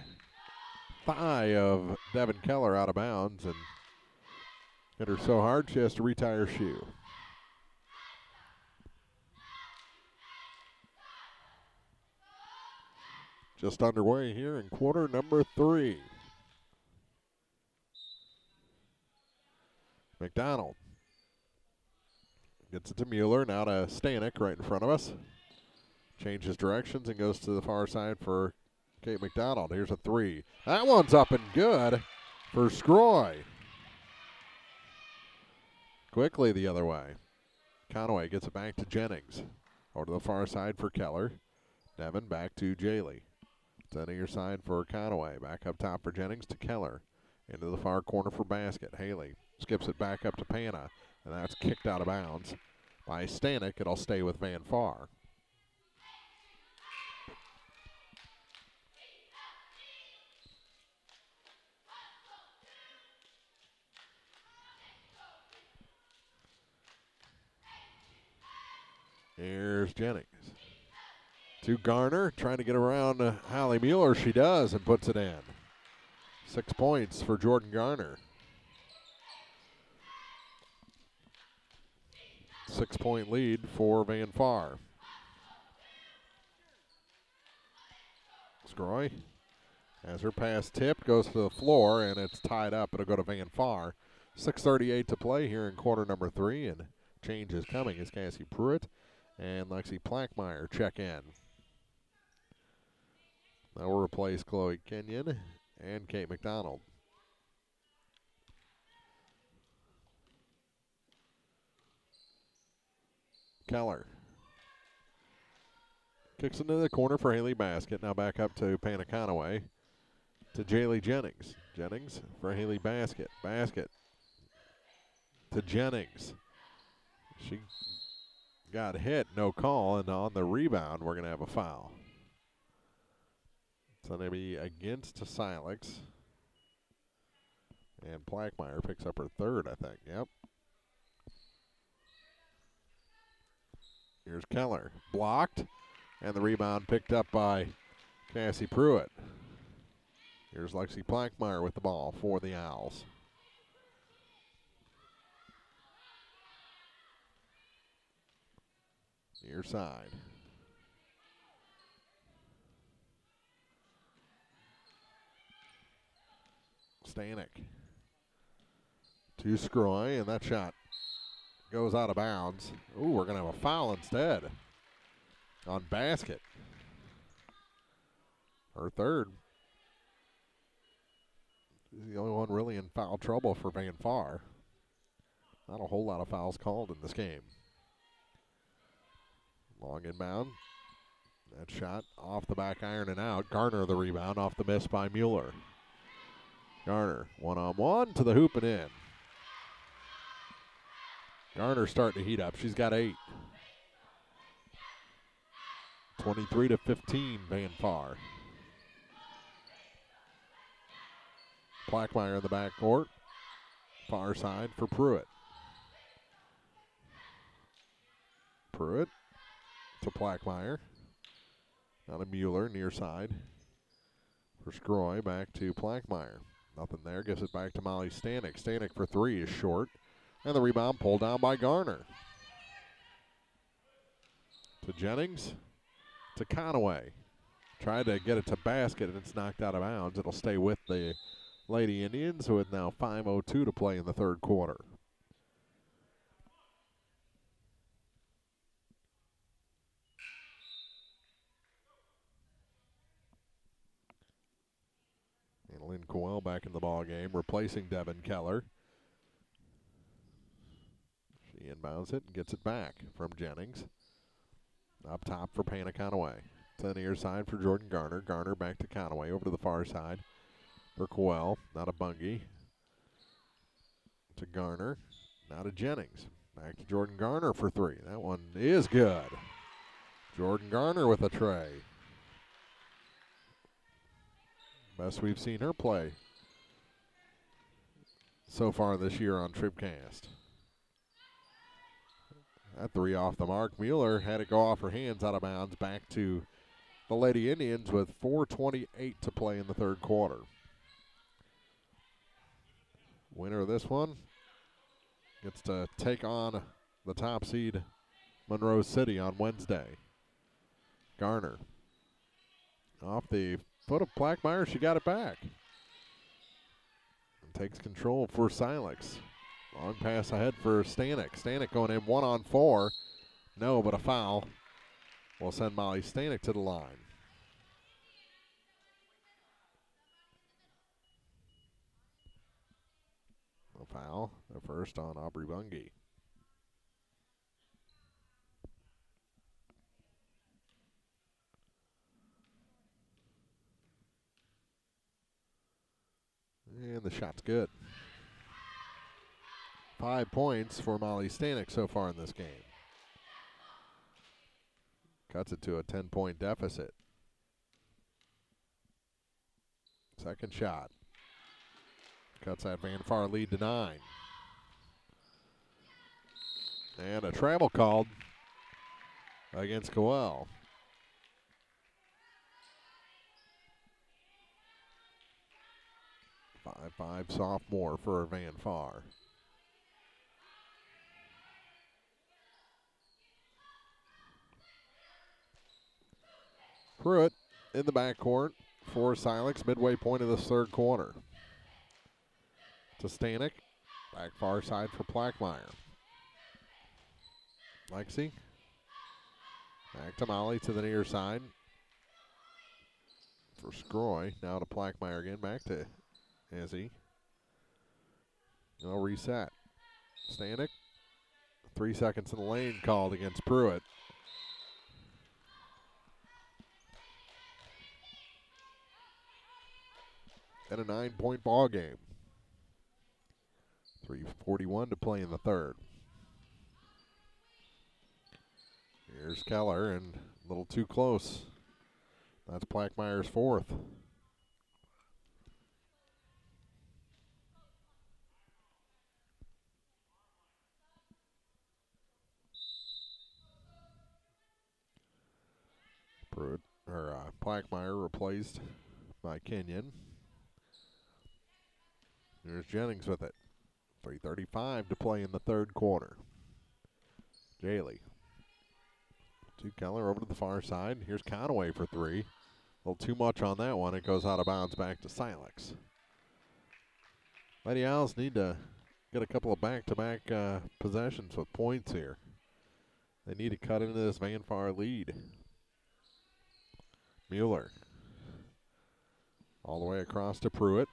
thigh of Devin Keller out of bounds, and hit her so hard she has to retie her shoe. Just underway here in quarter number 3. McDonald gets it to Mueller, now to Stanek right in front of us. Changes directions and goes to the far side for Kate McDonald. Here's a 3. That one's up and good for Scroy. Quickly the other way. Conway gets it back to Jennings. Over to the far side for Keller. Devin back to Jaylee. To the near side for Conaway. Back up top for Jennings to Keller. Into the far corner for Basket. Haley skips it back up to Pana, and that's kicked out of bounds by Stanek. It'll stay with Van Far. Here's Jennings. To Garner, trying to get around Hallie Mueller. She does and puts it in. 6 points for Jordan Garner. 6-point lead for Van Far. Scroy has her pass tipped, goes to the floor, and it's tied up. It'll go to Van Far. 6:38 to play here in quarter number 3, and change is coming as Cassie Pruitt and Lexi Plackmeyer check in. That will replace Chloe Kenyon and Kate McDonald. Keller kicks into the corner for Haley Basket. Now back up to Pana Conaway. To Jaylee Jennings. Jennings for Haley Basket. Basket to Jennings. She got hit, no call, and on the rebound, we're going to have a foul. So they be against Silex. And Plackmeyer picks up her third, I think. Yep. Here's Keller. Blocked. And the rebound picked up by Cassie Pruitt. Here's Lexi Plackmeyer with the ball for the Owls. Near side. Stanek to Scroy, and that shot goes out of bounds. Ooh, we're going to have a foul instead on Basket. Her third. She's the only one really in foul trouble for Van Far. Not a whole lot of fouls called in this game. Long inbound. That shot off the back iron and out. Garner the rebound off the miss by Mueller. Garner one-on-one to the hoop and in. Garner starting to heat up. She's got 8. 23-15 Van Far. Plackmeyer in the backcourt. Far side for Pruitt. Pruitt to Plackmeyer. Now to Mueller, near side. For Scroy, back to Plackmeyer. Nothing there, gives it back to Molly Stanek. Stanek for 3 is short. And the rebound pulled down by Garner. To Jennings. To Conaway. Tried to get it to Basket, and it's knocked out of bounds. It'll stay with the Lady Indians, with now 5:02 to play in the third quarter. And Lynn Coel back in the ball game, replacing Devin Keller. She inbounds it and gets it back from Jennings. Up top for Pana Conaway. To the near side for Jordan Garner. Garner back to Conaway, over to the far side for Coel. Now to Bungie. To Garner. Now to Jennings. Back to Jordan Garner for 3. That one is good. Jordan Garner with a tray. Best we've seen her play so far this year on TribCast. That 3 off the mark. Mueller had it go off her hands, out of bounds, back to the Lady Indians with 4:28 to play in the third quarter. Winner of this one gets to take on the top seed Monroe City on Wednesday. Garner off the foot of Plackmeyer. She got it back. And takes control for Silex. Long pass ahead for Stanek. Stanek going in 1-on-4. No, but a foul will send Molly Stanek to the line. A foul, the first on Aubrey Bungie. And the shot's good. 5 points for Molly Stanek so far in this game. Cuts it to a 10-point deficit. Second shot. Cuts that Van Far lead to 9. And a travel called against Coel. Five sophomore for Van Far. Pruitt in the backcourt for Silex, midway point of the third quarter. To Stanek, back far side for Plackmeyer. Lexi, back to Molly to the near side for Scroy. Now to Plackmeyer again, back to Izzy. No reset. Stanek, 3 seconds in the lane called against Pruitt. And a 9-point ball game. 3:41 to play in the third. Here's Keller, and a little too close. That's Plackmeyer's fourth. Plackmeyer replaced by Kenyon. Here's Jennings with it. 3:35 to play in the third quarter. Jaley. To Keller over to the far side. Here's Conaway for 3. A little too much on that one. It goes out of bounds back to Silex. Lady Owls need to get a couple of back-to-back possessions with points here. They need to cut into this Van Far lead. Mueller. All the way across to Pruitt.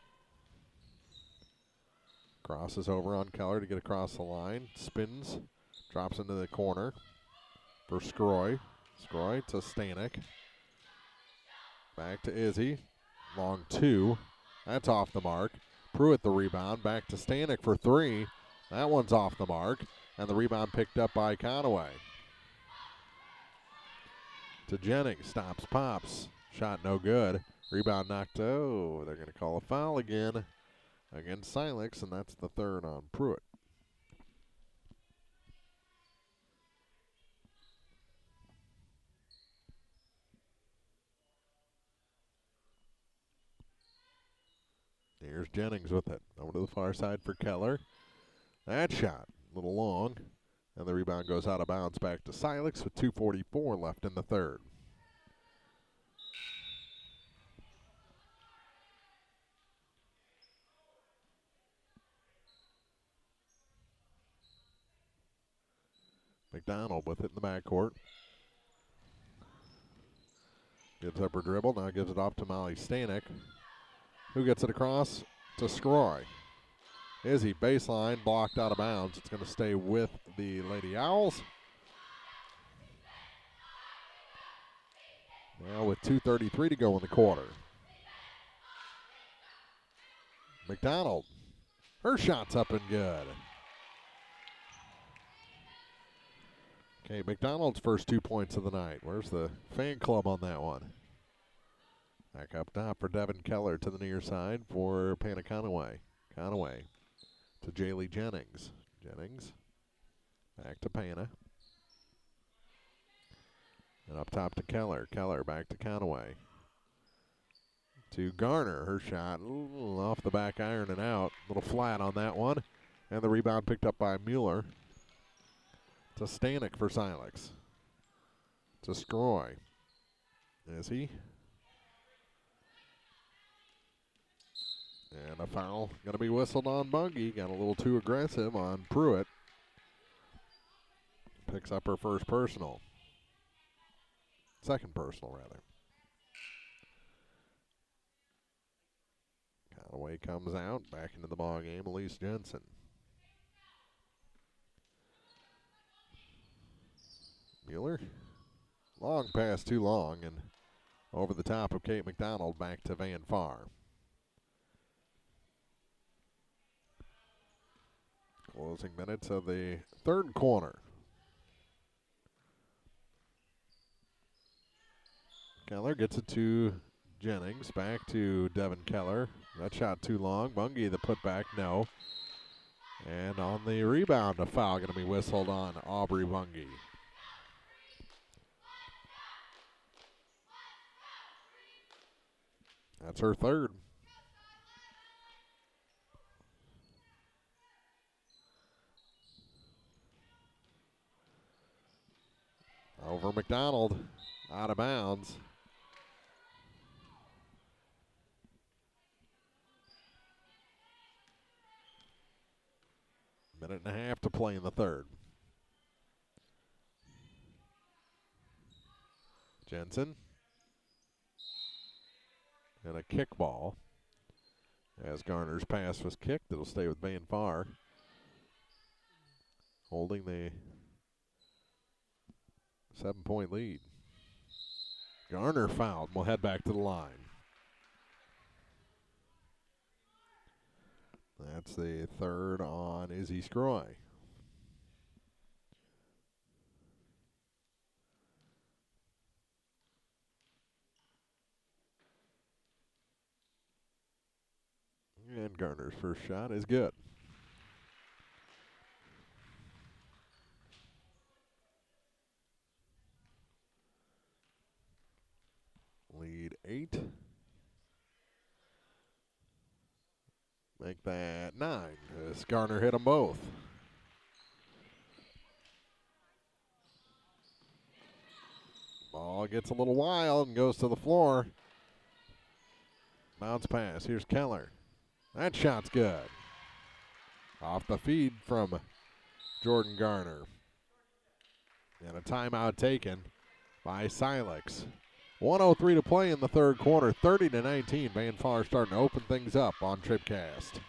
Crosses over on Keller to get across the line. Spins. Drops into the corner for Scroy. Scroy to Stanek. Back to Izzy. Long 2. That's off the mark. Pruitt the rebound. Back to Stanek for 3. That one's off the mark. And the rebound picked up by Conaway. To Jennings. Stops, pops. Shot no good. Rebound knocked. Oh, they're going to call a foul again against Silex, and that's the third on Pruitt. Here's Jennings with it. Over to the far side for Keller. That shot, a little long, and the rebound goes out of bounds back to Silex with 2:44 left in the third. McDonald with it in the backcourt. Gives up her dribble, now gives it off to Molly Stanek, who gets it across to Scroy. Izzy, baseline, blocked out of bounds. It's going to stay with the Lady Owls. Now with 2:33 to go in the quarter. McDonald, her shot's up and good. Okay, McDonald's first 2 points of the night. Where's the fan club on that one? Back up top for Devin Keller to the near side for Panna Conaway. Conaway to Jaylee Jennings. Jennings back to Panna. And up top to Keller. Keller back to Conaway. To Garner. Her shot off the back iron and out. A little flat on that one. And the rebound picked up by Mueller. To Stanek for Silex. To Scroy. Is he? And a foul going to be whistled on Bungie. Got a little too aggressive on Pruitt. Picks up her first personal. Second personal, rather. Conaway comes out. Back into the ball game. Elise Jensen. Mueller. Long pass, too long, and over the top of Kate McDonald back to Van Far. Closing minutes of the third quarter. Keller gets it to Jennings. Back to Devin Keller. That shot too long. Bungie, the putback, no. And on the rebound, a foul going to be whistled on Aubrey Bungie. That's her third. Over McDonald, out of bounds. Minute and a half to play in the third. Jensen. And a kick ball. As Garner's pass was kicked, it'll stay with Van Farr. Holding the 7-point lead. Garner fouled. We'll head back to the line. That's the third on Izzy Scroy. And Garner's first shot is good. Lead 8. Make that 9 as Garner hit them both. Ball gets a little wild and goes to the floor. Bounce pass. Here's Keller. That shot's good. Off the feed from Jordan Garner. And a timeout taken by Silex. 1:03 to play in the third quarter, 30-19. Van Farr starting to open things up on TribCast.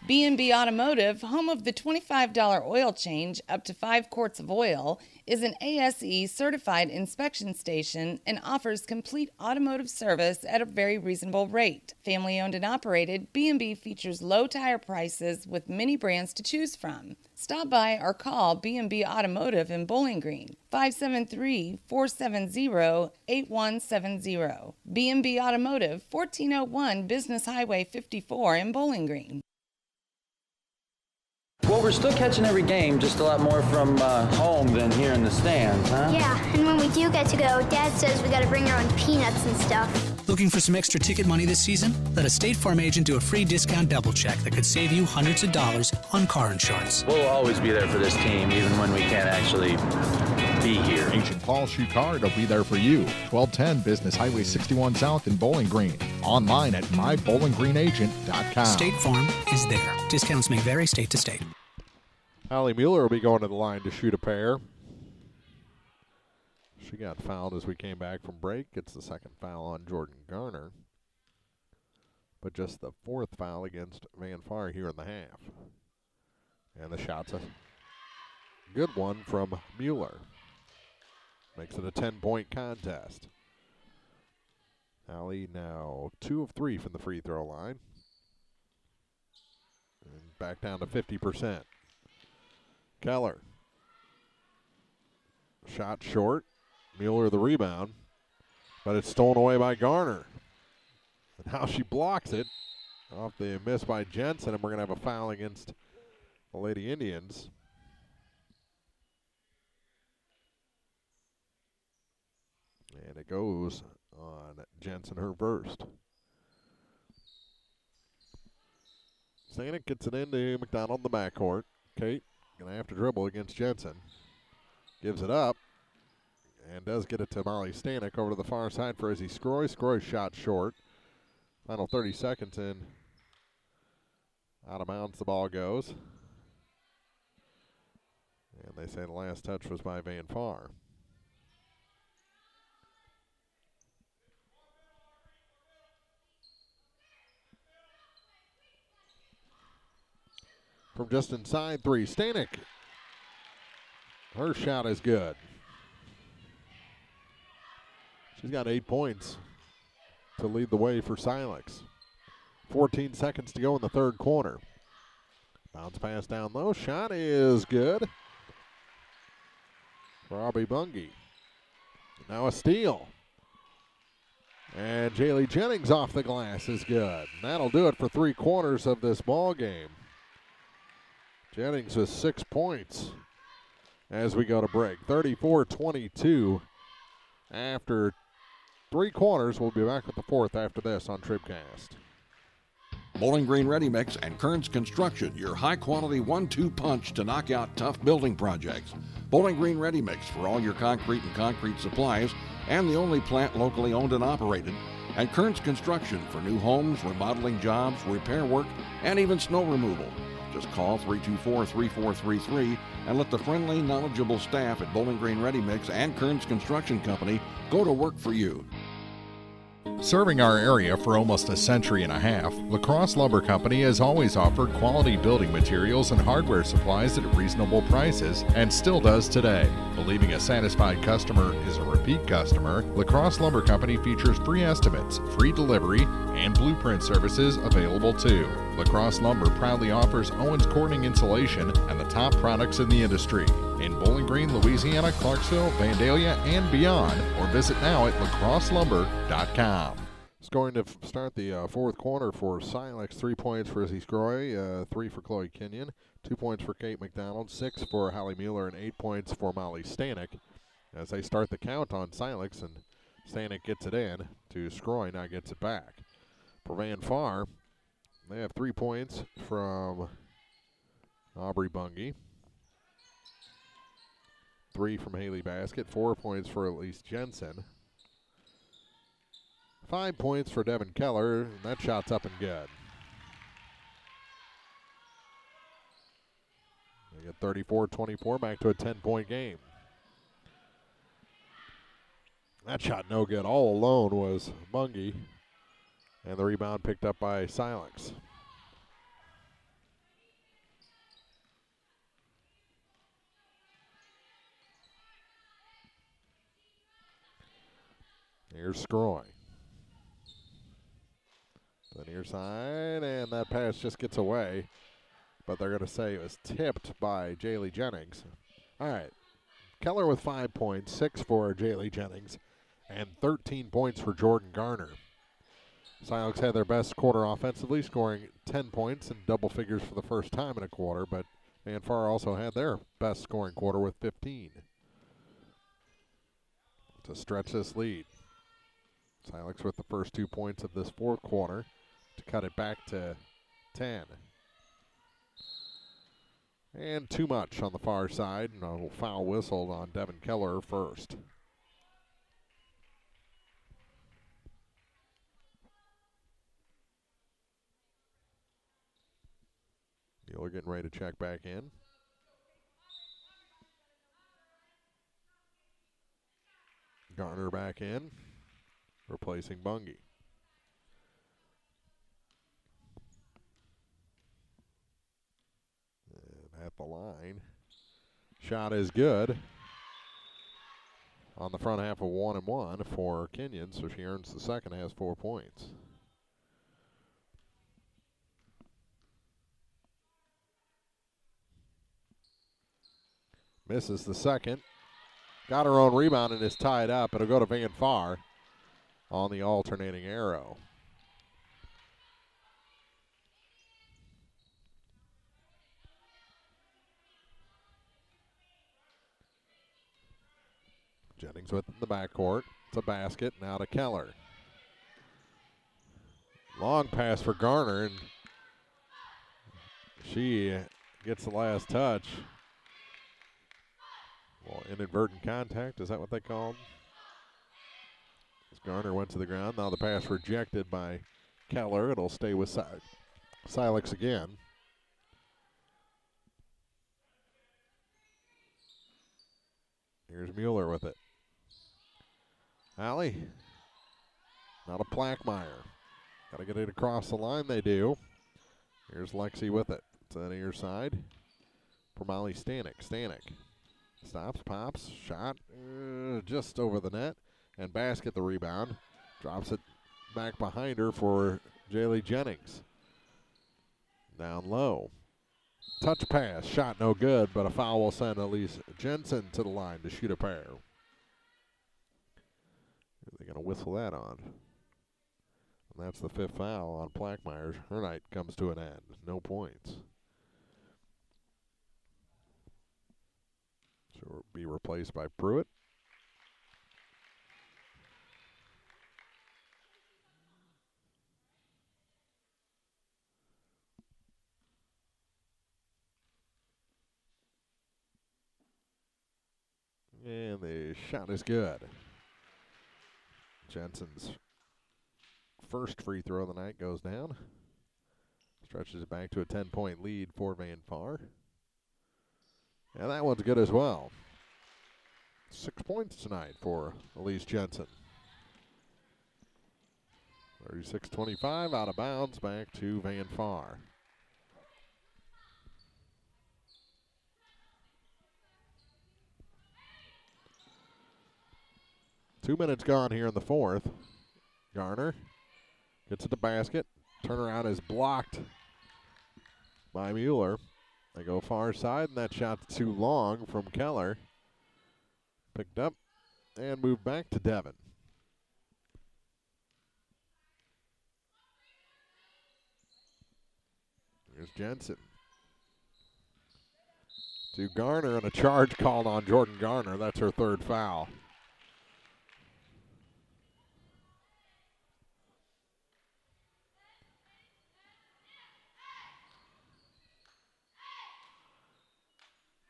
B&B Automotive, home of the $25 oil change up to 5 quarts of oil, is an ASE certified inspection station and offers complete automotive service at a very reasonable rate. Family owned and operated, B&B features low tire prices with many brands to choose from. Stop by or call B&B Automotive in Bowling Green, 573-470-8170. B&B Automotive, 1401 Business Highway 54 in Bowling Green. Well, we're still catching every game, just a lot more from home than here in the stands, huh? Yeah, and when we do get to go, Dad says we got to bring our own peanuts and stuff. Looking for some extra ticket money this season? Let a State Farm agent do a free discount double check that could save you hundreds of dollars on car insurance. We'll always be there for this team, even when we can't actually be here. Agent Paul Shucard will be there for you. 1210 Business Highway 61 South in Bowling Green. Online at mybowlinggreenagent.com. State Farm is there. Discounts may vary state to state. Allie Mueller will be going to the line to shoot a pair. She got fouled as we came back from break. It's the second foul on Jordan Garner. But just the fourth foul against Van Farr here in the half. And the shot's a good one from Mueller. Makes it a 10-point contest. Allie now 2 of 3 from the free throw line. And back down to 50%. Keller. Shot short. Mueller the rebound. But it's stolen away by Garner. And how she blocks it. Off the miss by Jensen, and we're going to have a foul against the Lady Indians. And it goes on Jensen, her first. Stanek gets it into McDonald in the backcourt. Kate going to have to dribble against Jensen. Gives it up and does get it to Molly Stanek over to the far side for Izzy Scroy. Scroy shot short. Final 30 seconds in. Out of bounds the ball goes. And they say the last touch was by Van Farr. From just inside 3, Stanek. Her shot is good. She's got 8 points to lead the way for Silex. 14 seconds to go in the third quarter. Bounce pass down low. Shot is good for Aubrey Bungie. Now a steal. And Jaylee Jennings off the glass is good. And that'll do it for 3/4 of this ball game. Jennings with 6 points as we go to break. 34-22 after 3/4. We'll be back with the fourth after this on TribCast. Bowling Green Ready Mix and Kearns Construction, your high-quality 1-2 punch to knock out tough building projects. Bowling Green Ready Mix for all your concrete and concrete supplies, and the only plant locally owned and operated. And Kearns Construction for new homes, remodeling jobs, repair work, and even snow removal. Just call 324-3433 and let the friendly, knowledgeable staff at Bowling Green Ready Mix and Kearns Construction Company go to work for you. Serving our area for almost a century and a half, La Crosse Lumber Company has always offered quality building materials and hardware supplies at reasonable prices and still does today. Believing a satisfied customer is a repeat customer, La Crosse Lumber Company features free estimates, free delivery, and blueprint services available too. La Crosse Lumber proudly offers Owens Corning insulation and the top products in the industry. In Bowling Green, Louisiana, Clarksville, Vandalia, and beyond, or visit now at lacrosselumber.com. Scoring to start the fourth quarter for Silex. 3 points for Izzy Scroy, 3 for Chloe Kenyon, 2 points for Kate McDonald, 6 for Hallie Mueller, and 8 points for Molly Stanek as they start the count on Silex, and Stanek gets it in to Scroy, now gets it back. For Van Far, they have 3 points from Aubrey Bungie, 3 from Haley Basket, 4 points for Elise Jensen, 5 points for Devin Keller, and that shot's up and good. They get 34-24, back to a 10-point game. That shot no good. All alone was Bungie, and the rebound picked up by Silex. Here's Scroy. The near side, and that pass just gets away. But they're going to say it was tipped by Jaylee Jennings. All right. Keller with 5 points, 6 for Jaylee Jennings, and 13 points for Jordan Garner. Silex had their best quarter offensively, scoring 10 points and double figures for the first time in a quarter, but Van Far also had their best scoring quarter with 15. To stretch this lead. Silex with the first 2 points of this fourth quarter to cut it back to 10. And too much on the far side, and a foul whistled on Devin Keller first. Mueller getting ready to check back in. Garner back in, replacing Bungie. And at the line, shot is good on the front half of 1-1 for Kenyon, so she earns the second, has 4 points. Misses the second. Got her own rebound and is tied up. It'll go to Van Far on the alternating arrow. Jennings with the backcourt. It's a basket. Now to Keller. Long pass for Garner, and she gets the last touch. Well, inadvertent contact, is that what they called? As Garner went to the ground. Now the pass rejected by Keller. It'll stay with Silex again. Here's Mueller with it. Allie. Not a Plackmeyer. Got to get it across the line, they do. Here's Lexi with it. It's on the near side for Molly Stanek. Stanek stops, pops, shot just over the net, and basket the rebound. Drops it back behind her for Jaylee Jennings. Down low. Touch pass, shot no good, but a foul will send Elise Jensen to the line to shoot a pair. They're going to whistle that on. And that's the 5th foul on Plackmeyers. Her night comes to an end. No points. She'll be replaced by Pruitt. And the shot is good. Jensen's first free throw of the night goes down. Stretches it back to a 10-point lead for Van Far. And that one's good as well. 6 points tonight for Elise Jensen. 36-25 out of bounds back to Van Far. Two minutes gone here in the fourth. Garner gets at the basket. Turnaround is blocked by Mueller. They go far side, and that shot's too long from Keller. Picked up and moved back to Devon. Here's Jensen. To Garner, and a charge called on Jordan Garner. That's her 3rd foul.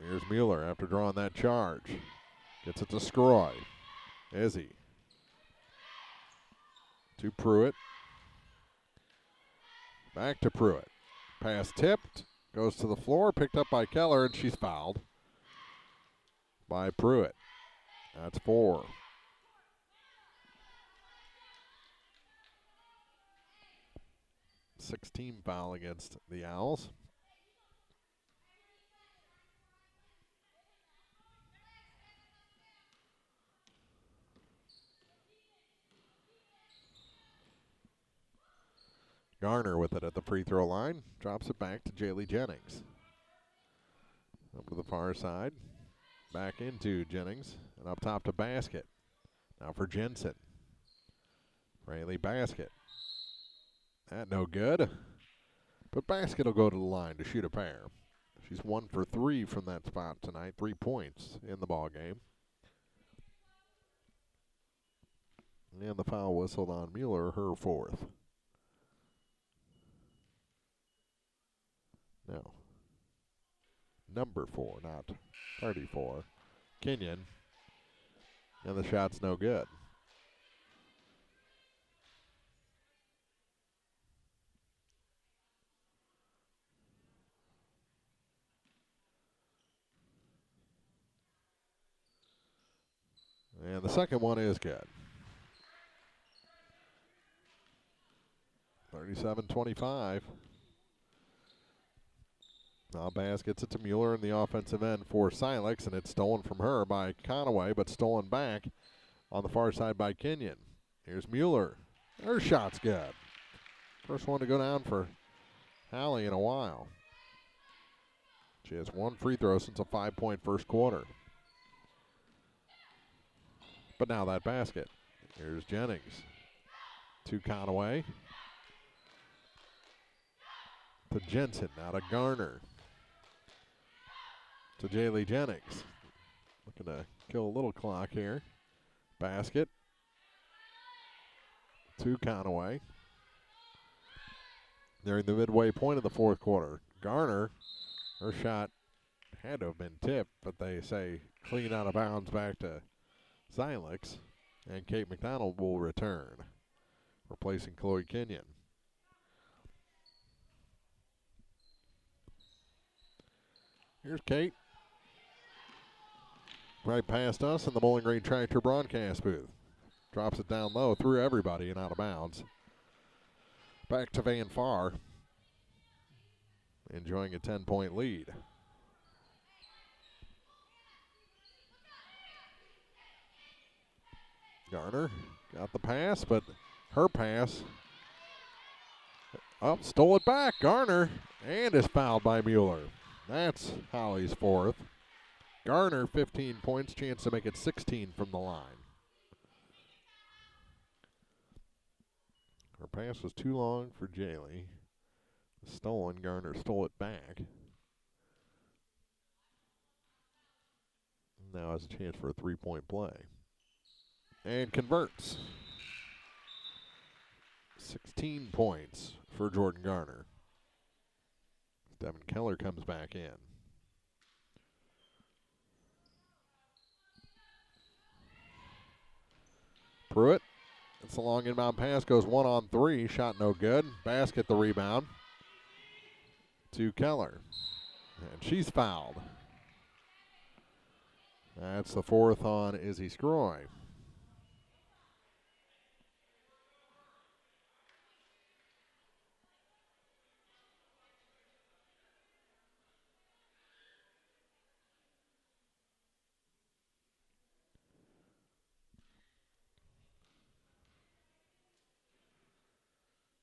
Here's Mueller after drawing that charge. Gets it to Scroy. Izzy. To Pruitt. Back to Pruitt. Pass tipped. Goes to the floor. Picked up by Keller, and she's fouled by Pruitt. That's 4. Six-team foul against the Owls. Garner with it at the free throw line. Drops it back to Jaylee Jennings. Up to the far side. Back into Jennings. And up top to Basket. Now for Jensen. Rayleigh Basket. That no good. But Basket will go to the line to shoot a pair. She's 1 for 3 from that spot tonight. 3 points in the ball game. And the foul whistled on Mueller, her 4th. No. Number 4, not 34. Kenyon. And the shot's no good. And the second one is good. 37-25. Now Bass gets it to Mueller in the offensive end for Silex, and it's stolen from her by Conaway, but stolen back on the far side by Kenyon. Here's Mueller. Her shot's good. First one to go down for Hallie in a while. She has 1 free throw since a 5-point first quarter. But now that basket. Here's Jennings. To Conaway. To Jensen. Now to Garner. To Jaylee Jennings. Looking to kill a little clock here. Basket. To Conaway. Nearing the midway point of the fourth quarter. Garner, her shot had to have been tipped, but they say clean out of bounds back to Silex. And Kate McDonald will return, replacing Chloe Kenyon. Here's Kate. Right past us in the Bowling Green Tractor broadcast booth. Drops it down low through everybody and out of bounds. Back to Van Far. Enjoying a 10-point lead. Garner got the pass, but her pass stole it back. Garner, and is fouled by Mueller. That's Holly's fourth. Garner, 15 points, chance to make it 16 from the line. Her pass was too long for Jaylee. Stolen, Garner stole it back. Now has a chance for a three-point play. And converts. 16 points for Jordan Garner. Devin Keller comes back in. Pruitt. It's a long inbound pass, goes 1-on-3. Shot no good. Basket the rebound to Keller. And she's fouled. That's the fourth on Izzy Scroy.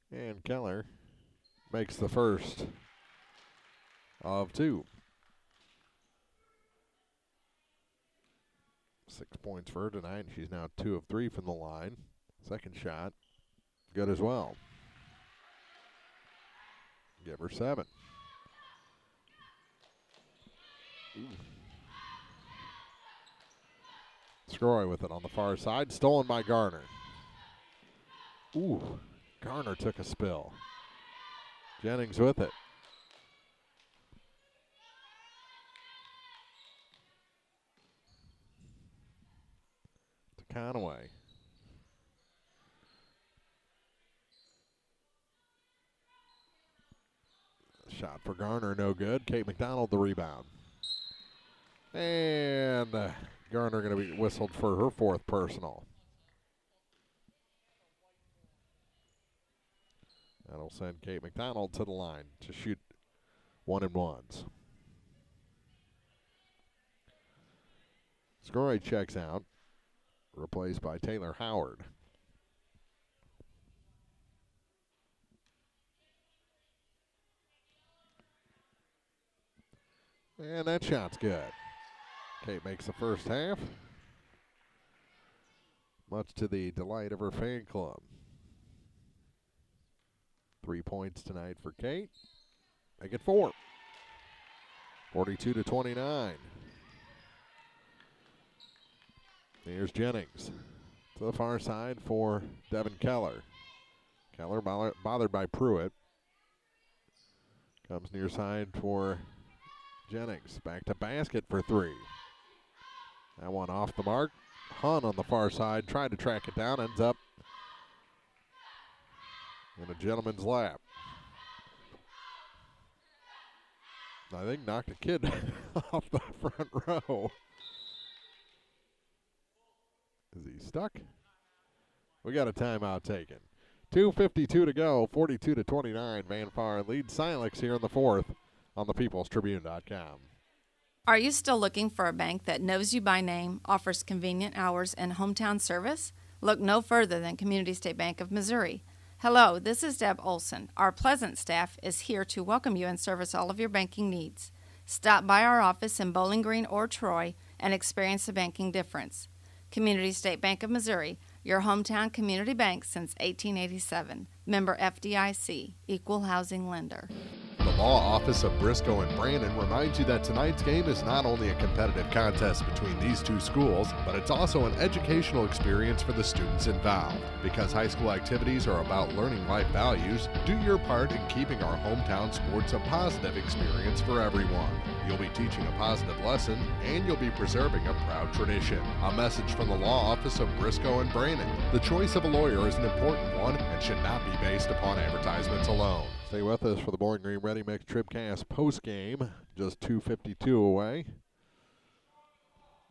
And Keller makes the first of two. 6 points for her tonight. She's now 2 of 3 from the line. Second shot, good as well. Give her 7. Scroy with it on the far side. Stolen by Garner. Ooh, Garner took a spill. Jennings with it. To Conaway. Shot for Garner, no good. Kate McDonald the rebound. And Garner going to be whistled for her fourth personal. That'll send Kate McDonald to the line to shoot 1-and-1s. Scroy checks out, replaced by Taylor Howard. And that shot's good. Kate makes the first half, much to the delight of her fan club. 3 points tonight for Kate. Make it 4. 42-29. Here's Jennings to the far side for Devin Keller. Keller bothered by Pruitt. Comes near side for Jennings. Back to basket for 3. That one off the mark. Hunt on the far side. Tried to track it down. Ends up in a gentleman's lap. I think knocked a kid off the front row. Is he stuck? We got a timeout taken. 2:52 to go, 42-29. Van Faren leads Silex here in the fourth on the peoplestribune.com. Are you still looking for a bank that knows you by name, offers convenient hours, and hometown service? Look no further than Community State Bank of Missouri. Hello, this is Deb Olson. Our pleasant staff is here to welcome you and service all of your banking needs. Stop by our office in Bowling Green or Troy and experience the banking difference. Community State Bank of Missouri, your hometown community bank since 1887. Member FDIC, Equal Housing Lender. The Law Office of Briscoe and Brandon reminds you that tonight's game is not only a competitive contest between these two schools, but it's also an educational experience for the students involved. Because high school activities are about learning life values, do your part in keeping our hometown sports a positive experience for everyone. You'll be teaching a positive lesson, and you'll be preserving a proud tradition. A message from the Law Office of Briscoe and Brandon. The choice of a lawyer is an important one and should not be based upon advertisements alone. Stay with us for the Bowling Green Ready Mix TribCast post-game. Just 2:52 away.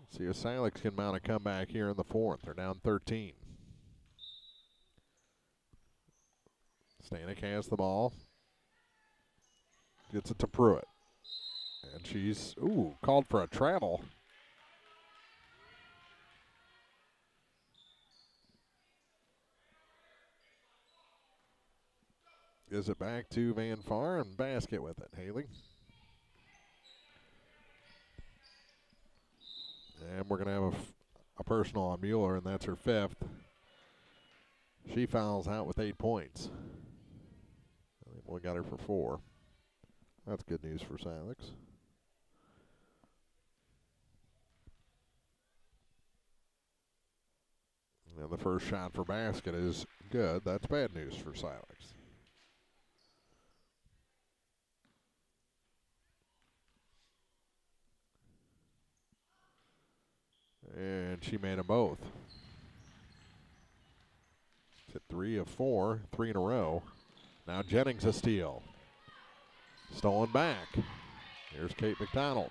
See if Silex can mount a comeback here in the fourth. They're down 13. Stanek has the ball. Gets it to Pruitt. And she's, called for a travel. Gives it back to Van Faren. Basket with it, Haley. And we're going to have a personal on Mueller, and that's her 5th. She fouls out with 8 points. We got her for 4. That's good news for Silex. And the first shot for basket is good. That's bad news for Silex. And she made them both. It's hit 3 of 4, 3 in a row. Now Jennings a steal. Stolen back. Here's Kate McDonald.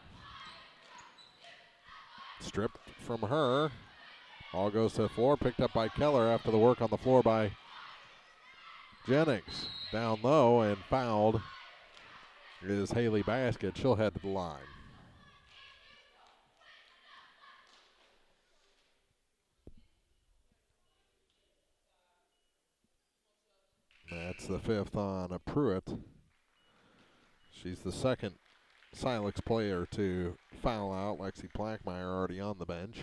Stripped from her. Ball goes to the floor, picked up by Keller after the work on the floor by Jennings. Down low and fouled is Haley Basket. She'll head to the line. That's the 5th on Pruitt. She's the second Silex player to foul out. Lexi Plackmeyer already on the bench.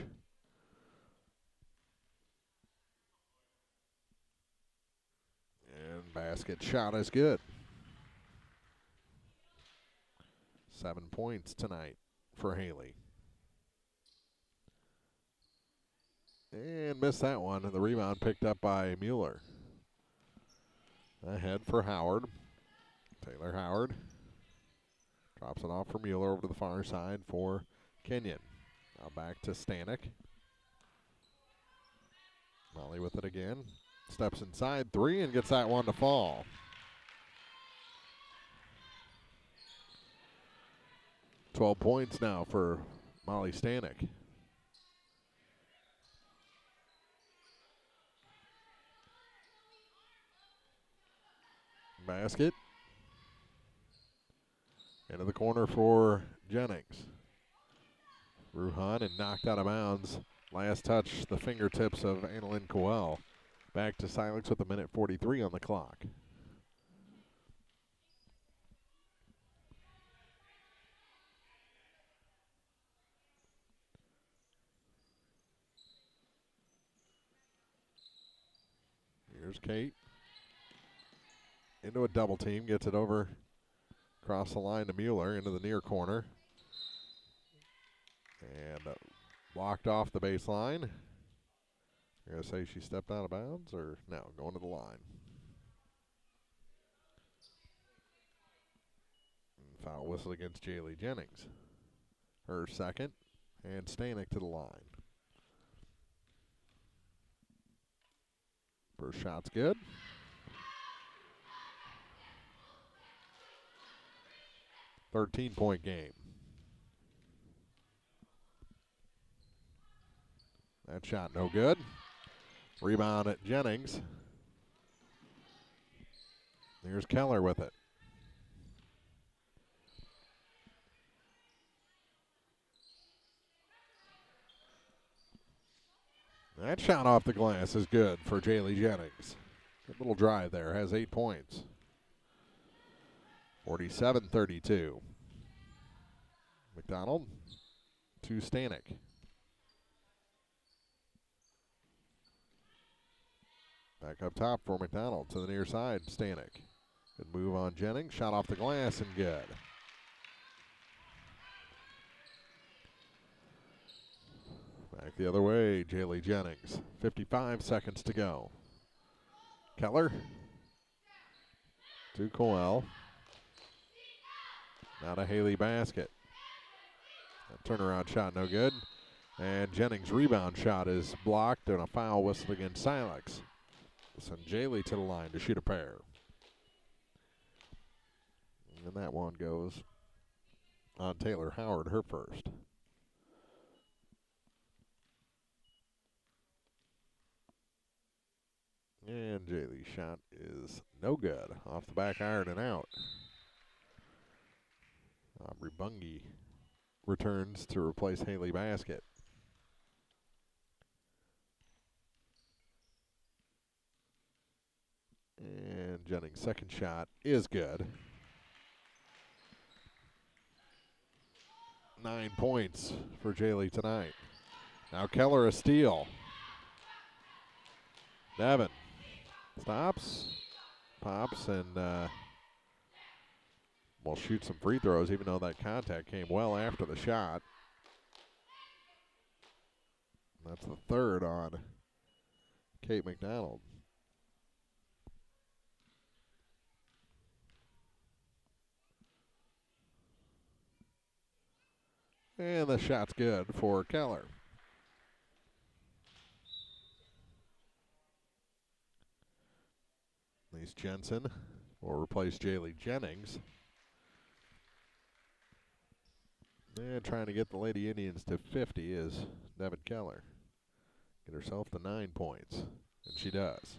And basket shot is good. 7 points tonight for Haley. And missed that one. And the rebound picked up by Mueller. Ahead for Howard. Taylor Howard drops it off for Mueller over to the far side for Kenyon. Now back to Stanek. Molly with it again. Steps inside 3 and gets that one to fall. $12 points now for Molly Stanek. Basket. Into the corner for Jennings. Ruhan and knocked out of bounds. Last touch, the fingertips of Annalyn Coel. Back to Silex with 1:43 on the clock. Here's Kate. Into a double team, gets it over across the line to Mueller into the near corner. And blocked off the baseline. You're going to say she stepped out of bounds or no, going to the line. And foul whistle against Jaylee Jennings. Her second, and Stanek to the line. First shot's good. .13 game. That shot no good. Rebound at Jennings. Here's Keller with it. That shot off the glass is good for Jaylee Jennings. Good little drive there, has 8 points. 47-32. McDonald to Stanek. Back up top for McDonald to the near side, Stanek. Good move on Jennings, shot off the glass and good. Back the other way, Jaylee Jennings. 55 seconds to go. Keller to Coel. Now to Haley Basket. That turnaround shot no good. And Jennings' rebound shot is blocked and a foul whistle against Silex. Send Jaylee to the line to shoot a pair. And that one goes on Taylor Howard, her first. And Jaylee's shot is no good. Off the back iron and out. Aubrey Bungie returns to replace Haley Basket. And Jennings' second shot is good. 9 points for Jaylee tonight. Now Keller a steal. Devin stops, pops, and will shoot some free throws, even though that contact came well after the shot. That's the third on Kate McDonald. And the shot's good for Keller. Lise Jensen will replace Jaylee Jennings. And trying to get the Lady Indians to 50 is Devin Keller. Get herself to 9 points, and she does.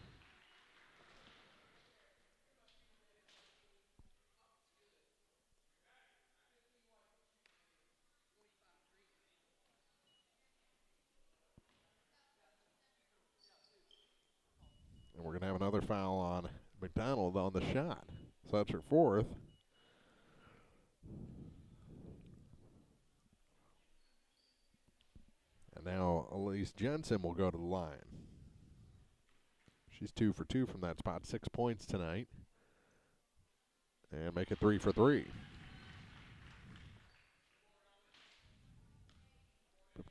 And we're going to have another foul on McDonald on the shot. So that's her fourth. And now Elise Jensen will go to the line. She's 2 for 2 from that spot, 6 points tonight. And make it 3 for 3.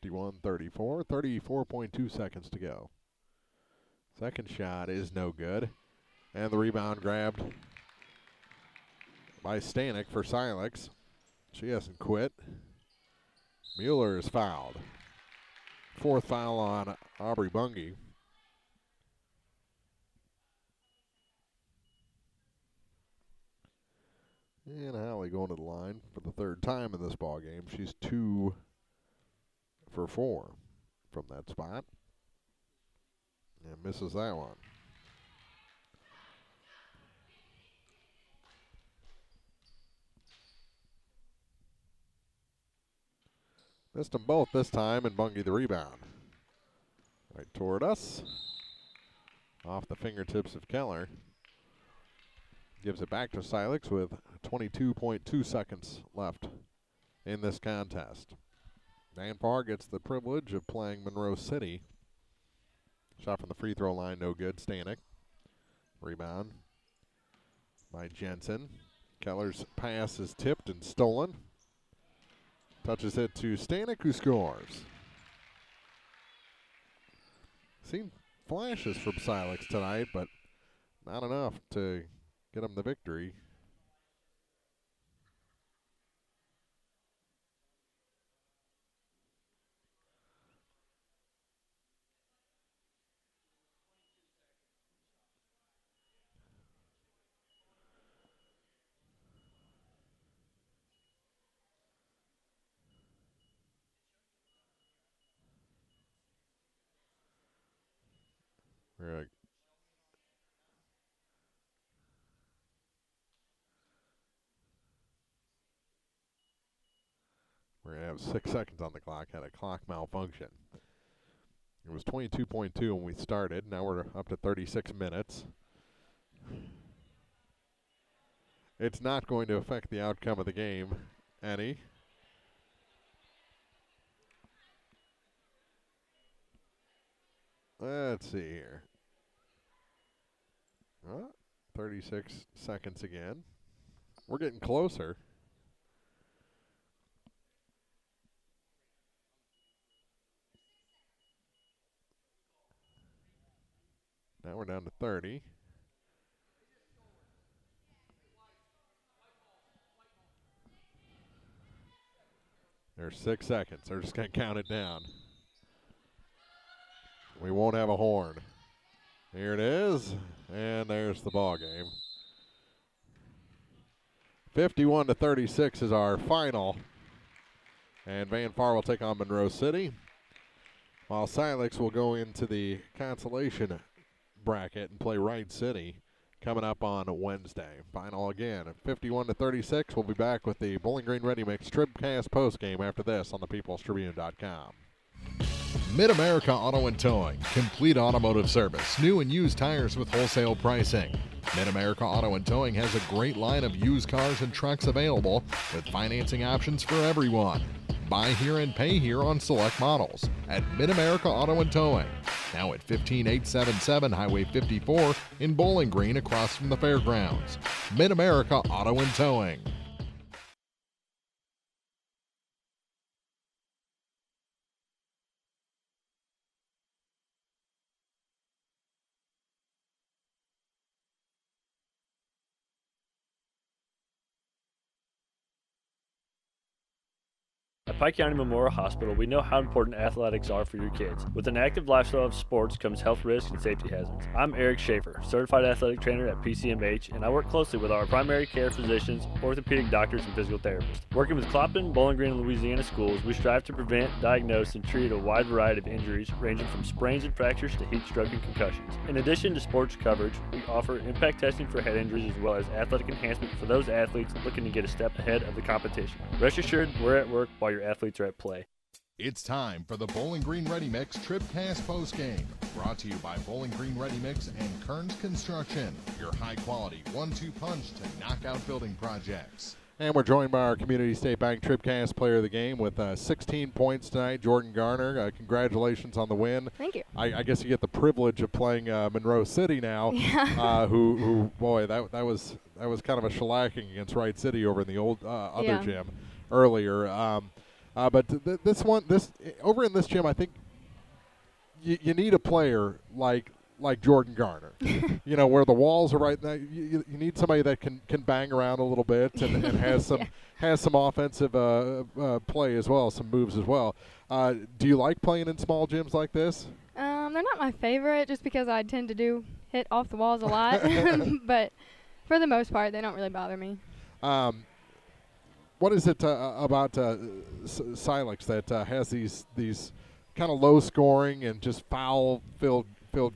51-34, 34.2 seconds to go. Second shot is no good. And the rebound grabbed by Stanek for Silex. She hasn't quit. Mueller is fouled. Fourth foul on Aubrey Bungie. And Hallie going to the line for the third time in this ball game. She's 2 for 4 from that spot. And misses that one. Missed them both this time, and Bungie the rebound. Right toward us. Off the fingertips of Keller. Gives it back to Silex with 22.2 seconds left in this contest. Dan Parr gets the privilege of playing Monroe City. Shot from the free throw line, no good. Stanek. Rebound by Jensen. Keller's pass is tipped and stolen. Touches it to Stanek, who scores. Seen flashes from Silex tonight, but not enough to get them the victory. We're going to have 6 seconds on the clock. Had a clock malfunction. It was 22.2 when we started. Now we're up to 36 minutes. It's not going to affect the outcome of the game any. Let's see here. 36 seconds again. We're getting closer. Now we're down to 30. There's 6 seconds. They're just going to count it down. We won't have a horn. Here it is, and there's the ball game. 51-36 is our final. And Van Far will take on Monroe City, while Silex will go into the consolation bracket and play Wright City coming up on Wednesday. Final again at 51-36. We'll be back with the Bowling Green Ready Mix TribCast postgame after this on thepeoplestribune.com. Mid-America Auto and Towing. Complete automotive service. New and used tires with wholesale pricing. Mid-America Auto and Towing has a great line of used cars and trucks available with financing options for everyone. buy here and pay here on select models at Mid-America Auto and Towing. Now at 15877 Highway 54 in Bowling Green across from the fairgrounds. Mid-America Auto and Towing. At Pike County Memorial Hospital, we know how important athletics are for your kids. With an active lifestyle of sports comes health risks and safety hazards. I'm Eric Schaefer, certified athletic trainer at PCMH, and I work closely with our primary care physicians, orthopedic doctors, and physical therapists. Working with Clopton, Bowling Green, and Louisiana schools, we strive to prevent, diagnose, and treat a wide variety of injuries, ranging from sprains and fractures to heat stroke and concussions. In addition to sports coverage, we offer impact testing for head injuries as well as athletic enhancement for those athletes looking to get a step ahead of the competition. Rest assured, we're at work while your athletes are at play. It's time for the Bowling Green Ready Mix TribCast postgame. Brought to you by Bowling Green Ready Mix and Kearns Construction, your high-quality 1-2 punch to knock out building projects. And we're joined by our Community State Bank TribCast player of the game with 16 points tonight, Jordan Garner. Congratulations on the win. Thank you. I guess you get the privilege of playing Monroe City now, Yeah. who boy, that was kind of a shellacking against Wright City over in the old other gym earlier. But this over in this gym, I think you need a player like Jordan Garner. You know, where the walls are right now. You need somebody that can bang around a little bit and has some offensive play as well, some moves as well. Do you like playing in small gyms like this? They're not my favorite, just because I tend to hit off the walls a lot. But for the most part, they don't really bother me. What is it about Silex that has these kind of low scoring and just foul filled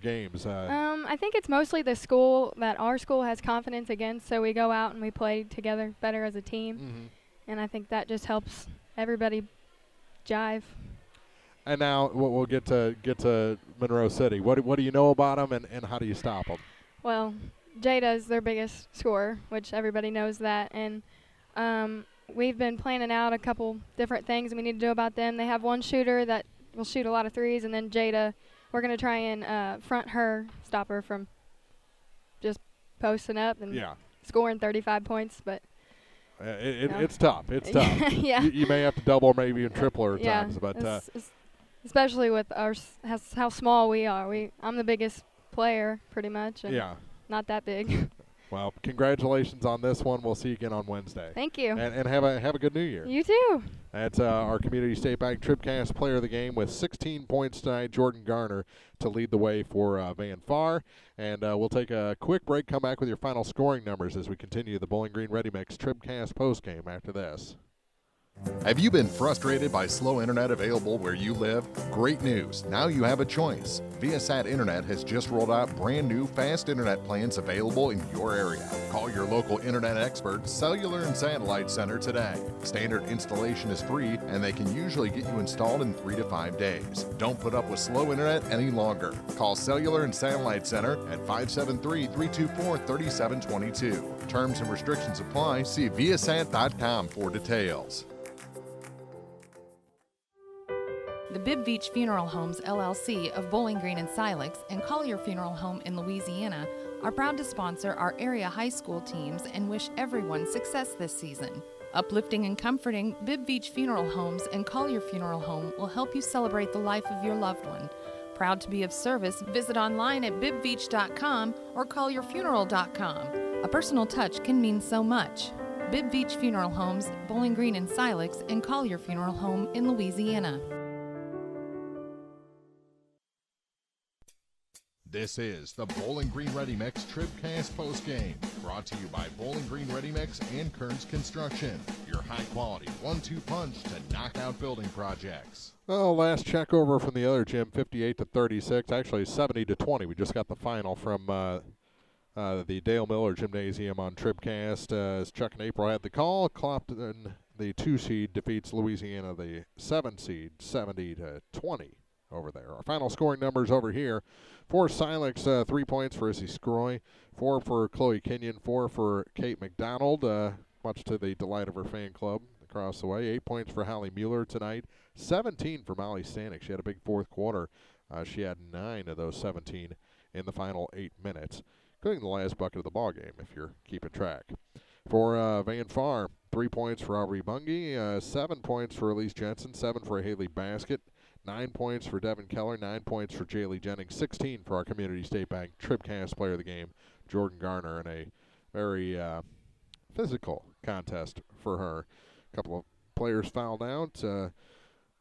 games? I think it's mostly the school that our school has confidence against, so we go out and we play together better as a team, and I think that just helps everybody jive. And now we'll get to Monroe City. What do you know about them, and how do you stop them? Well, Jada's their biggest scorer, which everybody knows that, and we've been planning out a couple different things we need to do about them. They have one shooter that will shoot a lot of threes, and then Jada, we're going to try and front her, stop her from just posting up and scoring 35 points. But it's tough. It's tough. Yeah. You may have to double or maybe even triple her at times. But especially with how small we are. I'm the biggest player pretty much, and not that big. Well, congratulations on this one. We'll see you again on Wednesday. Thank you. And have a good New Year. You too. That's our Community State Bank TribCast player of the game with 16 points tonight, Jordan Garner, to lead the way for Van Far. And we'll take a quick break, come back with your final scoring numbers as we continue the Bowling Green Ready Mix TribCast postgame after this. Have you been frustrated by slow internet available where you live? Great news. Now you have a choice. Viasat Internet has just rolled out brand new fast internet plans available in your area. Call your local internet expert, Cellular and Satellite Center, today. Standard installation is free, and they can usually get you installed in 3 to 5 days. Don't put up with slow internet any longer. Call Cellular and Satellite Center at 573-324-3722. Terms and restrictions apply. See Viasat.com for details. The Bibb Beach Funeral Homes, LLC of Bowling Green and Silex and Collier Funeral Home in Louisiana are proud to sponsor our area high school teams and wish everyone success this season. Uplifting and comforting, Bibb Beach Funeral Homes and Collier Funeral Home will help you celebrate the life of your loved one. Proud to be of service, visit online at bibbbeach.com or collierfuneral.com. A personal touch can mean so much. Bibb Beach Funeral Homes, Bowling Green and Silex, and Collier Funeral Home in Louisiana. This is the Bowling Green Ready Mix TribCast postgame, brought to you by Bowling Green Ready Mix and Kearns Construction, your high-quality 1-2 punch to knock out building projects. Well, last check over from the other gym, 58-36, actually 70-20. We just got the final from the Dale Miller Gymnasium on TribCast. As Chuck and April had the call, Clopton, the 2 seed, defeats Louisiana, the 7 seed, 70-20 over there. Our final scoring numbers over here. For Silex, 3 points for Issy Scroy, 4 for Chloe Kenyon, 4 for Kate McDonald, much to the delight of her fan club, the across the way. 8 points for Hallie Mueller tonight. 17 for Molly Stanek. She had a big fourth quarter. She had 9 of those 17 in the final 8 minutes, including the last bucket of the ball game, if you're keeping track. For Van Far, 3 points for Aubrey Bungie, 7 points for Elise Jensen, 7 for Haley Basket, 9 points for Devin Keller, 9 points for Jaylee Jennings, 16 for our Community State Bank TribCast player of the game, Jordan Garner, in a very physical contest for her. A couple of players fouled out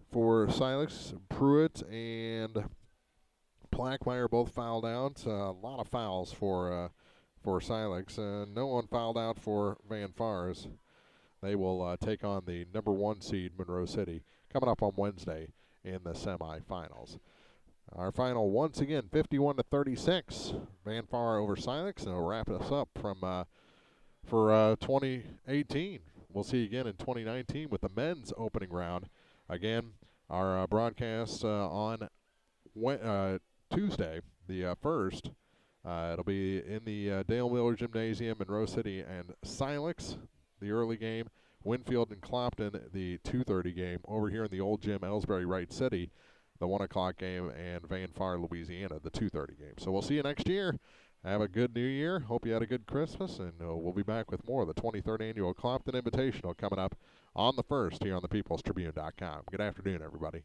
for Silex. Pruitt and Plackmeyer both fouled out. A lot of fouls for Silex. No one fouled out for Van Fars. They will take on the number 1 seed, Monroe City, coming up on Wednesday in the semifinals. Our final, once again, 51-36. Van Far over Silex, and it'll wrap us up for 2018. We'll see you again in 2019 with the men's opening round. Again, our broadcast on Tuesday, the 1st. It'll be in the Dale Miller Gymnasium, Monroe City, and Silex, the early game. Winfield and Clopton, the 2:30 game. Over here in the old gym, Elsberry, Wright City, the 1 o'clock game, and Van Far, Louisiana, the 2:30 game. So we'll see you next year. Have a good New Year. Hope you had a good Christmas, and we'll be back with more of the 23rd Annual Clopton Invitational coming up on the 1st here on thepeoplestribune.com. Good afternoon, everybody.